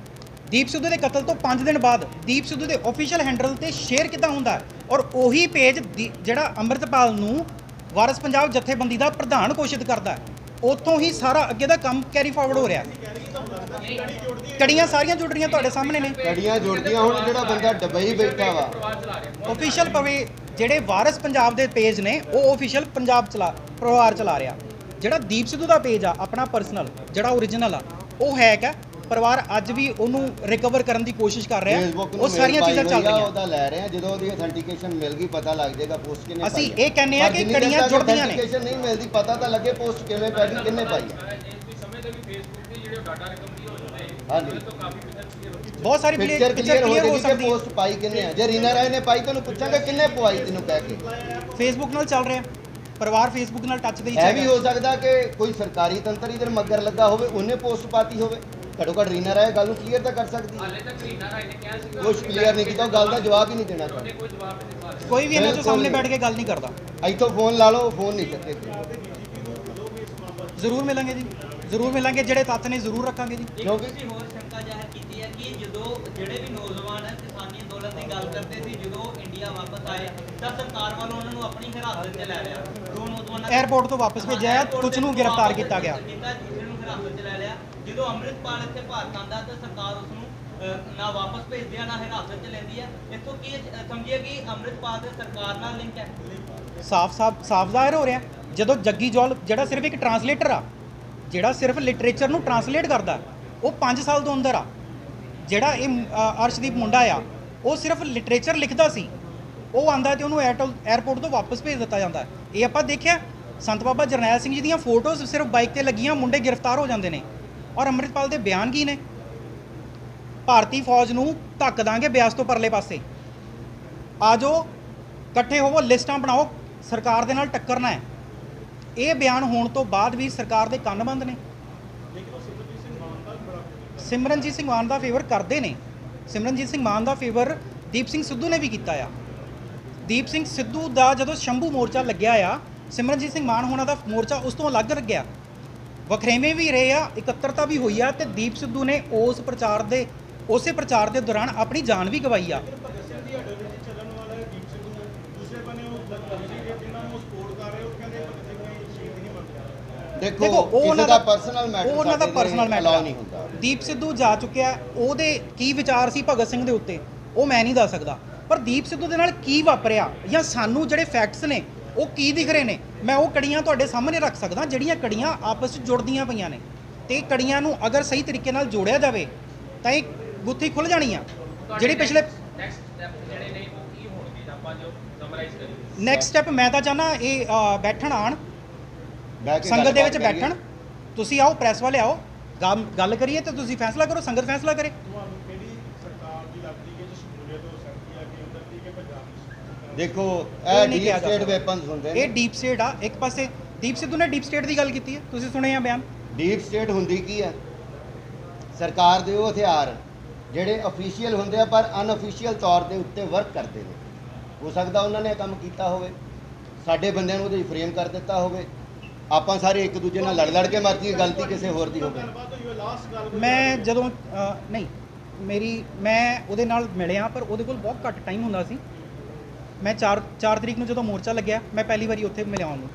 ਦੀਪ ਸਿੱਧੂ ਦੇ ਕਤਲ ਤੋਂ 5 ਦਿਨ ਬਾਅਦ ਦੀਪ ਸਿੱਧੂ ਦੇ ਆਫੀਸ਼ੀਅਲ ਹੈਂਡਲ ਤੇ ਸ਼ੇਅਰ ਕਿੱਦਾਂ ਹੁੰਦਾ? ਔਰ ਉਹੀ ਪੇਜ ਜਿਹੜਾ ਅੰਮ੍ਰਿਤਪਾਲ ਨੂੰ ਵਾਰਸ ਪੰਜਾਬ ਜਥੇਬੰਦੀ ਦਾ ਪ੍ਰਧਾਨ ਘੋਸ਼ਿਤ ਕਰਦਾ, ਉੱਥੋਂ ਹੀ ਸਾਰਾ ਅੱਗੇ ਦਾ ਕੰਮ ਕੈਰੀ ਫਾਰਵਰਡ ਹੋ ਰਿਹਾ। ਕੜੀਆਂ ਸਾਰੀਆਂ ਜੁੜ ਰਹੀਆਂ ਤੁਹਾਡੇ ਸਾਹਮਣੇ ਨੇ। ਕੜੀਆਂ ਜੁੜਦੀਆਂ। ਹੁਣ ਜਿਹੜਾ ਬੰਦਾ ਦੁਬਈ ਬੈਠਾ ਵਾ, ਆਫੀਸ਼ੀਅਲ ਪਵੇ ਜਿਹੜੇ ਵਾਰਸ ਪੰਜਾਬ ਦੇ ਪੇਜ ਨੇ ਉਹ ਆਫੀਸ਼ੀਅਲ ਪਰਿਵਾਰ ਚਲਾ ਰਿਹਾ। ਜਿਹੜਾ ਦੀਪ ਸਿੱਧੂ ਦਾ ਪੇਜ ਆ ਆਪਣਾ ਪਰਸਨਲ, ਜਿਹੜਾ ਓਰੀਜਨਲ ਆ, ਉਹ ਹੈਕ ਹੈ। ਪਰਿਵਾਰ ਅੱਜ ਵੀ ਉਹਨੂੰ ਰਿਕਵਰ ਕਰਨ ਦੀ ਕੋਸ਼ਿਸ਼ ਕਰ ਰਿਹਾ। ਫੇਸਬੁੱਕ ਉਹ ਸਾਰੀਆਂ ਚੀਜ਼ਾਂ ਚੱਲ ਰਹੀਆਂ। ਉਹਦਾ ਲੈ ਰਹੇ ਆ। ਜਦੋਂ ਉਹਦੀ ਅਥੈਂਟੀਕੇਸ਼ਨ ਮਿਲ ਗਈ ਪਤਾ ਲੱਗ ਜਾਏਗਾ ਪੋਸਟ ਕਿੰਨੇ ਪਾਈ। ਅਸੀਂ ਇਹ ਕਹਿੰਦੇ ਆ ਕਿ ਕੜੀਆਂ ਜੁੜਦੀਆਂ ਨੇ। ਅਥੈਂਟੀਕੇਸ਼ਨ ਨਹੀਂ ਮਿਲਦੀ, ਪਤਾ ਤਾਂ ਲੱਗੇ ਪੋਸਟ ਕਿਵੇਂ ਪੈ ਗਈ, ਕਿੰਨੇ ਪਾਈ ਹੈ। ਹਾਂਜੀ, ਬਹੁਤ ਸਾਰੀ ਪਿਕਚਰ ਪਿਕਚਰ ਕਲੀਅਰ ਕਲੀਅਰ ਹੋ ਹੋ ਸਕਦੀ ਹੈ। ਪੋਸਟ ਪਾਈ ਕਿੰਨੇ ਆ। ਜੇ ਰੀਨਾ ਰਾਏ ਨੇ ਪਾਈ ਤੈਨੂੰ ਪੁੱਛਾਂਗਾ ਕਿੰਨੇ ਪਵਾਈ ਤੈਨੂੰ ਕਹਿ ਕੇ। ਫੇਸਬੁੱਕ ਨਾਲ ਚੱਲ ਰਿਹਾ। ਪਰਿਵਾਰ ਫੇਸਬੁੱਕ ਨਾਲ ਟੱਚ ਦੇ ਹੀ ਇਹ ਵੀ ਚੱਲ ਹੋ ਸਕਦਾ ਕਿ ਕੋਈ ਸਰਕਾਰੀ ਤੰਤਰ ਇਧਰ ਮੱਗਰ ਲੱਗਾ ਹੋਵੇ, ਉਹਨੇ ਪੋਸਟ ਪਾਤੀ ਹੋਵੇ। ਘੱਟੋ ਘੱਟ ਰੀਨਾ ਰਾਏ ਗੱਲ ਨੂੰ ਕਲੀਅਰ ਤਾਂ ਕਰ ਸਕਦੀ ਹੈ। ਕੁਝ ਕਲੀਅਰ ਨਹੀਂ ਕੀਤਾ, ਉਹ ਗੱਲ ਦਾ ਜਵਾਬ ਹੀ ਨਹੀਂ ਦੇਣਾ ਚਾਹੁੰਦਾ। ਕੋਈ ਵੀ ਇਹਨਾਂ ਦੇ ਸਾਹਮਣੇ ਬੈਠ ਕੇ ਗੱਲ ਨਹੀਂ ਕਰਦਾ। ਇੱਥੋਂ ਫੋਨ ਲਾ ਲਓ, ਫੋਨ ਨਹੀਂ ਚੱਕੇ। ਜ਼ਰੂਰ ਮਿਲਾਂਗੇ ਜੀ, ਜ਼ਰੂਰ ਮਿਲਾਂਗੇ। ਜਿਹੜੇ ਤੱਥ ਨੇ ਜ਼ਰੂਰ ਰੱਖਾਂਗੇ ਜੀ। ਕਿਉਂਕਿ ਤੁਸੀਂ ਹੋਰ ਸ਼ੰਕਾ ਜ਼ਾਹਿਰ ਕੀਤੀ ਹੈ ਕਿ ਜਦੋਂ ਜਿਹੜੇ ਵੀ ਨੌਜਵਾਨ ਕਿਸਾਨੀ ਅੰਦੋਲਨ ਦੀ ਗੱਲ ਕਰਦੇ ਸੀ, ਜਦੋਂ ਇੰਡੀਆ ਵਾਪਸ ਆਏ ਤਾਂ ਸਰਕਾਰ ਵੱਲੋਂ ਉਹਨਾਂ ਨੂੰ ਆਪਣੀ ਹਿਰਾਸਤ 'ਚ ਲੈ ਲਿਆ। ਦੋ ਨੌਜਵਾਨਾਂ 에ਅਰਪੋਰਟ ਤੋਂ ਵਾਪਸ ਭੇਜਿਆ, ਕੁਝ ਨੂੰ ਗ੍ਰਿਫਤਾਰ ਕੀਤਾ ਗਿਆ। ਦੂਸਰੇ ਨੂੰ ਹਿਰਾਸਤ 'ਚ ਲੈ ਲਿਆ। ਜਦੋਂ ਅੰਮ੍ਰਿਤਪਾਲ ਇੱਥੇ ਭਾਰਤ ਆਉਂਦਾ ਤਾਂ ਸਰਕਾਰ ਉਸ ਨੂੰ ਨਾ ਵਾਪਸ ਭੇਜਦੀ ਆ, ਨਾ ਹਿਰਾਸਤ 'ਚ ਲੈਂਦੀ ਹੈ। ਇੱਥੋਂ ਕੀ ਸਮਝੀਏ ਕਿ ਅੰਮ੍ਰਿਤਪਾਲ ਦੇ ਸਰਕਾਰ ਨਾਲ ਲਿੰਕ ਹੈ? ਸਾਫ਼ ਜ਼ਾਹਿਰ ਹੋ ਰਿਹਾ। ਜਦੋਂ ਜੱਗੀ ਜੌਲ ਜਿਹੜਾ ਸਿਰਫ ਇੱਕ ਟਰਾਂਸਲੇਟਰ ਆ, ਜਿਹੜਾ ਸਿਰਫ ਲਿਟਰੇਚਰ ਨੂੰ ਟਰਾਂਸਲੇਟ ਕਰਦਾ, ਉਹ 5 ਸਾਲ ਤੋਂ ਅੰਦਰ ਆ। ਜਿਹੜਾ ਇਹ ਅਰਸ਼ਦੀਪ ਮੁੰਡਾ ਆ, ਉਹ ਸਿਰਫ ਲਿਟਰੇਚਰ ਲਿਖਦਾ ਸੀ। ਉਹ ਆਂਦਾ ਤੇ ਉਹਨੂੰ 에ਅਰਪੋਰਟ ਤੋਂ ਵਾਪਸ ਭੇਜ ਦਿੱਤਾ ਜਾਂਦਾ। ਇਹ ਆਪਾਂ ਦੇਖਿਆ। ਸੰਤ ਬਾਬਾ ਜਰਨੈਲ ਸਿੰਘ ਜੀ ਦੀਆਂ ਫੋਟੋਜ਼ ਸਿਰਫ ਬਾਈਕ ਤੇ ਲੱਗੀਆਂ, ਮੁੰਡੇ ਗ੍ਰਿਫਤਾਰ ਹੋ ਜਾਂਦੇ ਨੇ। ਔਰ ਅੰਮ੍ਰਿਤਪਾਲ ਦੇ ਬਿਆਨ ਕੀ ਨੇ? ਭਾਰਤੀ ਫੌਜ ਨੂੰ ਧੱਕ ਦਾਂਗੇ ਬਿਆਸ ਤੋਂ ਪਰਲੇ ਪਾਸੇ। ਆ ਜਾਓ, ਇਕੱਠੇ ਹੋਵੋ, ਲਿਸਟਾਂ ਬਣਾਓ, ਸਰਕਾਰ ਦੇ ਨਾਲ ਟੱਕਰਨਾ ਹੈ। ਇਹ ਬਿਆਨ ਹੋਣ ਤੋਂ ਬਾਅਦ ਵੀ ਸਰਕਾਰ ਦੇ ਕੰਨ ਬੰਦ ਨੇ। ਸਿਮਰਨਜੀਤ ਸਿੰਘ ਮਾਨ ਦਾ ਫੇਵਰ ਕਰਦੇ ਨੇ। ਸਿਮਰਨਜੀਤ ਸਿੰਘ ਮਾਨ ਦਾ ਫੇਵਰ ਦੀਪ ਸਿੰਘ ਸਿੱਧੂ ਨੇ ਵੀ ਕੀਤਾ ਆ। ਦੀਪ ਸਿੰਘ ਸਿੱਧੂ ਦਾ ਜਦੋਂ ਸ਼ੰਭੂ ਮੋਰਚਾ ਲੱਗਿਆ ਆ, ਸਿਮਰਨਜੀਤ ਸਿੰਘ ਮਾਨ ਹੋਣਾ ਦਾ ਮੋਰਚਾ ਉਸ ਤੋਂ ਅਲੱਗ ਲੱਗਿਆ। ਵਖਰੇਵੇਂ ਵੀ ਰਹੇ ਆ, ਇਕੱਤਰਤਾ ਵੀ ਹੋਈ ਆ, ਤੇ ਦੀਪ ਸਿੱਧੂ ਨੇ ਉਸੇ ਪ੍ਰਚਾਰ ਦੇ ਦੌਰਾਨ ਆਪਣੀ ਜਾਨ ਵੀ ਗਵਾਈ ਆ। ਦੇਖੋ ਉਹ ਕਿਸੇ ਉਹਨਾਂ ਦਾ ਦਾ ਪਰਸਨਲ ਮੈਟਰ, ਉਹ ਉਹਨਾਂ ਦਾ ਪਰਸਨਲ ਮੈਟਰ ਨਹੀਂ ਹੁੰਦਾ। ਦੀਪ ਸਿੱਧੂ ਜਾ ਚੁੱਕਿਆ, ਉਹਦੇ ਕੀ ਵਿਚਾਰ ਸੀ ਭਗਤ ਸਿੰਘ ਦੇ ਉੱਤੇ ਉਹ ਮੈਂ ਨਹੀਂ ਦੱਸ ਸਕਦਾ, ਪਰ ਦੀਪ ਸਿੱਧੂ ਦੇ ਨਾਲ ਕੀ ਵਾਪਰਿਆ ਜਾਂ ਸਾਨੂੰ ਜਿਹੜੇ ਫੈਕਟਸ ਨੇ ਉਹ ਕੀ ਦਿਖ ਰਹੇ ਨੇ ਮੈਂ ਉਹ ਕੜੀਆਂ ਤੁਹਾਡੇ ਸਾਹਮਣੇ ਰੱਖ ਸਕਦਾ ਜਿਹੜੀਆਂ ਕੜੀਆਂ ਆਪਸ ਵਿੱਚ ਜੁੜਦੀਆਂ ਪਈਆਂ ਨੇ, ਤੇ ਕੜੀਆਂ ਨੂੰ ਅਗਰ ਸਹੀ ਤਰੀਕੇ ਨਾਲ ਜੋੜਿਆ ਜਾਵੇ ਤਾਂ ਇਹ ਗੁੱਥੀ ਖੁੱਲ ਜਾਣੀ ਆ। ਜਿਹੜੀ ਪਿਛਲੇ ਨੈਕਸਟ ਸਟੈਪ ਜਿਹੜੇ ਨੇ ਉਹ ਕੀ ਹੋਣਗੇ ਆਪਾਂ ਜੋ ਸਮਰਾਈਜ਼ ਕਰੀਏ? ਨੈਕਸਟ ਸਟੈਪ ਮੈਂ ਤਾਂ ਚਾਹੁੰਦਾ ਇਹ ਬੈਠਣ ਆਣ, ਬਹਿ ਕੇ ਸੰਗਤ ਦੇ ਵਿੱਚ ਗੱਲਬਾਤ ਬੈਠਣ, ਤੁਸੀਂ ਆਓ ਪ੍ਰੈਸ ਵਾਲੇ ਆਓ, ਗੱਲ ਕਰੀਏ ਤੇ ਤੁਸੀਂ ਫੈਸਲਾ ਕਰੋ, ਸੰਗਤ ਫੈਸਲਾ ਕਰੇ। ਤੁਹਾਨੂੰ ਕਿਹੜੀ ਸਰਕਾਰ ਦੀ ਲੱਗਦੀ ਹੈ ਜਿਸ ਸ਼ਮੂਲੀਅਤ ਹੋ ਸਕਦੀ ਹੈ ਕੇਂਦਰ ਦੀ ਕਿ ਪੰਜਾਬ ਦੀ? ਦੇਖੋ ਇਹ ਇਹ ਨਹੀਂ ਕਿਹਾ ਡੀਪ ਜਾ ਸਟੇਟ ਸਕਦਾ। ਵੈਪਨਸ ਹੁੰਦੇ ਇਹ ਨੇ। ਡੀਪ ਸਟੇਟ ਆ। ਇੱਕ ਪਾਸੇ ਦੀਪ ਸਿੱਧੂ ਨੇ ਡੀਪ ਸਟੇਟ ਦੀ ਗੱਲ ਕੀਤੀ ਹੈ, ਤੁਸੀਂ ਸੁਣੇ ਆ ਬਿਆਨ। ਡੀਪ ਸਟੇਟ ਹੁੰਦੀ ਕੀ ਹੈ? ਸਰਕਾਰ ਦੇ ਉਹ ਹਥਿਆਰ ਜਿਹੜੇ ਅਫੀਸ਼ੀਅਲ ਹੁੰਦੇ ਆ ਪਰ ਅਨਅਫੀਸ਼ੀਅਲ ਤੌਰ ਦੇ ਉੱਤੇ ਵਰਕ ਕਰਦੇ ਨੇ। ਹੋ ਸਕਦਾ ਉਹਨਾਂ ਨੇ ਇਹ ਕੰਮ ਕੀਤਾ ਹੋਵੇ, ਸਾਡੇ ਬੰਦਿਆਂ ਨੂੰ ਉਹਦੇ ਫਰੇਮ ਕਰ ਦਿੱਤਾ ਹੋਵੇ, ਆਪਾਂ ਸਾਰੇ ਇੱਕ ਦੂਜੇ ਨਾਲ ਲੜ ਕੇ ਮਰ ਜਾਈਏ, ਗਲਤੀ ਕਿਸੇ ਹੋਰ ਦੀ ਹੋਵੇ। ਗੱਲਬਾਤ ਹੋਈ ਹੈ ਲਾਸਟ ਗੱਲ ਮੈਂ ਜਦੋਂ ਨਹੀਂ ਮੈਂ ਉਹਦੇ ਨਾਲ ਮਿਲਿਆ, ਪਰ ਉਹਦੇ ਕੋਲ ਬਹੁਤ ਘੱਟ ਟਾਈਮ ਹੁੰਦਾ ਸੀ। ਮੈਂ 4 ਤਰੀਕ ਨੂੰ ਜਦੋਂ ਮੋਰਚਾ ਲੱਗਿਆ, ਮੈਂ ਪਹਿਲੀ ਵਾਰੀ ਉੱਥੇ ਮਿਲਿਆ ਉਹਨੂੰ।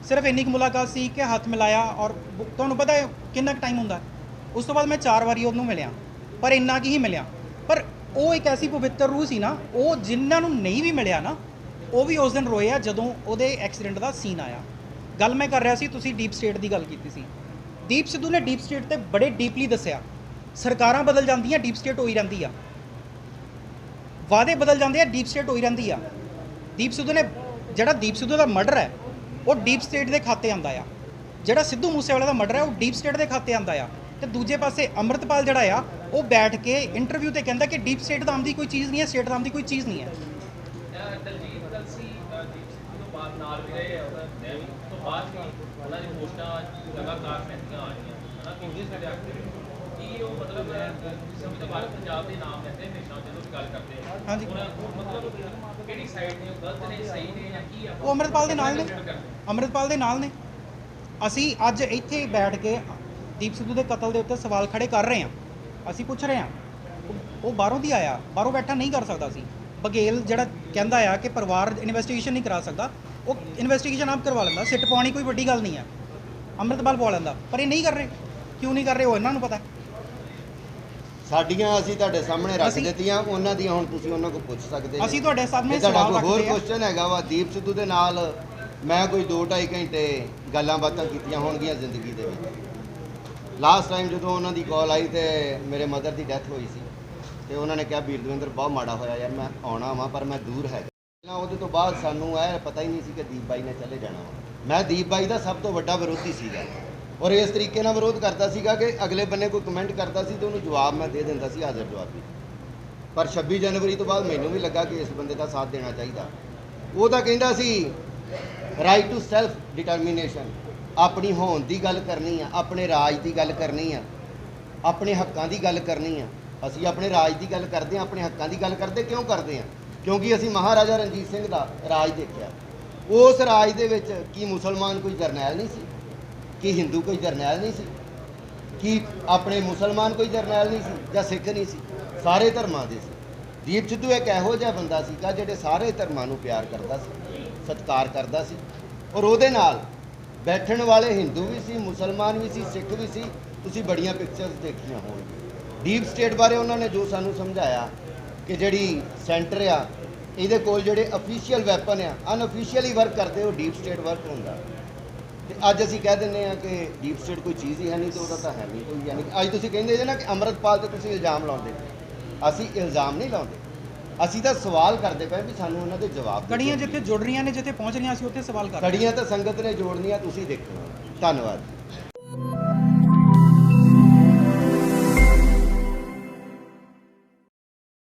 ਸਿਰਫ ਇੰਨੀ ਕੁ ਮੁਲਾਕਾਤ ਸੀ ਕਿ ਹੱਥ ਮਿਲਾਇਆ, ਔਰ ਤੁਹਾਨੂੰ ਪਤਾ ਹੈ ਕਿੰਨਾ ਕੁ ਟਾਈਮ ਹੁੰਦਾ। ਉਸ ਤੋਂ ਬਾਅਦ ਮੈਂ 4 ਵਾਰੀ ਉਹਨੂੰ ਮਿਲਿਆ, ਪਰ ਇੰਨਾ ਕੁ ਹੀ ਮਿਲਿਆ। ਪਰ ਉਹ ਇੱਕ ਐਸੀ ਪਵਿੱਤਰ ਰੂਹ ਸੀ ਨਾ, ਉਹ ਜਿਨ੍ਹਾਂ ਨੂੰ ਨਹੀਂ ਵੀ ਮਿਲਿਆ ਨਾ, ਉਹ ਵੀ ਉਸ ਦਿਨ ਰੋਏ ਆ ਜਦੋਂ ਉਹਦੇ ਐਕਸੀਡੈਂਟ ਦਾ ਸੀਨ ਆਇਆ। ਗੱਲ ਮੈਂ ਕਰ ਰਿਹਾ ਸੀ, ਤੁਸੀਂ ਡੀਪ ਸਟੇਟ ਦੀ ਗੱਲ ਕੀਤੀ ਸੀ। ਦੀਪ ਸਿੱਧੂ ਨੇ ਡੀਪ ਸਟੇਟ ਤੇ ਬੜੇ ਡੀਪਲੀ ਦੱਸਿਆ। ਸਰਕਾਰਾਂ ਬਦਲ ਜਾਂਦੀਆਂ, ਡੀਪ ਸਟੇਟ ਹੋਈ ਰਹਿੰਦੀ ਆ। ਵਾਅਦੇ ਬਦਲ ਜਾਂਦੇ ਆ, ਡੀਪ ਸਟੇਟ ਹੋਈ ਰਹਿੰਦੀ ਆ। ਦੀਪ ਸਿੱਧੂ ਨੇ ਜਿਹੜਾ ਦੀਪ ਸਿੱਧੂ ਦਾ ਮਰਡਰ ਹੈ ਉਹ ਡੀਪ ਸਟੇਟ ਦੇ ਖਾਤੇ ਆਂਦਾ ਆ। ਜਿਹੜਾ ਸਿੱਧੂ ਮੂਸੇਵਾਲੇ ਦਾ ਮਰਡਰ ਹੈ ਉਹ ਡੀਪ ਸਟੇਟ ਦੇ ਖਾਤੇ ਆਂਦਾ ਆ। ਤੇ ਦੂਜੇ ਪਾਸੇ ਅੰਮ੍ਰਿਤਪਾਲ ਜਿਹੜਾ ਆ ਉਹ ਬੈਠ ਕੇ ਇੰਟਰਵਿਊ ਤੇ ਕਹਿੰਦਾ ਕਿ ਡੀਪ ਸਟੇਟ ਨਾਮ ਦੀ ਕੋਈ ਚੀਜ਼ ਨਹੀਂ ਹੈ, ਸਟੇਟ ਨਾਮ ਦੀ ਕੋਈ ਚੀਜ਼ ਨਹੀਂ ਹੈ। ਦਲਜੀਤ ਕਲਸੀ ਦੀਪ ਸਿੱਧੂ ਤੋਂ ਬਾਅਦ ਨਾਲ ਵੀ ਰਹੇ ਆ, ਉਹਦਾ ਨੈਵੀ ਤੋਂ ਬਾਅਦ ਵੀ ਉਹਨਾਂ ਦੀ ਪੋਸਟਾਂ ਲਗਾਤਾਰ ਪੈਂਦੀਆਂ ਆ ਰਹੀਆਂ ਹਨਾ, ਕਿੰਨੇ ਸਾਰੇ ਐਕਟਿਵ ਕੀ ਉਹ ਮਤਲਬ ਸਮੇਂ ਤੋਂ ਬਾਅਦ ਪੰਜਾਬ ਦੇ ਨਾਮ ਲੈਂਦੇ ਹਮੇਸ਼ਾ ਜਦੋਂ ਵੀ ਗੱਲ ਕਰਦੇ ਆ। ਹਾਂਜੀ। ਹੁਣ ਉਹ ਮਤਲਬ ਕਿਹੜੀ ਸਾਈਡ ਨੇ, ਉਹ ਗਲਤ ਨੇ, ਸਹੀ ਨੇ ਜਾਂ ਕੀ ਆ? ਉਹ ਅੰਮ੍ਰਿਤਪਾਲ ਦੇ ਨਾਲ ਨੇ, ਅੰਮ੍ਰਿਤਪਾਲ ਦੇ ਨਾਲ ਨੇ। ਅਸੀਂ ਅੱਜ ਇੱਥੇ ਬੈਠ ਕੇ ਦੀਪ ਸਿੱਧੂ ਦੇ ਕਤਲ ਦੇ ਉੱਤੇ ਸਵਾਲ ਖੜੇ ਕਰ ਰਹੇ ਹਾਂ। ਅਸੀਂ ਪੁੱਛ ਰਹੇ ਹਾਂ, ਉਹ ਬਾਹਰੋਂ ਦੀ ਆਇਆ, ਬਾਹਰੋਂ ਬੈਠਾ ਨਹੀਂ ਕਰ ਸਕਦਾ ਸੀ। ਬਘੇਲ ਜਿਹੜਾ ਕਹਿੰਦਾ ਆ ਕਿ ਪਰਿਵਾਰ ਇਨਵੈਸਟੀਗੇਸ਼ਨ ਨਹੀਂ ਕਰਾ ਸਕਦਾ, ਉਹ ਇਨਵੈਸਟੀਗੇਸ਼ਨ ਆਪ ਕਰਵਾ ਲੈਂਦਾ। ਸਿੱਟ ਪਾਉਣੀ ਕੋਈ ਵੱਡੀ ਗੱਲ ਨਹੀਂ ਹੈ, ਅੰਮ੍ਰਿਤਪਾਲ ਪਵਾ ਲੈਂਦਾ। ਪਰ ਇਹ ਨਹੀਂ ਕਰ ਰਹੇ। ਕਿਉਂ ਨਹੀਂ ਕਰ ਰਹੇ ਉਹ ਇਹਨਾਂ ਨੂੰ ਪਤਾ। ਸਾਡੀਆਂ ਅਸੀਂ ਤੁਹਾਡੇ ਸਾਹਮਣੇ ਰੱਖ ਅਸੀਂ- ਦਿੱਤੀਆਂ, ਉਹਨਾਂ ਦੀਆਂ ਹੁਣ ਤੁਸੀਂ ਉਹਨਾਂ ਕੋਲ ਪੁੱਛ ਸਕਦੇ ਜੀ। ਅਸੀਂ ਤੁਹਾਡੇ ਸਾਹਮਣੇ ਜੇ ਤੁਹਾਡਾ ਸਵਾਲ ਕੋਈ ਹੋਰ ਰੱਖਦੇ ਆ। ਕੁਐਸਚਨ ਹੈਗਾ ਵਾ ਦੀਪ ਸਿੱਧੂ ਦੇ ਨਾਲ, ਮੈਂ ਕੋਈ 2-2.5 ਘੰਟੇ ਗੱਲਾਂ ਬਾਤਾਂ ਕੀਤੀਆਂ ਹੋਣਗੀਆਂ ਜ਼ਿੰਦਗੀ ਦੇ ਵਿੱਚ। ਲਾਸਟ ਟਾਈਮ ਜਦੋਂ ਉਹਨਾਂ ਦੀ ਕਾਲ ਆਈ ਤੇ ਮੇਰੇ ਮਦਰ ਦੀ ਡੈਥ ਹੋਈ ਸੀ, ਤੇ ਉਹਨਾਂ ਨੇ ਕਿਹਾ ਵੀਰ ਦਵਿੰਦਰ ਬਹੁਤ ਮਾੜਾ ਹੋਇਆ ਯਾਰ, ਮੈਂ ਆਉਣਾ ਵਾਂ ਪਰ ਮੈਂ ਦੂਰ ਹੈਗਾ। ਉਹਦੇ ਤੋਂ ਬਾਅਦ ਸਾਨੂੰ ਇਹ ਪਤਾ ਹੀ ਨਹੀਂ ਸੀ ਕਿ ਦੀਪ ਬਾਈ ਨੇ ਚਲੇ ਜਾਣਾ ਵਾ। ਮੈਂ ਦੀਪ ਬਾਈ ਦਾ ਸਭ ਤੋਂ ਵੱਡਾ ਵਿਰੋਧੀ ਸੀਗਾ, ਔਰ ਇਸ ਤਰੀਕੇ ਨਾਲ ਵਿਰੋਧ ਕਰਦਾ ਸੀਗਾ ਕਿ ਅਗਲੇ ਬੰਨੇ ਕੋਈ ਕਮੈਂਟ ਕਰਦਾ ਸੀ ਤੇ ਉਹਨੂੰ ਜਵਾਬ ਮੈਂ ਦੇ ਦਿੰਦਾ ਸੀ, ਹਾਜ਼ਰ ਜਵਾਬੀ। ਪਰ 26 ਜਨਵਰੀ ਤੋਂ ਬਾਅਦ ਮੈਨੂੰ ਵੀ ਲੱਗਾ ਕਿ ਇਸ ਬੰਦੇ ਦਾ ਸਾਥ ਦੇਣਾ ਚਾਹੀਦਾ। ਉਹ ਤਾਂ ਕਹਿੰਦਾ ਸੀ ਰਾਈਟ ਟੂ ਸੈਲਫ ਡਿਟਰਮੀਨੇਸ਼ਨ, ਆਪਣੀ ਹੋਂਦ ਦੀ ਗੱਲ ਕਰਨੀ ਆ, ਆਪਣੇ ਰਾਜ ਦੀ ਗੱਲ ਕਰਨੀ ਆ, ਆਪਣੇ ਹੱਕਾਂ ਦੀ ਗੱਲ ਕਰਨੀ ਆ। ਅਸੀਂ ਆਪਣੇ ਰਾਜ ਦੀ ਗੱਲ ਕਰਦੇ ਹਾਂ, ਆਪਣੇ ਹੱਕਾਂ ਦੀ ਗੱਲ ਕਰਦੇ ਕਿਉਂ ਕਰਦੇ ਹਾਂ? ਕਿਉਂਕਿ ਅਸੀਂ ਮਹਾਰਾਜਾ ਰਣਜੀਤ ਸਿੰਘ ਦਾ ਰਾਜ ਦੇਖਿਆ। ਉਸ ਰਾਜ ਦੇ ਵਿੱਚ ਕੀ ਮੁਸਲਮਾਨ ਕੋਈ ਜਰਨੈਲ ਨਹੀਂ ਸੀ? ਕੀ ਹਿੰਦੂ ਕੋਈ ਜਰਨੈਲ ਨਹੀਂ ਸੀ? ਕੀ ਆਪਣੇ ਮੁਸਲਮਾਨ ਕੋਈ ਜਰਨੈਲ ਨਹੀਂ ਸੀ ਜਾਂ ਸਿੱਖ ਨਹੀਂ ਸੀ? ਸਾਰੇ ਧਰਮਾਂ ਦੇ ਸੀ। ਦੀਪ ਸਿੱਧੂ ਇੱਕ ਇਹੋ ਜਿਹਾ ਬੰਦਾ ਸੀਗਾ ਜਿਹੜੇ ਸਾਰੇ ਧਰਮਾਂ ਨੂੰ ਪਿਆਰ ਕਰਦਾ ਸੀ, ਸਤਿਕਾਰ ਕਰਦਾ ਸੀ, ਔਰ ਉਹਦੇ ਨਾਲ ਬੈਠਣ ਵਾਲੇ ਹਿੰਦੂ ਵੀ ਸੀ, ਮੁਸਲਮਾਨ ਵੀ ਸੀ, ਸਿੱਖ ਵੀ ਸੀ। ਤੁਸੀਂ ਬੜੀਆਂ ਪਿਕਚਰਸ ਦੇਖੀਆਂ ਹੋਣਗੀਆਂ। ਡੀਪ ਸਟੇਟ ਬਾਰੇ ਉਹਨਾਂ ਨੇ ਜੋ ਸਾਨੂੰ ਸਮਝਾਇਆ ਕਿ ਜਿਹੜੀ ਸੈਂਟਰ ਆ ਇਹਦੇ ਕੋਲ ਜਿਹੜੇ ਅਫੀਸ਼ੀਅਲ ਵੈਪਨ ਆ, ਅਨਅਫੀਸ਼ੀਅਲੀ ਵਰਕ ਕਰਦੇ, ਉਹ ਡੀਪ ਸਟੇਟ ਵਰਕ ਹੁੰਦਾ। ਤੇ ਅੱਜ ਅਸੀਂ ਕਹਿ ਦਿੰਦੇ ਆ ਕਿ ਡੀਪ ਸਟੇਟ ਕੋਈ ਚੀਜ਼ ਹੀ ਹੈ ਨਹੀਂ, ਤੇ ਉਹਦਾ ਤਾਂ ਹੈ ਨਹੀਂ ਕੋਈ। ਯਾਨੀ ਕਿ ਅੱਜ ਤੁਸੀਂ ਕਹਿੰਦੇ ਜੇ ਨਾ ਕਿ ਅੰਮ੍ਰਿਤਪਾਲ ਤੇ ਤੁਸੀਂ ਇਲਜ਼ਾਮ ਲਾਉਂਦੇ, ਅਸੀਂ ਇਲਜ਼ਾਮ ਨਹੀਂ ਲਾਉਂਦੇ, ਅਸੀਂ ਤਾਂ ਸਵਾਲ ਕਰਦੇ ਪਏ ਵੀ ਸਾਨੂੰ ਉਹਨਾਂ ਦੇ ਜਵਾਬ ਦਿਓ। ਕੜੀਆਂ ਜਿੱਥੇ ਜੁੜ ਰਹੀਆਂ ਨੇ, ਜਿੱਥੇ ਪਹੁੰਚ ਰਹੀਆਂ, ਅਸੀਂ ਉੱਥੇ ਸਵਾਲ ਕਰ ਰਹੇ ਹਾਂ। ਕੜੀਆਂ ਤਾਂ ਸੰਗਤ ਨੇ ਜੋੜਨੀਆਂ, ਤੁਸੀਂ ਦੇਖੋ। ਧੰਨਵਾਦ।